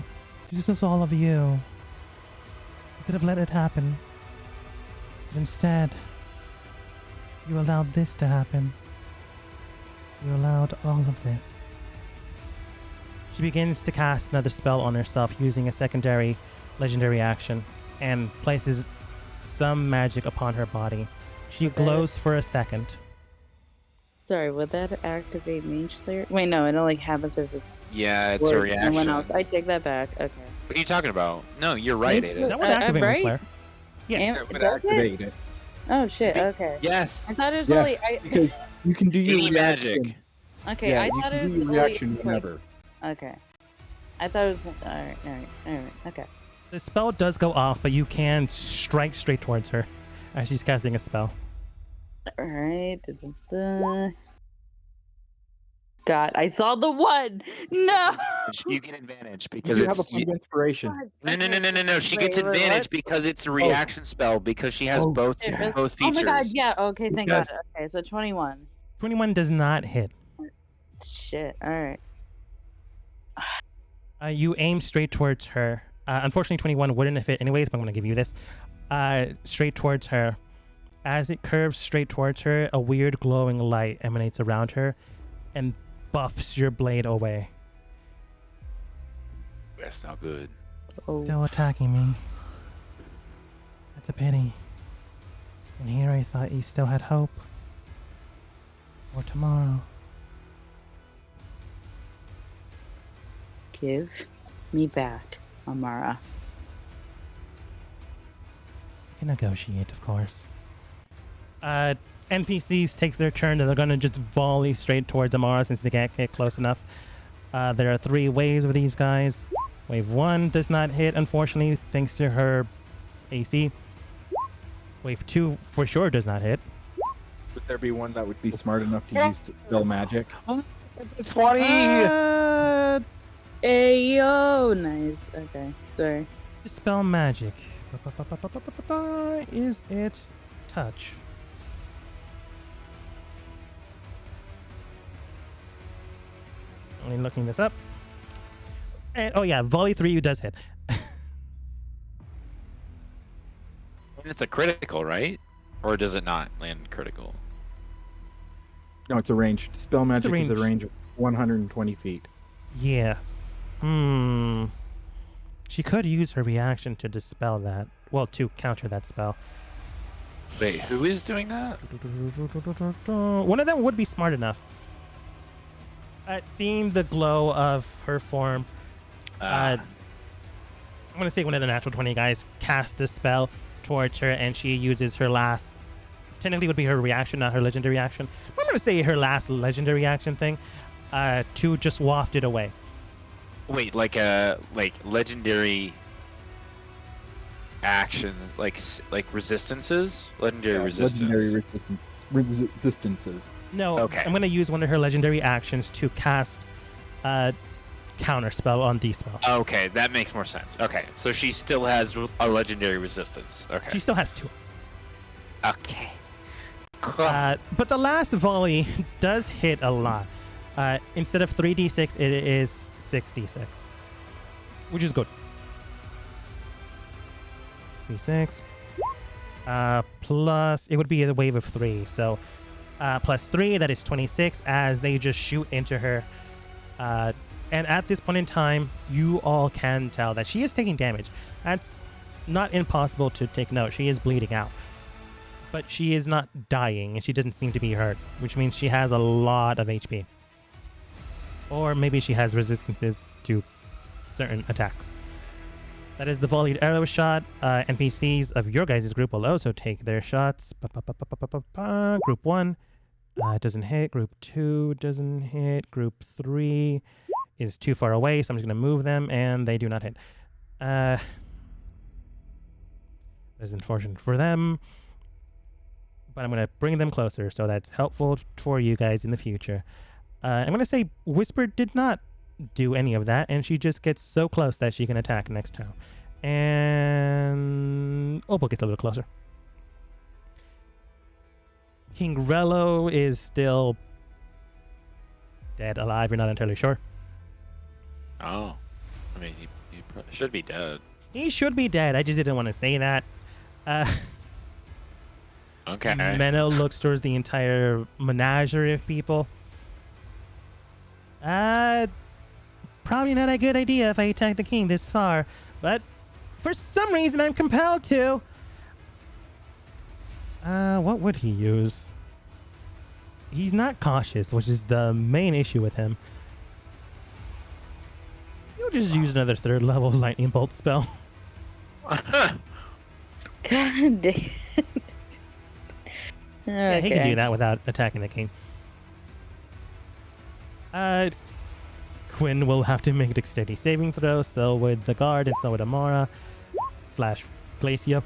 this was all of you. You could have let it happen. But instead, you allowed this to happen. You allowed all of this. She begins to cast another spell on herself using a secondary legendary action and places some magic upon her body. She glows for a second. Sorry, would that activate Mage Slayer? Wait, no, it only happens if it's Yeah, it's a towards reaction. someone else. I take that back. Okay. What are you talking about? No, you're right, Mage Ada. That would I'm activate right? Mage Slayer. Yeah. And, It would does it? activate it. Oh shit, okay. Yes. I thought it was Yeah, only because you can do your Any reaction. magic. okay, Yeah, I you thought it can was do your only reaction like- whenever. Okay. I thought it was alright, okay. The spell does go off, but you can strike straight towards her as she's casting a spell. Alright. God, I saw the one! No! You get advantage You because do have a it's point of inspiration. no. She gets Wait, advantage what? because it's a reaction spell because she has Oh, both yeah. both Oh features. my god, yeah, okay, thank Yes. god. Okay, so 21. 21 does not hit. Shit, alright. You aim straight towards her, Unfortunately, 21 wouldn't have hit anyways, but I'm going to give you this. Straight towards her. As it curves straight towards her, a weird glowing light emanates around her and buffs your blade away. That's not good. Oh. Still attacking me. That's a pity. And here I thought you still had hope. For tomorrow. Give me back, Amara. You can negotiate, of course. NPCs take their turn and they're gonna just volley straight towards Amara since they can't get close enough. There are 3 waves with these guys. Wave 1 does not hit, unfortunately, thanks to her AC. Wave 2 for sure does not hit. Would there be one that would be smart enough to use Dispel Magic? 20! Ayo, nice. Okay, sorry. Dispel Magic. Is it touch? Only looking this up. And, oh yeah, volley 3 does hit. It's a critical, right? Or does it not land critical? No, it's a range. Dispel Magic is a range. range of 120 feet. Yes. She could use her reaction to dispel that. Well, to counter that spell. Wait, who is doing that? One of them would be smart enough. At seeing the glow of her form, I'm going to say one of the natural 20 guys cast a spell towards her, and she uses her last, technically would be her reaction, not her legendary action. I'm going to say her last legendary action thing, to just waft it away. Wait, like legendary actions, like resistances? Legendary resistance. Legendary resistances. No, Okay. I'm going to use one of her legendary actions to cast counter spell on D-spell. Okay, that makes more sense. Okay, so she still has a legendary resistance. Okay. She still has 2. Okay. But the last volley does hit a lot. Instead of 3d6, it is 6d6, which is good. C6 plus it would be a wave of 3, so plus 3, that is 26 as they just shoot into her. And at this point in time, you all can tell that she is taking damage. That's not impossible to take note. She is bleeding out. But she is not dying, and she doesn't seem to be hurt, which means she has a lot of HP. Or maybe she has resistances to certain attacks. That is the volleyed arrow shot. NPCs of your guys' group will also take their shots. Group 1 doesn't hit. Group 2 doesn't hit. Group 3 is too far away, so I'm just going to move them, and they do not hit. That is unfortunate for them. But I'm going to bring them closer, so that's helpful for you guys in the future. I'm going to say Whisper did not do any of that, and she just gets so close that she can attack next turn. And Opal gets a little closer. King Rello is still dead, alive, you're not entirely sure. Oh. I mean, he should be dead. He should be dead, I just didn't want to say that. Okay. Menno looks towards the entire menagerie of people. Probably not a good idea if I attack the king this far, but for some reason I'm compelled to. What would he use? He's not cautious, which is the main issue with him. He'll just use another 3rd level lightning bolt spell. God damn. Yeah, he can do that without attacking the king. Quinn will have to make a dexterity saving throw, so would the guard, and so would Amara / Glacia.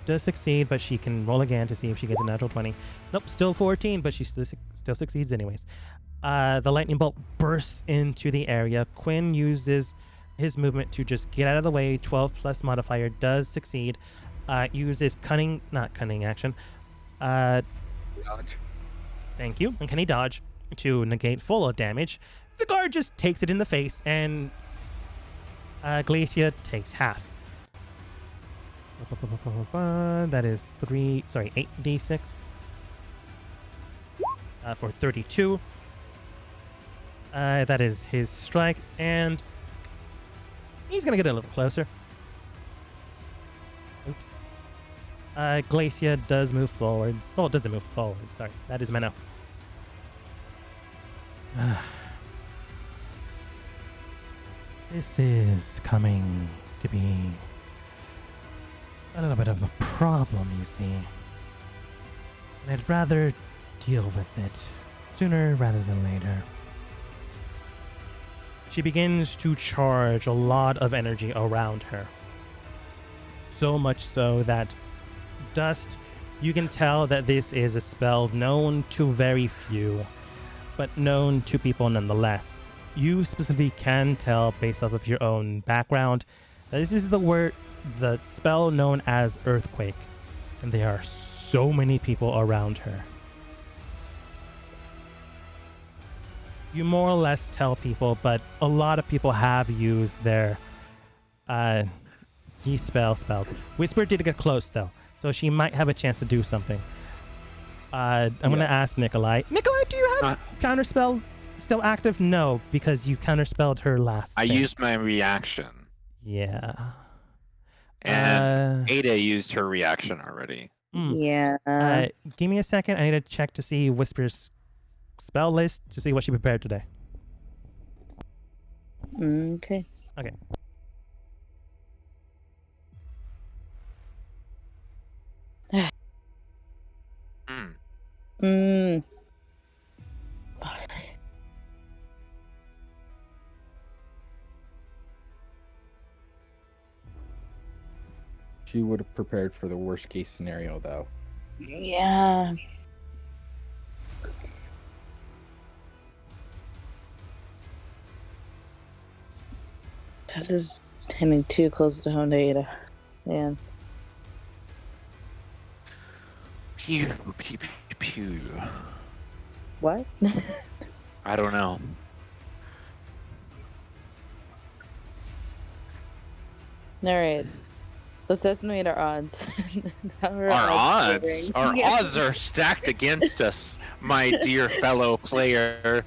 Does succeed, but she can roll again to see if she gets a natural 20. Nope, still 14, but she still succeeds anyways. The lightning bolt bursts into the area. Quinn uses his movement to just get out of the way. 12 plus modifier does succeed. Uses not cunning action. Dodge. Thank you. And can he dodge to negate full damage? The guard just takes it in the face, and Glacia takes half. That is 8d6 for 32. That is his strike, and he's gonna get a little closer. Oops. Glacia does move forwards. Oh, it doesn't move forward. Sorry, that is Menno. This is coming to be a little bit of a problem, you see. And I'd rather deal with it sooner rather than later. She begins to charge a lot of energy around her. So much so that Dust, you can tell that this is a spell known to very few, but known to people nonetheless. You specifically can tell based off of your own background that this is the spell known as Earthquake, and there are so many people around her. You more or less tell people, but a lot of people have used their de-spell spells. Whisper did get close though, so she might have a chance to do something. I'm gonna ask Nikolai. Nikolai, do you have counterspell still active? No, because you counterspelled her last. I used my reaction. Yeah. And Ada used her reaction already. Yeah. Give me a second. I need to check to see Whisper's spell list to see what she prepared today. Okay. Okay. She would have prepared for the worst case scenario, though. Yeah. That is hitting too close to home to Ada. Man. Pew, pew, pew, pew. What? I don't know. Alright. Let's estimate our odds. Our odds? Our odds are stacked against us, my dear fellow player.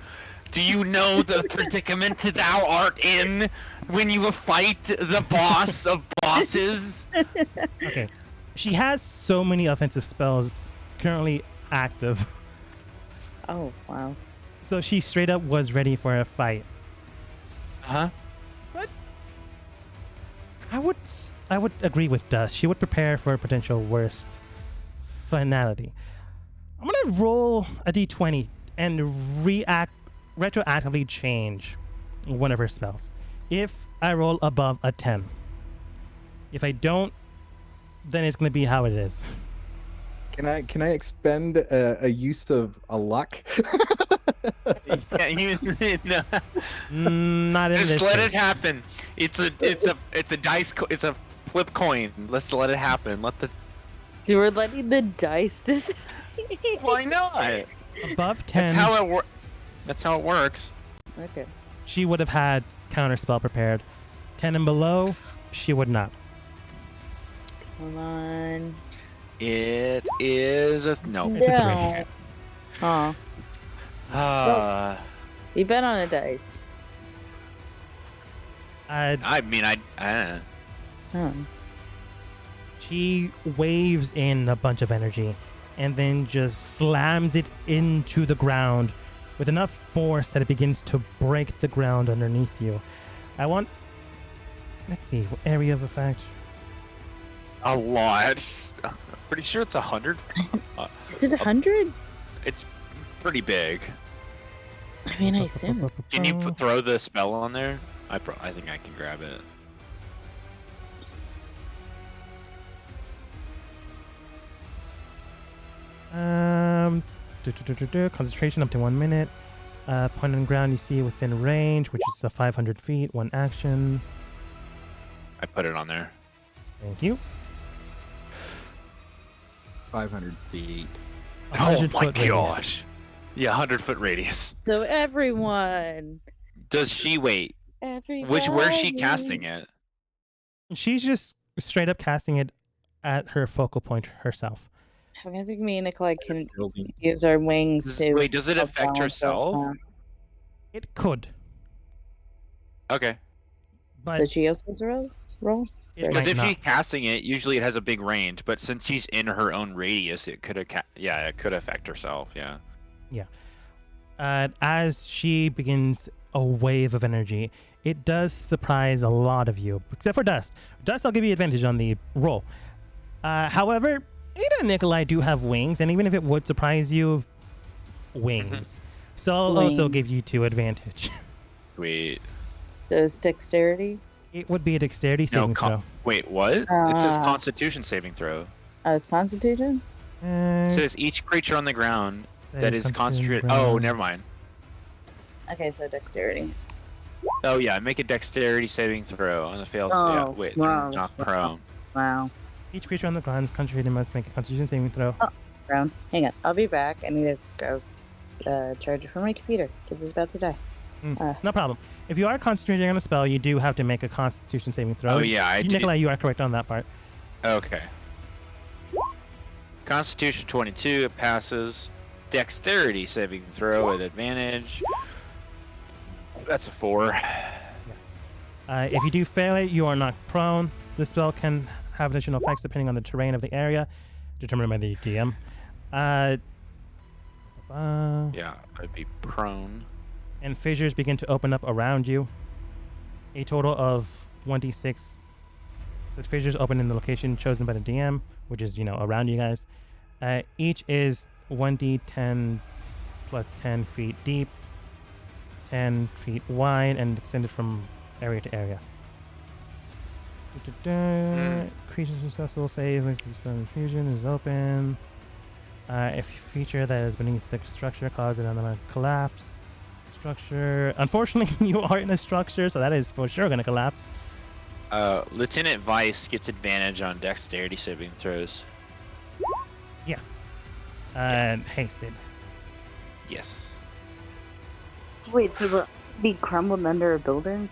Do you know the predicament thou art in when you fight the boss of bosses? Okay. She has so many offensive spells currently active. Oh, wow. So she straight up was ready for a fight. Huh? But I would agree with Dust. She would prepare for a potential worst finality. I'm gonna roll a d20 and retroactively change one of her spells. If I roll above a 10. If I don't, then it's gonna be how it is. Can I expend a use of a luck? Yeah, no. Not in this Just let case. it happen. It's a dice. It's a flip coin. Let's let it happen. Let the. So we're letting the dice decide. Why not? Above 10. That's how it works. Okay. She would have had counterspell prepared. 10 and below, she would not. Come on. It is a no. It's a No. Aw. You bet on a dice. I mean, Oh. She waves in a bunch of energy and then just slams it into the ground with enough force that it begins to break the ground underneath you. Let's see, what area of effect? a lot. I'm pretty sure it's 100. Is it 100? It's pretty big. I mean, I assume. Can you throw the spell on there? I think I can grab it. Concentration up to 1 minute. Point on ground you see within range, which is 500 feet, 1 action. I put it on there. Thank you. 500 feet. 100 oh my foot radius. gosh. Yeah, 100-foot radius. So everyone. Does she wait? Where's she casting it? She's just straight up casting it at her focal point herself. I'm guessing me and Nikolai can Building. use our wings to. Wait, does it help affect balance us herself? out. It could, Okay. but So she also has a roll? it Because might if not. she's casting it, usually it has a big range. But since she's in her own radius, it could it could affect herself. Yeah. As she begins a wave of energy, it does surprise a lot of you, except for Dust. Dust, I'll give you advantage on the roll. However, Ada and Nikolai do have wings, and even if it would surprise you, wings. So I'll also Wings. give you 2 advantage. Wait. Does dexterity? It would be a dexterity No. saving throw. Wait. What? It says Uh, Constitution saving throw. It's Constitution? It says each creature on the ground that is concentrated. ground. Oh, never mind. Okay, so dexterity. Oh yeah, make a dexterity saving throw on the fails. Yeah. Oh, Wait, wow. they're not prone. Wow. Each creature on the ground is concentrated must make a Constitution saving throw. Round. Hang on. I'll be back. I need to go charge it from my computer because it's about to die. No problem. If you are concentrating on a spell, you do have to make a Constitution saving throw. Oh yeah, I did. Nikolai, you are correct on that part. Okay. Constitution 22, it passes. Dexterity saving throw at advantage. That's a 4. If you do fail it, you are knocked prone. The spell can have additional effects depending on the terrain of the area, determined by the DM. Yeah, I'd be prone. And fissures begin to open up around you. A total of 1d6 such fissures open in the location chosen by the DM, which is, around you guys. Each is 1d10 plus 10 feet deep, 10 feet wide, and extended from area to area. Creatures successful save from fusion is open. If a feature that is beneath the structure causes it to collapse. Structure. Unfortunately, you are in a structure, so that is for sure going to collapse. Lieutenant Vice gets advantage on dexterity saving throws. And hasted. Yes. Wait, so we'll be crumbled under a building?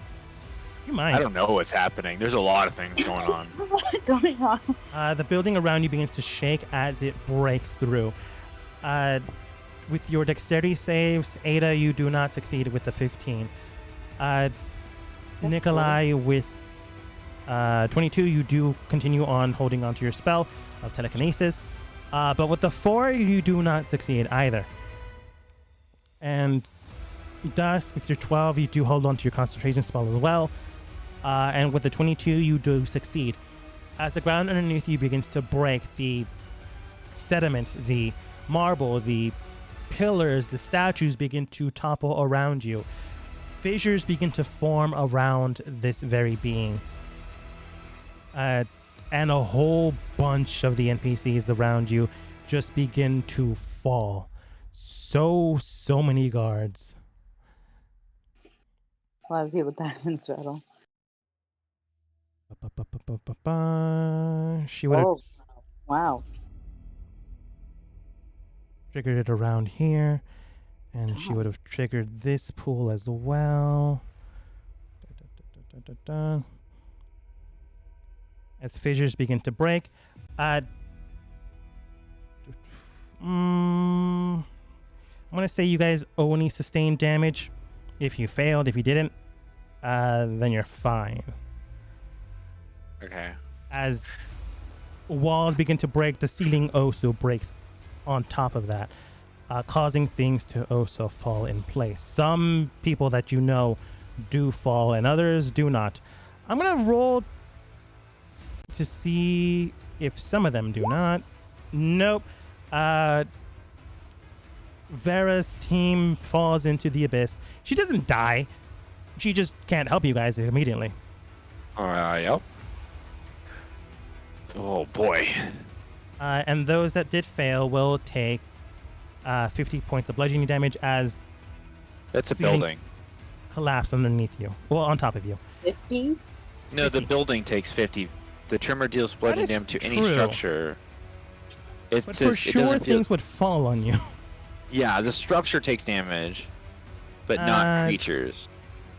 You might. I don't know what's happening. There's a lot of things going on. What's going on? The building around you begins to shake as it breaks through. With your dexterity saves, Ada, you do not succeed with the 15. Nikolai, with 22, you do continue on holding on to your spell of telekinesis. But with the 4, you do not succeed either. And Dust, with your 12, you do hold on to your concentration spell as well. And with the 22, you do succeed. As the ground underneath you begins to break, the sediment, the marble, the pillars, the statues begin to topple around you. Fissures begin to form around this very being. And a whole bunch of the NPCs around you just begin to fall. So many guards. A lot of people died in this battle. She would have Oh, wow. triggered it around here, and she would have triggered this pool as well. As fissures begin to break, I'm gonna say you guys only sustained damage. If you failed, if you didn't, then you're fine. Okay. As walls begin to break, the ceiling also breaks on top of that, causing things to also fall in place. Some people that you know do fall and others do not. I'm gonna roll to see if some of them do not. Nope. Vera's team falls into the abyss. She doesn't die. She just can't help you guys immediately. Yep. Oh boy. And those that did fail will take 50 points of bludgeoning damage as That's a ceiling building. collapse underneath you. Well, on top of you. 50? No, the 50. building takes 50. The tremor deals bludgeoning is damage to any true. structure. It But says for it sure, doesn't feel. things would fall on you. Yeah, the structure takes damage, but not creatures.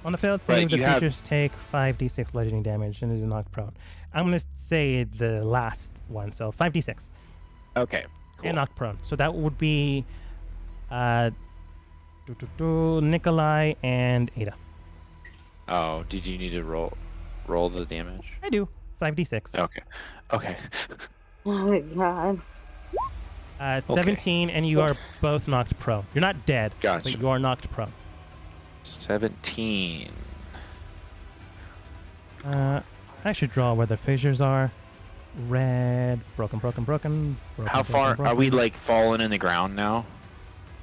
On the failed But save, the you have- creatures take 5d6 bludgeoning damage and is knocked prone. I'm going to say the last one, so 5d6 Okay. Cool. and knocked prone. So that would be Nikolai and Ada. Oh, did you need to roll the damage? I do. 5d6. Okay. Okay. Oh my god. 17, and you are both knocked prone. You're not dead, Gotcha. but you are knocked prone. 17. I should draw where the fissures are. Red, broken. How far are we broken. like falling in the ground now?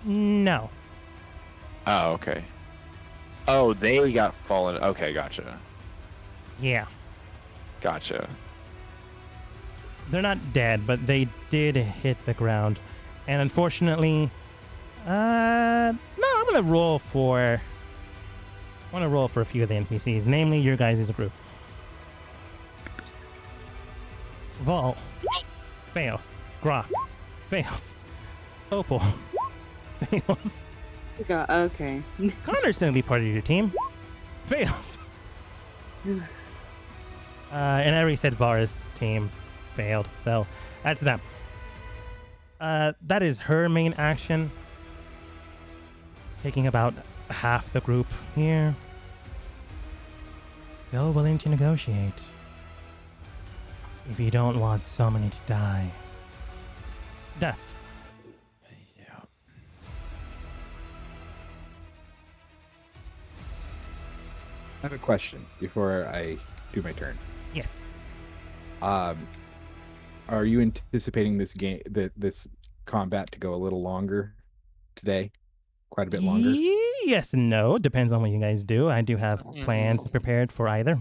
No. Oh, okay. Oh, they got fallen. Okay, gotcha. Yeah. Gotcha. They're not dead, but they did hit the ground. And unfortunately, no, I'm gonna roll for a few of the NPCs, namely your guys' group. Vol fails. Grok fails. Opal fails. Okay. Connor's gonna be part of your team. Fails. And I already said Vara's team failed, so that's them. That is her main action. Taking about half the group here. Still willing to negotiate. If you don't want so many to die. Dust. Yeah. I have a question before I do my turn. Yes. Are you anticipating this this combat to go a little longer today? Quite a bit longer? Yes and no. Depends on what you guys do. I do have plans prepared for either.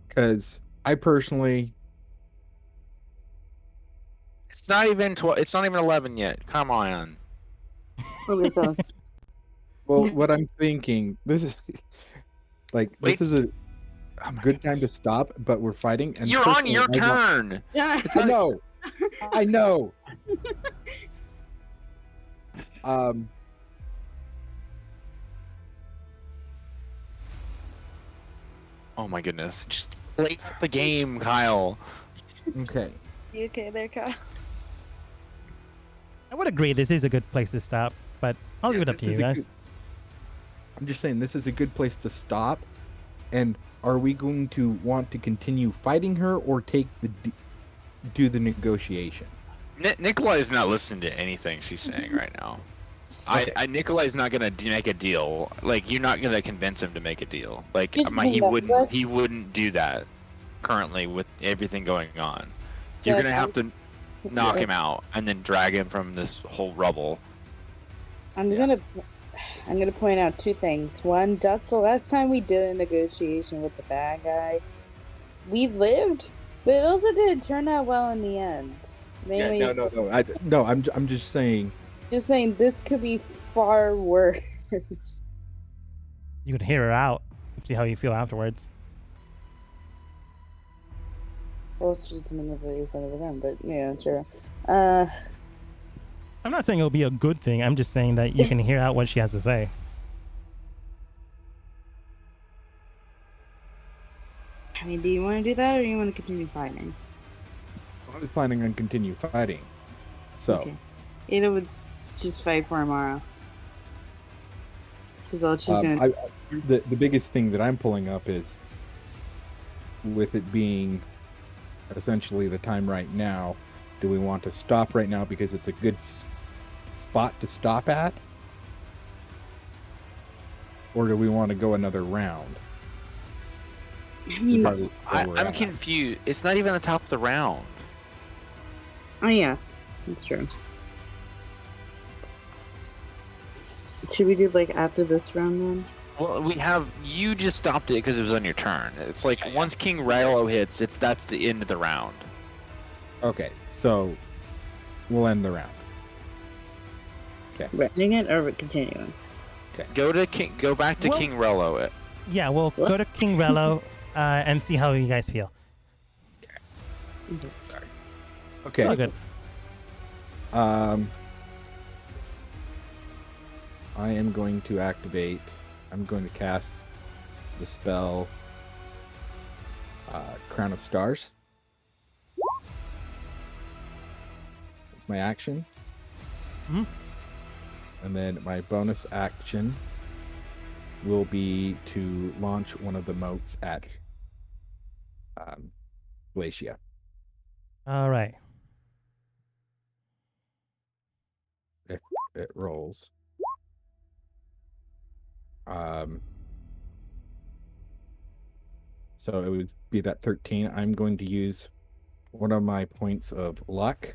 Because I personally, It's not even 12. It's not even 11 yet. Come on. Okay, so well, what I'm thinking, this is like Wait. this is a Oh my good time to stop, but we're fighting. And You're on personally, your I want- turn. yeah. I know. I know. Oh my goodness. Just play the game, Kyle. Okay. You okay there, Kyle? I would agree this is a good place to stop, but I'll leave it up to This you is a guys. good- I'm just saying this is a good place to stop. And are we going to want to continue fighting her or do the negotiation? Nikolai's not listening to anything she's saying right now. Okay. Nikolai's not gonna make a deal. Like, you're not gonna convince him to make a deal. Like, He's he doing that. wouldn't do that currently with everything going on. You're Yes, gonna have to knock him out and then drag him from this whole rubble. I'm gonna point out two things. One, that's the last time we did a negotiation with the bad guy. We lived, but it also didn't turn out well in the end. Mainly, No. I'm just saying. just saying this could be far worse. You could hear her out. See how you feel afterwards. Well, it's just manipulating some of them, but yeah, sure. I'm not saying it'll be a good thing. I'm just saying that you can hear out what she has to say. I mean, do you want to do that, or do you want to continue fighting? I was planning on continue fighting. So Okay. Ada would just fight for tomorrow. Because all she's gonna. the biggest thing that I'm pulling up is with it being essentially the time right now. Do we want to stop right now because it's a good spot to stop at? Or do we want to go another round? I mean, Regardless of where we're I'm at. confused. It's not even the top of the round. oh yeah, that's true. Should we do like after this round then? Well, you just stopped it because it was on your turn. It's like once King Raylo hits, that's the end of the round. Okay, so we'll end the round. Ending it or continuing? Go back to Well- King Raylo. Yeah, we'll What? go to King Rello and see how you guys feel. Sorry. Okay. It's all good. I am going to activate. I'm going to cast the spell Crown of Stars. It's my action. Mhm. And then my bonus action will be to launch one of the motes at Glacia. All right. If it rolls. So it would be that 13. I'm going to use one of my points of luck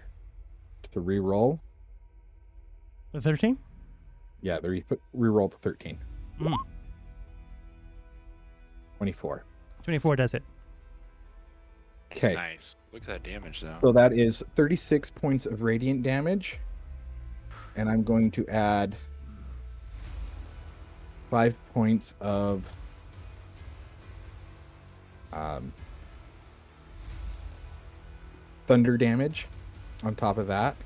to re-roll. The 13? Yeah, the re-roll to 13. Mm. 24. 24 does it. Okay. Nice. Look at that damage, though. So that is 36 points of radiant damage. And I'm going to add 5 points of thunder damage on top of that,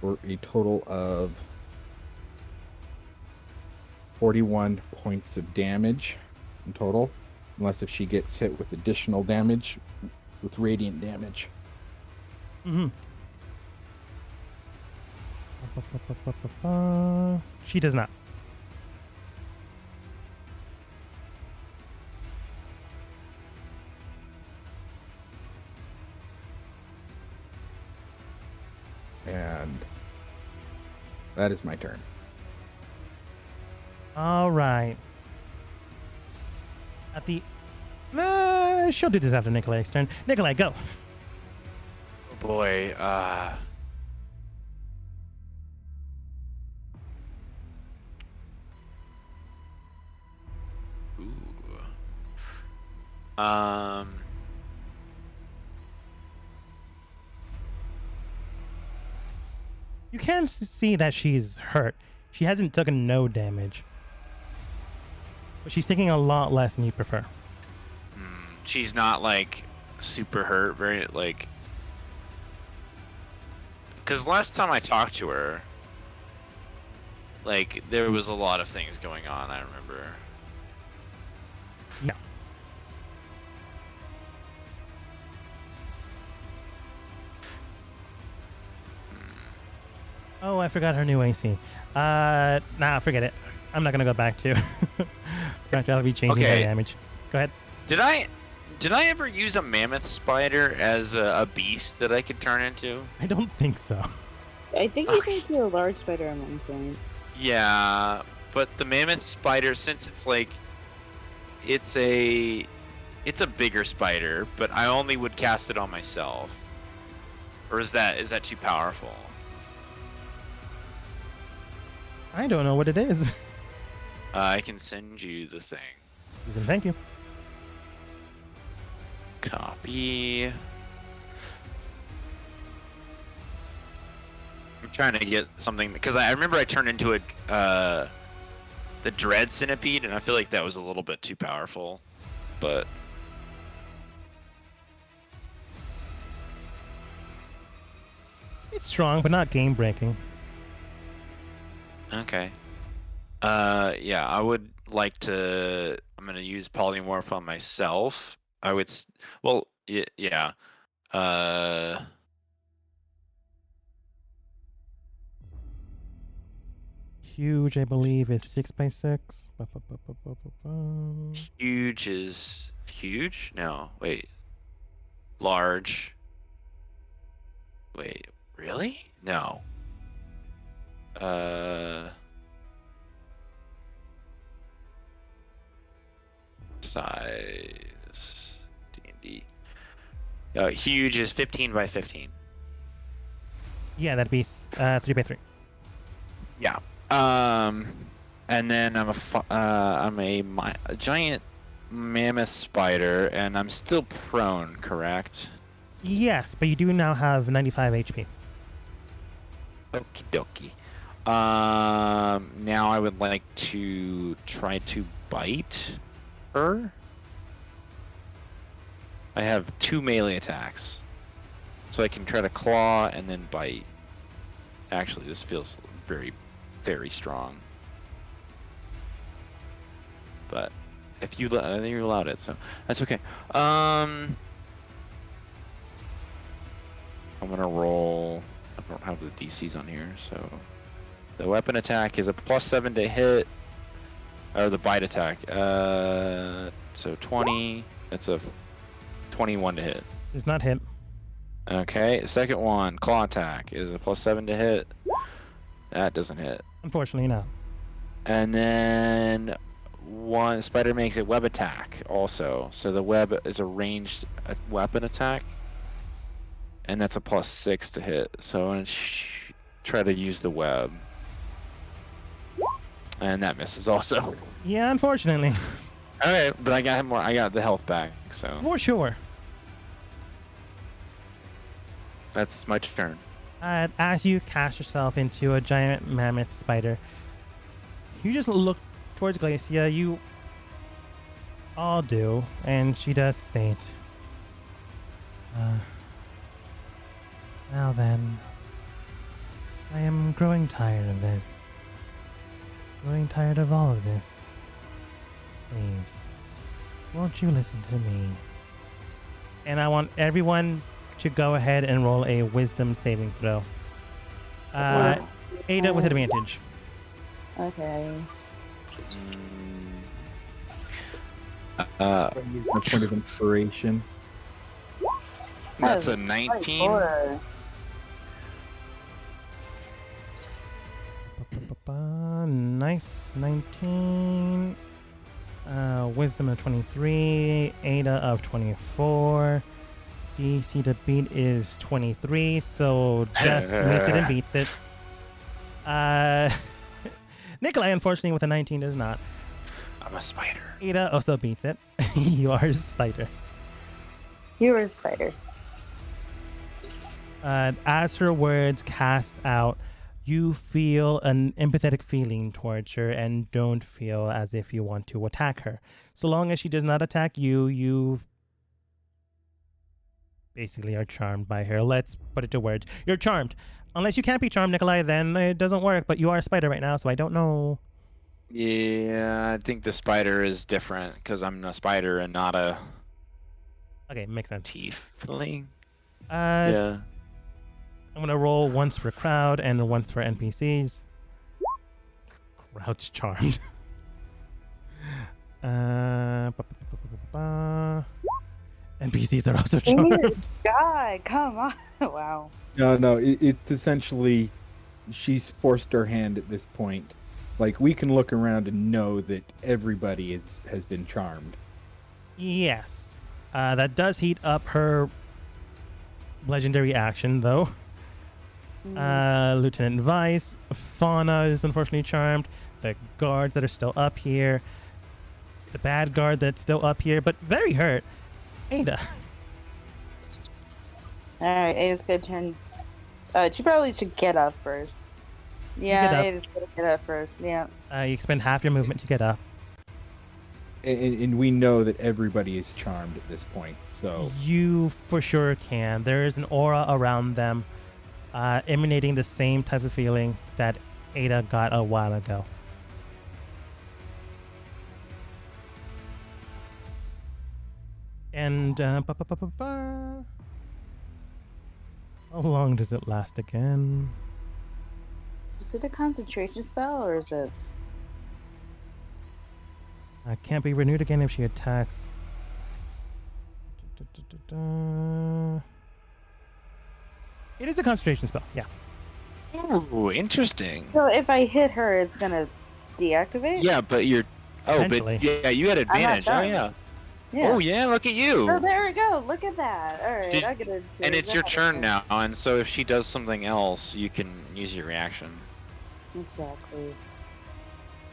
for a total of 41 points of damage in total, unless if she gets hit with additional damage with radiant damage. Mm-hmm. She does not. And that is my turn. All right. At the... she'll do this after Nikolai's turn. Nikolai, go. Oh boy. Ooh. You can see that she's hurt. She hasn't taken no damage. But she's taking a lot less than you prefer. She's not like super hurt, very like. Because last time I talked to her, like there was a lot of things going on. I remember. Yeah. Oh, I forgot her new AC. Nah, forget it. I'm not gonna go back to. I'll be changing her Okay. damage. Go ahead. Did I ever use a mammoth spider as a beast that I could turn into? I don't think so. I think you can kill a large spider at one point. Yeah, but the mammoth spider, since it's like, it's a bigger spider, but I only would cast it on myself. Or is that too powerful? I don't know what it is. I can send you the thing. Listen, thank you. Copy. I'm trying to get something because I remember I turned into the dread centipede, and I feel like that was a little bit too powerful. But It's strong, but not game breaking. okay. Yeah, I would like to. I'm gonna use polymorph on myself. I would. Well, yeah. Huge, I believe, is 6x6. Huge is huge? No, wait. Large. Wait, really? No. Size D&D. Huge is 15 by 15. Yeah, that'd be 3x3. Yeah. And then I'm a giant mammoth spider, and I'm still prone, correct? Yes, but you do now have 95 HP. Okie dokie. Now I would like to try to bite her. I have 2 melee attacks, so I can try to claw and then bite. Actually, this feels very very strong. But if you I think you allowed it, so that's okay. I'm gonna roll. I don't have the DCs on here, so the weapon attack is a +7 to hit, or the bite attack. So 20. That's a 21 to hit. Does not hit. Okay, second one, claw attack is a +7 to hit. That doesn't hit. Unfortunately, no. And then one spider makes a web attack also. So the web is a ranged weapon attack, and that's a +6 to hit. So I'm gonna try to use the web, and that misses also. Yeah, unfortunately. All right, but I got more. I got the health back, so For sure. that's my turn. As you cast yourself into a giant mammoth spider, you just look towards Glacia. You all do, and she does state, now then, I am growing tired of this. Growing tired of all of this. Please, won't you listen to me? And I want everyone to go ahead and roll a wisdom saving throw. Ada with advantage. Okay. Use my point of inspiration. That's Oh, a 19. 24. Nice. 19. Wisdom of 23. Ada of 24. DC to beat is 23, so just makes it and beats it. Nikolai, unfortunately, with a 19 does not. I'm a spider. Ada also beats it. You are a spider. You were a spider. As her words cast out, you feel an empathetic feeling towards her and don't feel as if you want to attack her. So long as she does not attack you, you basically are charmed by her. Let's put it to words. You're charmed. Unless you can't be charmed, Nikolai, then it doesn't work. But you are a spider right now, so I don't know. Yeah, I think the spider is different because I'm a spider and not a Okay, makes sense. tiefling. Yeah. Yeah. I'm going to roll once for crowd and once for NPCs. Crowd's charmed. NPCs are also charmed. Jesus, God, come on. Wow. No, it's essentially she's forced her hand at this point. Like, we can look around and know that everybody has been charmed. Yes. That does heat up her legendary action, though. Lieutenant Vice, Fauna is unfortunately charmed. The guards that are still up here. The bad guard that's still up here, but very hurt. Ada. Alright, Ada's good turn. She probably should get up first. Get Yeah, up. Ada's gonna get up first. Yeah. You expend half your movement to get up. And we know that everybody is charmed at this point, so... You for sure can. There is an aura around them, emanating the same type of feeling that Ada got a while ago. And how long does it last again? Is it a concentration spell or is it? Can't be renewed again if she attacks. It is a concentration spell, yeah. Ooh, interesting. So if I hit her, it's gonna deactivate? Yeah, but you're. Oh, Potentially. but yeah, you had advantage. Oh charmed. yeah. Yeah. Oh yeah, look at you. So there we go. Look at that. Alright, Did- I'll get into And it's your that. turn now, and so if she does something else, you can use your reaction. Exactly.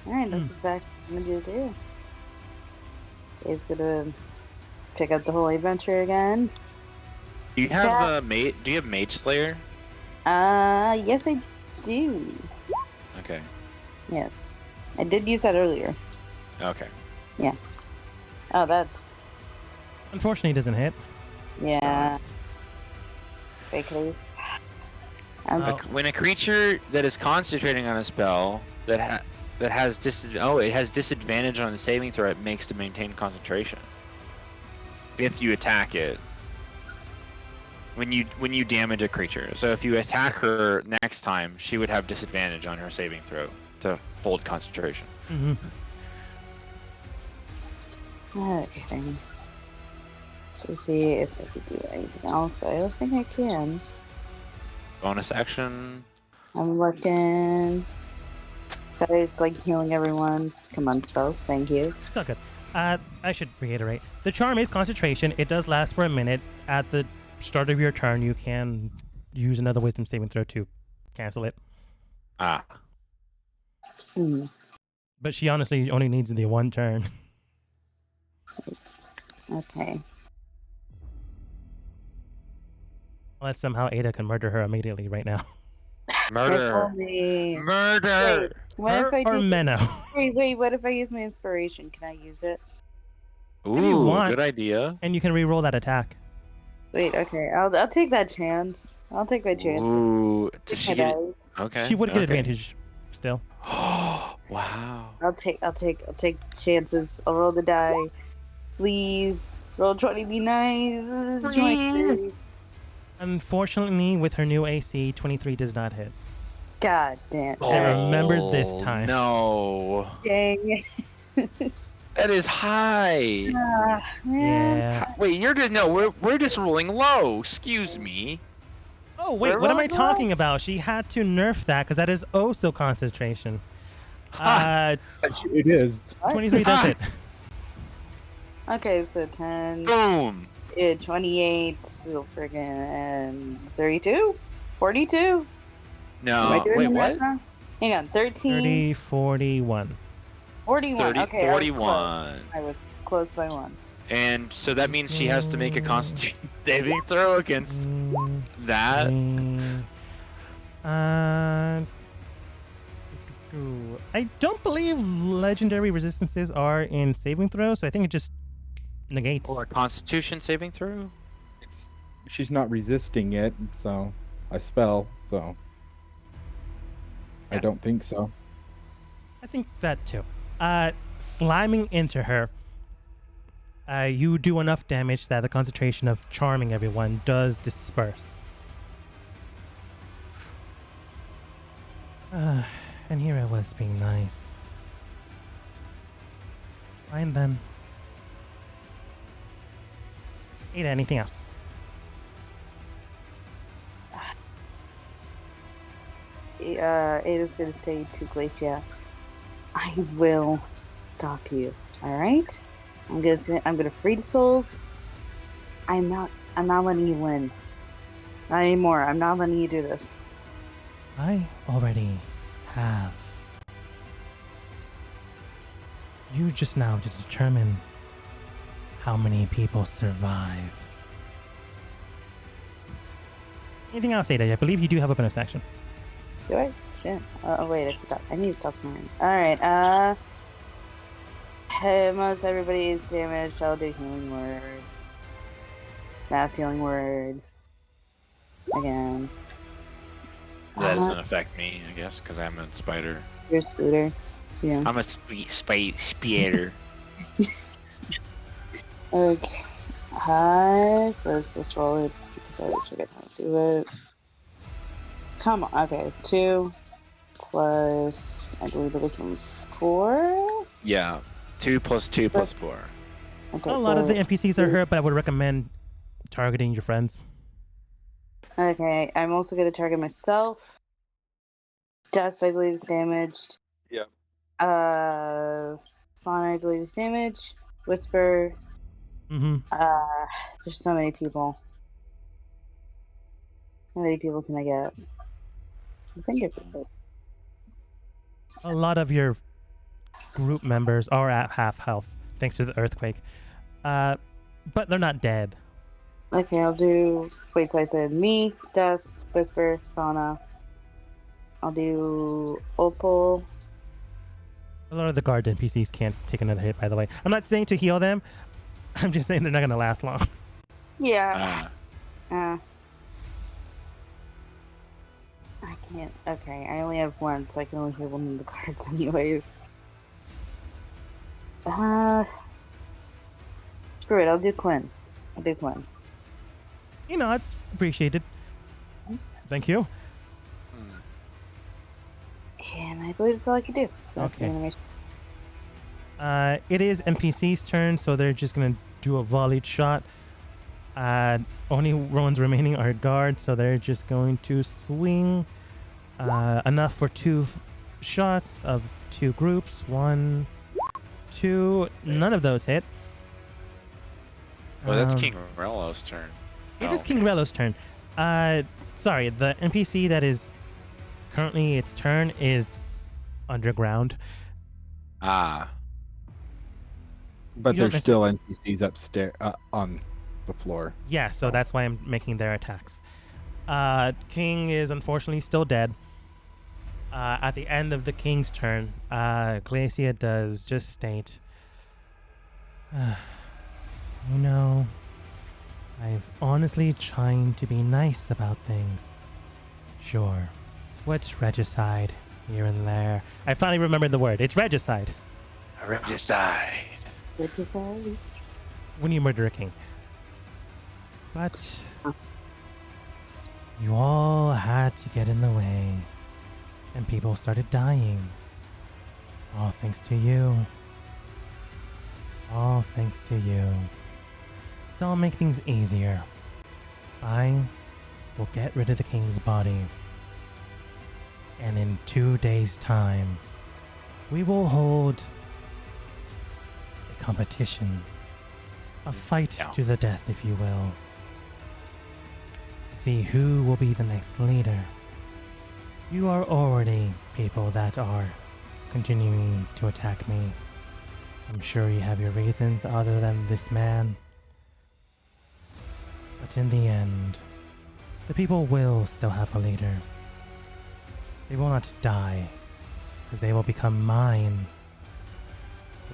Alright, that's exactly what I'm gonna do too. He's gonna pick up the Holy Adventure again. Do you have Do you have Mage Slayer? Yes I do. Okay. Yes. I did use that earlier. Okay. Oh, that's... Unfortunately, it doesn't hit. Yeah. Fake case. Oh. When a creature that is concentrating on a spell that has it has disadvantage on the saving throw, it makes to maintain concentration. If you attack it, when you damage a creature, so if you attack her next time, she would have disadvantage on her saving throw to hold concentration. Mm-hmm. Okay. Let's see if I could do anything else, but I don't think I can. Bonus action. I'm looking. So it's like healing everyone. Come on, spells. Thank you. It's all good. I should reiterate. The charm is concentration. It does last for a minute. At the start of your turn, you can use another wisdom saving throw to cancel it. Ah. Hmm. But she honestly only needs the one turn. Okay. Unless somehow Ada can murder her immediately right now. Murder. Wait, Murder. what Her if I or do? Menno? Wait. What if I use my inspiration? Can I use it? you Ooh, want. good idea. And you can re-roll that attack. Wait. Okay. I'll take that chance. I'll take my chance. Ooh, does Take she my get dice. okay? She would get okay. advantage still. Wow. I'll take chances. I'll roll the die. Please. Roll 20, be nice. 23. Unfortunately, with her new AC, 23 does not hit. God damn. I remembered this Oh, time. No. Dang. That is high. Man. Yeah. Wait, we're just rolling low. Excuse me. Oh, wait, We're what am I rolling low? talking about? She had to nerf that because that is also concentration. Ha. It is. 23 does hit. Okay, so 10, Boom. 28, so friggin' 32? 42? Am I No. doing Wait, the math what? wrong? Hang on, 13, 30, 41. 41. 30, Okay, 41. I was close by one. And so that means she has to make a constitution saving throw against that. I don't believe legendary resistances are in saving throws, so I think it just negates. Or a constitution saving throw? She's not resisting it, so a spell, so I Yeah. don't think so. I think that too. Sliming into her, you do enough damage that the concentration of charming everyone does disperse. And here I was being nice. Fine then. Ada, anything else? Ada's gonna say to Glacia, I will stop you, alright? I'm gonna free the souls. I'm not letting you win. Not anymore. I'm not letting you do this. I already have. You just now to determine how many people survive. Anything else, Ada? I believe you do have a bonus action. Do I? Shit. Oh wait, I forgot. I need to stop snoring. Alright, most everybody is damaged. I'll do healing word. Mass healing word. Again. That doesn't affect me, I guess, because I'm a spider. You're a scooter. Yeah. I'm a spider. Okay. Hi. First, let's roll it because I always forget how to do it. Come on. Okay. 2 plus, I believe this one's 4. Yeah. 2 plus 2 plus 4. Okay, A lot of the NPCs are hurt, but I would recommend targeting your friends. Okay, I'm also going to target myself. Dust, I believe, is damaged. Yep. Fauna, I believe, is damaged. Whisper. Mm-hmm. There's so many people. How many people can I get? I think it's A lot of your group members are at half health thanks to the earthquake. But they're not dead. Okay, I'll do. Wait, so I said me, Dust, Whisper, Fauna. I'll do Opal. A lot of the guard NPCs can't take another hit, by the way. I'm not saying to heal them. I'm just saying they're not going to last long. Yeah. Yeah, okay, I only have one, so I can only say one of the cards anyways. Screw it, I'll do Quinn. You know, it's appreciated. Thank you. And I believe that's all I could do. So that's the Okay. animation. It is NPC's turn, so they're just gonna do a volleyed shot. Only ones remaining are guards, so they're just going to swing enough for 2 shots of 2 groups. 1, 2. None of those hit. Oh, that's King Rello's turn. It is King Rello's turn. Sorry, the NPC that is currently its turn is underground. Ah. But You don't there's still NPCs upstairs on the floor. Yeah, so that's why I'm making their attacks. King is unfortunately still dead. At the end of the King's turn, Glacia does just state, you know, I've honestly trying to be nice about things. Sure, what's regicide here and there? I finally remembered the word. It's regicide. Regicide. Regicide? When you murder a king. But you all had to get in the way, and people started dying. All thanks to you. All thanks to you. So I'll make things easier. I will get rid of the king's body. And in 2 days' time, we will hold a competition. A fight to the death, if you will. See who will be the next leader. You are already people that are continuing to attack me. I'm sure you have your reasons other than this man. But in the end, the people will still have a leader. They will not die, because they will become mine.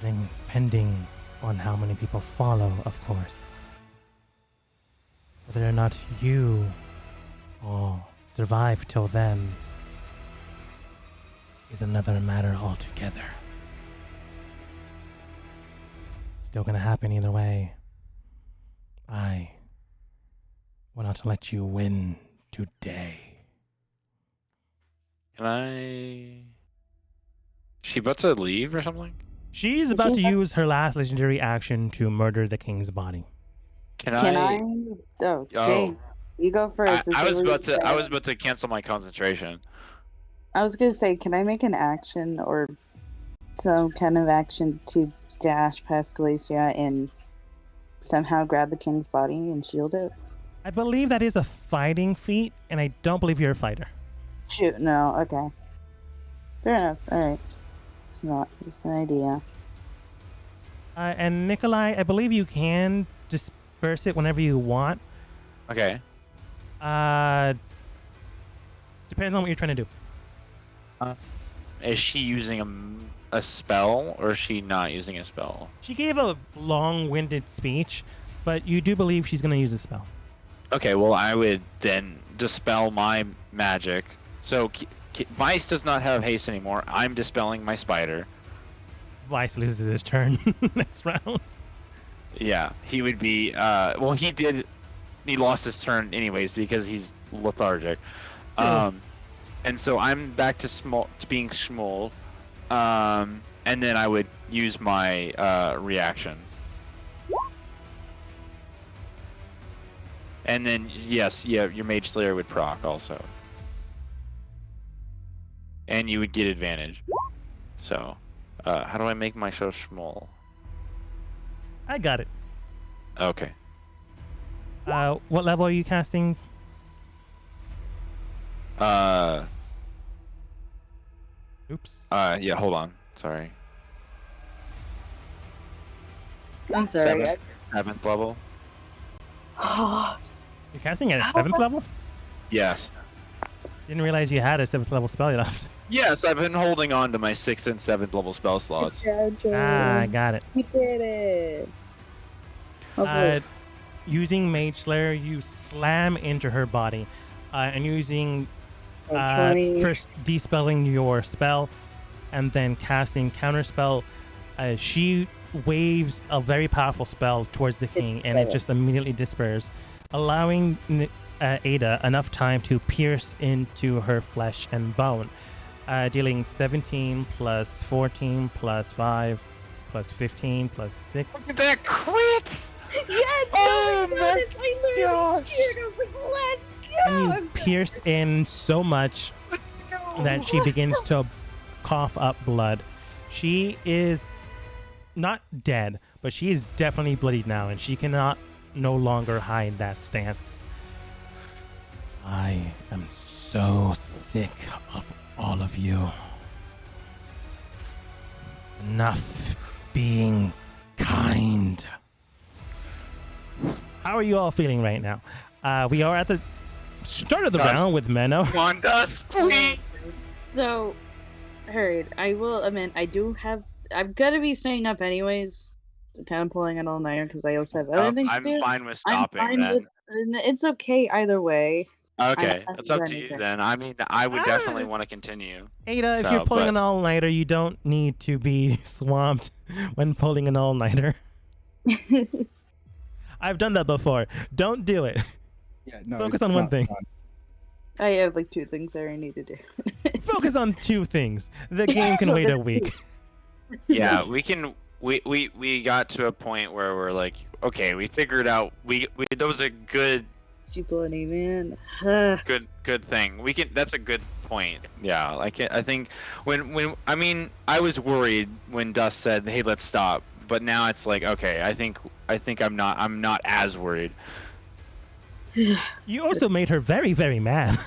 Depending on how many people follow, of course. Whether or not you all survive till then is another matter altogether. Still gonna happen either way. I will not let you win today. Can I? She about to leave or something? She's about to use her last legendary action to murder the king's body. Can I? Oh, James, you go first. I was about to cancel my concentration. I was gonna say, can I make an action or some kind of action to dash past Glacia and somehow grab the king's body and shield it? I believe that is a fighting feat, and I don't believe you're a fighter. Shoot, no, okay. Fair enough, alright. It's not, it's an idea. And Nikolai, I believe you can disperse it whenever you want. Okay. Depends on what you're trying to do. Is she using a spell, or is she not using a spell? She gave a long-winded speech, but you do believe she's going to use a spell. Okay, well, I would then dispel my magic. So, Vice does not have haste anymore. I'm dispelling my spider. Vice loses his turn next round. Yeah, he would be. Well, he lost his turn anyways because he's lethargic. And so I'm back to being small. And then I would use my reaction. And then, yes, yeah, your Mage Slayer would proc also. And you would get advantage. So, how do I make myself small? I got it. Okay. What level are you casting? Oops. Yeah, hold on. Sorry. I'm sorry. 7th level? You're casting it at 7th level? Yes. Didn't realize you had a 7th level spell left. Yes, I've been holding on to my 6th and 7th level spell slots. I got it. We did it. Using Mage Slayer, you slam into her body, and using 20. First dispelling your spell, and then casting counterspell. She waves a very powerful spell towards the king, and it just immediately disperses, allowing Ada enough time to pierce into her flesh and bone, dealing 17 plus 14 plus 5 plus 15 plus 6. Look at that crit! Yes! Oh my my gosh! gosh! I was like, let's And go! you pierce in so much that she begins to cough up blood. She is not dead, but she is definitely bloodied now, and she cannot no longer hide that stance. I am so sick of all of you. Enough being kind. How are you all feeling right now? We are at the start of the Dust. round with Menno. Come on, Dust, please! So, heard. I will admit, I'm gonna be staying up anyways. Kind of pulling an all-nighter because I also have other things to I'm do. fine with I'm stopping fine then. it's okay either way. Okay, I'm it's up not to you anything. then. I mean, I would definitely want to continue. Ada, if So, you're pulling but- an all-nighter, you don't need to be swamped when pulling an all-nighter. I've done that before. Don't do it. Yeah, no, Focus it's on one not thing. fun. I have like 2 things I already need to do. Focus on 2 things. The game can wait a week. Yeah, we can. We got to a point where we're like, okay, we figured out. We that was a good You bloody man. good thing. We can. That's a good point. Yeah, I think when I mean I was worried when Dust said, hey, let's stop. But now it's like, okay, I think I'm not as worried. You also made her very, very mad.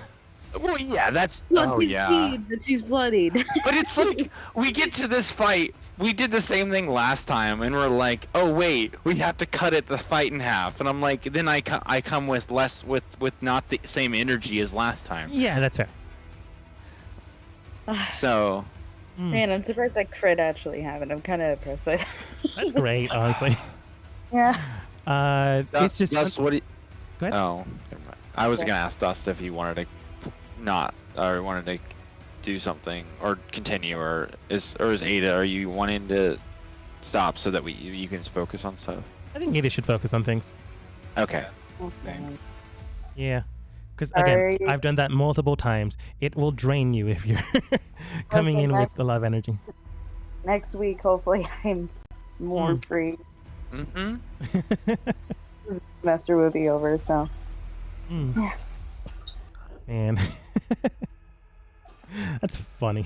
Well, yeah, that's Look, oh he's yeah. bleed, but she's bloodied. But it's like we get to this fight. We did the same thing last time, and we're like, oh wait, we have to cut the fight in half. And I'm like, then I come with less with not the same energy as last time. Yeah, that's fair. So Mm, Man, I'm surprised that crit actually happened. I'm kind of impressed by that. that's great, honestly. Yeah. It's just Dust, what? Go ahead. Oh, never mind. I was Okay. gonna ask Dust if he wanted to wanted to do something or continue, or is Ada, are you wanting to stop so that you can focus on stuff? I think Ada should focus on things. Okay. Okay. Yeah. Because, again, Sorry. I've done that multiple times. It will drain you if you're coming in with a lot of energy. Next week, hopefully, I'm more free. Mm-hmm. This semester will be over, so. Mm. Yeah. Man. That's funny.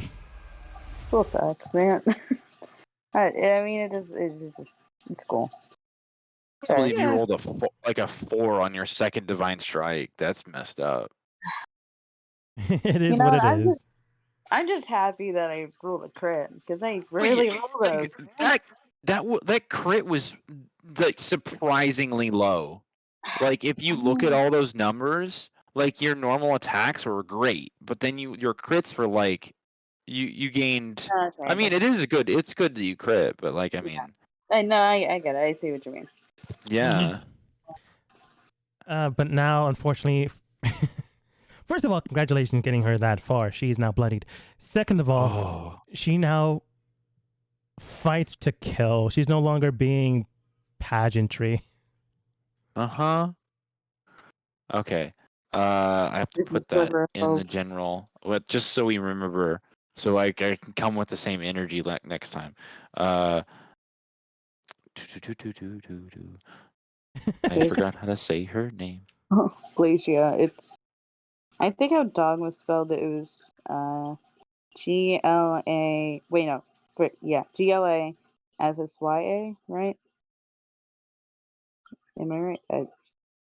School sucks, man. I mean, it's cool. I believe Sorry. you rolled a 4 on your second divine strike. That's messed up. It is what it is. I'm just happy that I rolled a crit because I rarely roll those. That crit was like surprisingly low. Like if you look at all those numbers, like your normal attacks were great, but then your crits were like you gained. Okay, I mean, it's good that you crit, but like I mean, I know, I get it. I see what you mean. yeah. But now, unfortunately, first of all, congratulations getting her that far. She's now bloodied. Second of all, she now fights to kill. She's no longer being pageantry. Uh-huh. Okay. I have to This is put that Sliver of in the Hope. general, but just so we remember, so I can come with the same energy next time. I There's- forgot how to say her name. Glacia. I think how dog was spelled. It was GLA. Wait, no. GLA as SYA, right? Am I right?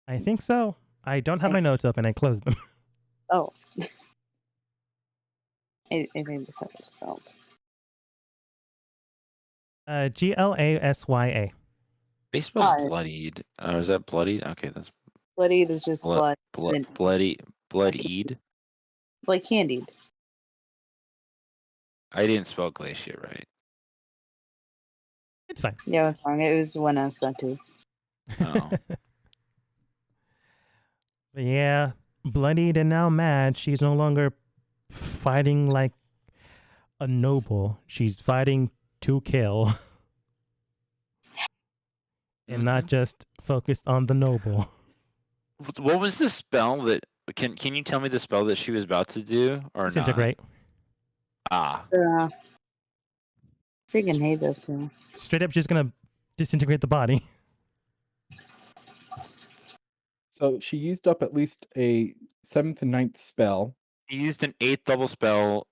I think so. I don't have my notes up and I closed them. Oh. I think that's how it's spelled. GLASYA. They spell Oh. bloodied. Is that bloodied? Okay, that's Bloodied is just blood. Then- bloodied. Like candied. I didn't spell glacier right. It's fine. Yeah, that's fine. It was one S, not two. Oh. But yeah, bloodied and now mad. She's no longer fighting like a noble. She's fighting to kill and not just focused on the noble. What was the spell that? Can you tell me the spell that she was about to do or not? Disintegrate. Ah. Yeah. Freaking hate this thing. Straight up just gonna disintegrate the body. So she used up at least a 7th and 9th spell. She used an 8th level spell.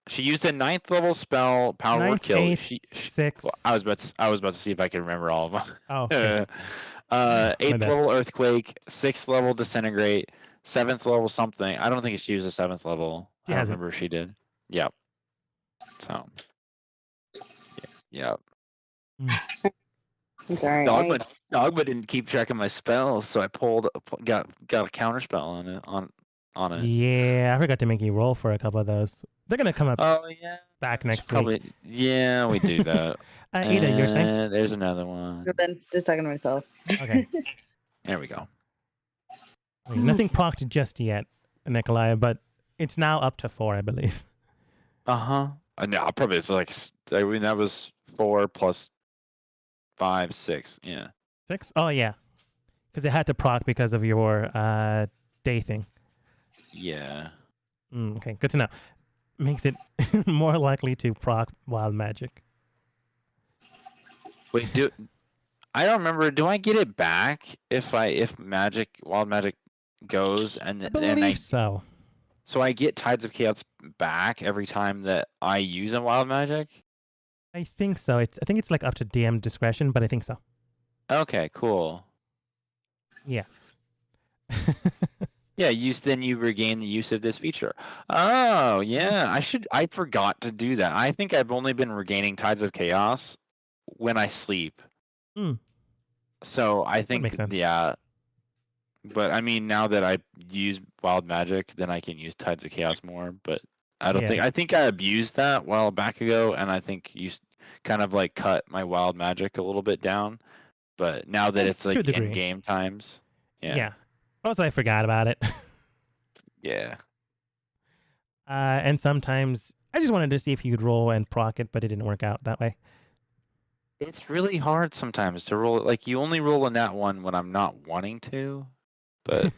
She used a 9th level spell. Power word 9th, kill. 8th, She 6th. well, I was about to see if I could remember all of them. Oh, okay. My 8th bad. level earthquake. 6th level disintegrate. 7th level something. I don't think she used a 7th level. She I don't hasn't. remember if she did. Yep. So. Yep. I'm sorry. Dogma didn't keep track of my spells, so I got a counter spell on it. Yeah, I forgot to make you roll for a couple of those. They're gonna come up Oh yeah. back next Probably. week. Yeah, we do that. Ada, you're saying? And there's another one. Nothing. Just talking to myself. Okay. There we go. Okay, nothing procced just yet, Nikolai, but it's now up to 4, I believe. Uh-huh. No, probably it's like I mean that was 4 plus 5, 6. Yeah. 6? Oh yeah, because it had to proc because of your day thing. Yeah. Okay, good to know. Makes it more likely to proc wild magic. Wait, I don't remember. Do I get it back if wild magic goes I believe so. So I get Tides of Chaos back every time that I use a wild magic? I think so. I think it's like up to DM discretion, but I think so. Okay, cool. Yeah. Yeah, then you regain the use of this feature. Oh, yeah. I forgot to do that. I think I've only been regaining Tides of Chaos when I sleep. So I think makes sense. yeah. But I mean now that I use wild magic, then I can use Tides of Chaos more, but I think I abused that a while back ago, and I think you kind of like cut my wild magic a little bit down. But now that it's like in game times. Yeah. Also, I forgot about it. Yeah. And sometimes I just wanted to see if you could roll and proc it, but it didn't work out that way. It's really hard sometimes to roll it. Like you only roll a nat 1 when I'm not wanting to, but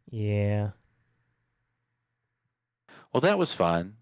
yeah. Well, that was fun.